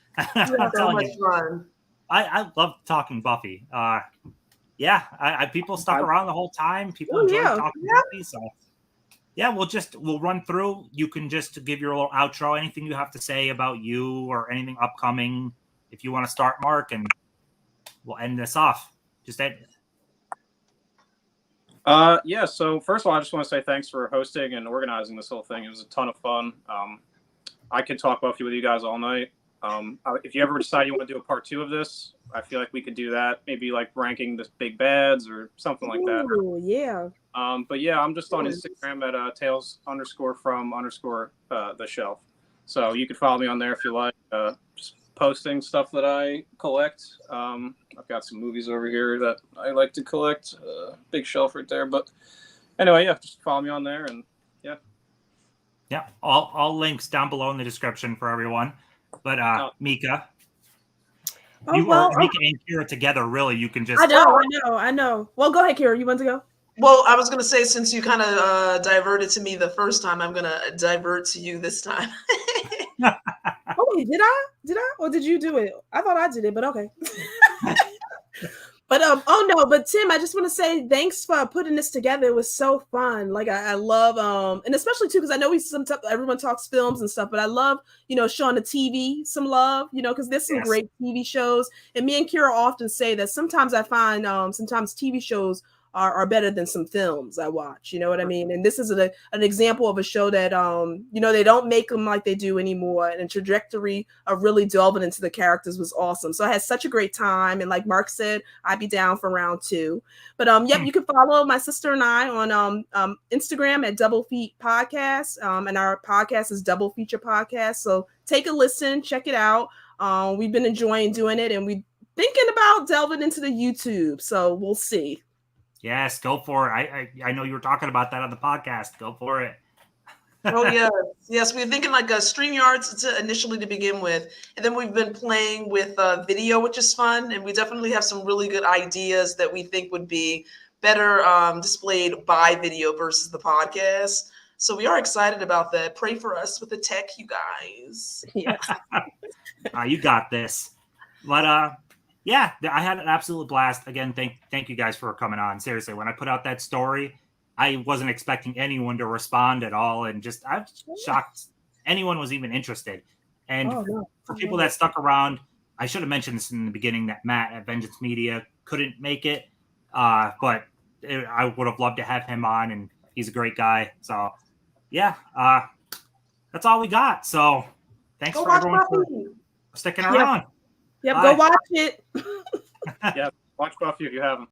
So much fun. I love talking Buffy. People stuck around the whole time. People enjoyed talking Buffy. So we'll run through. You can just give your little outro, anything you have to say about you or anything upcoming. If you want to start, Mark, and we'll end this off. Just end. So first of all, I just want to say thanks for hosting and organizing this whole thing. It was a ton of fun. I could talk Buffy with you guys all night. If you ever decide you want to do a part 2 of this, I feel like we could do that. Maybe like ranking the big bads or something like that. Yeah. But yeah, I'm just on Instagram at Tales_from_the shelf. So you can follow me on there if you like. Just posting stuff that I collect. I've got some movies over here that I like to collect. Big shelf right there. But anyway, just follow me on there, and yeah, all links down below in the description for everyone. But Meka, Meka and Kira together, really, you can just. I know. Well, go ahead, Kira. You want to go? Well, I was going to say, since you kind of diverted to me the first time, I'm going to divert to you this time. Oh, wait, did I? Or did you do it? I thought I did it, but okay. But Tim, I just want to say thanks for putting this together. It was so fun. Like I love and especially too, because I know everyone talks films and stuff, but I love, showing the TV some love, because there's some great TV shows. And me and Kira often say that sometimes I find sometimes TV shows are better than some films I watch. You know what I mean? And this is an example of a show that, they don't make them like they do anymore. And the trajectory of really delving into the characters was awesome. So I had such a great time. And like Mark said, I'd be down for round 2. But you can follow my sister and I on Instagram at Double Feet Podcast. And our podcast is Double Feature Podcast. So take a listen, check it out. We've been enjoying doing it, and we're thinking about delving into the YouTube. So we'll see. Yes, go for it. I know you were talking about that on the podcast. Go for it. Oh, yes. We were thinking like a StreamYards initially to begin with. And then we've been playing with video, which is fun. And we definitely have some really good ideas that we think would be better displayed by video versus the podcast. So we are excited about that. Pray for us with the tech, you guys. Yes. You got this. But I had an absolute blast. Again, thank you guys for coming on. Seriously, when I put out that story, I wasn't expecting anyone to respond at all, and I'm shocked anyone was even interested. And for people that stuck around, I should have mentioned this in the beginning that Matt at Vengeance Media couldn't make it, but I would have loved to have him on, and he's a great guy. So, that's all we got. So, thanks for everyone for sticking around. Yep, go watch it. Watch Buffy if you haven't.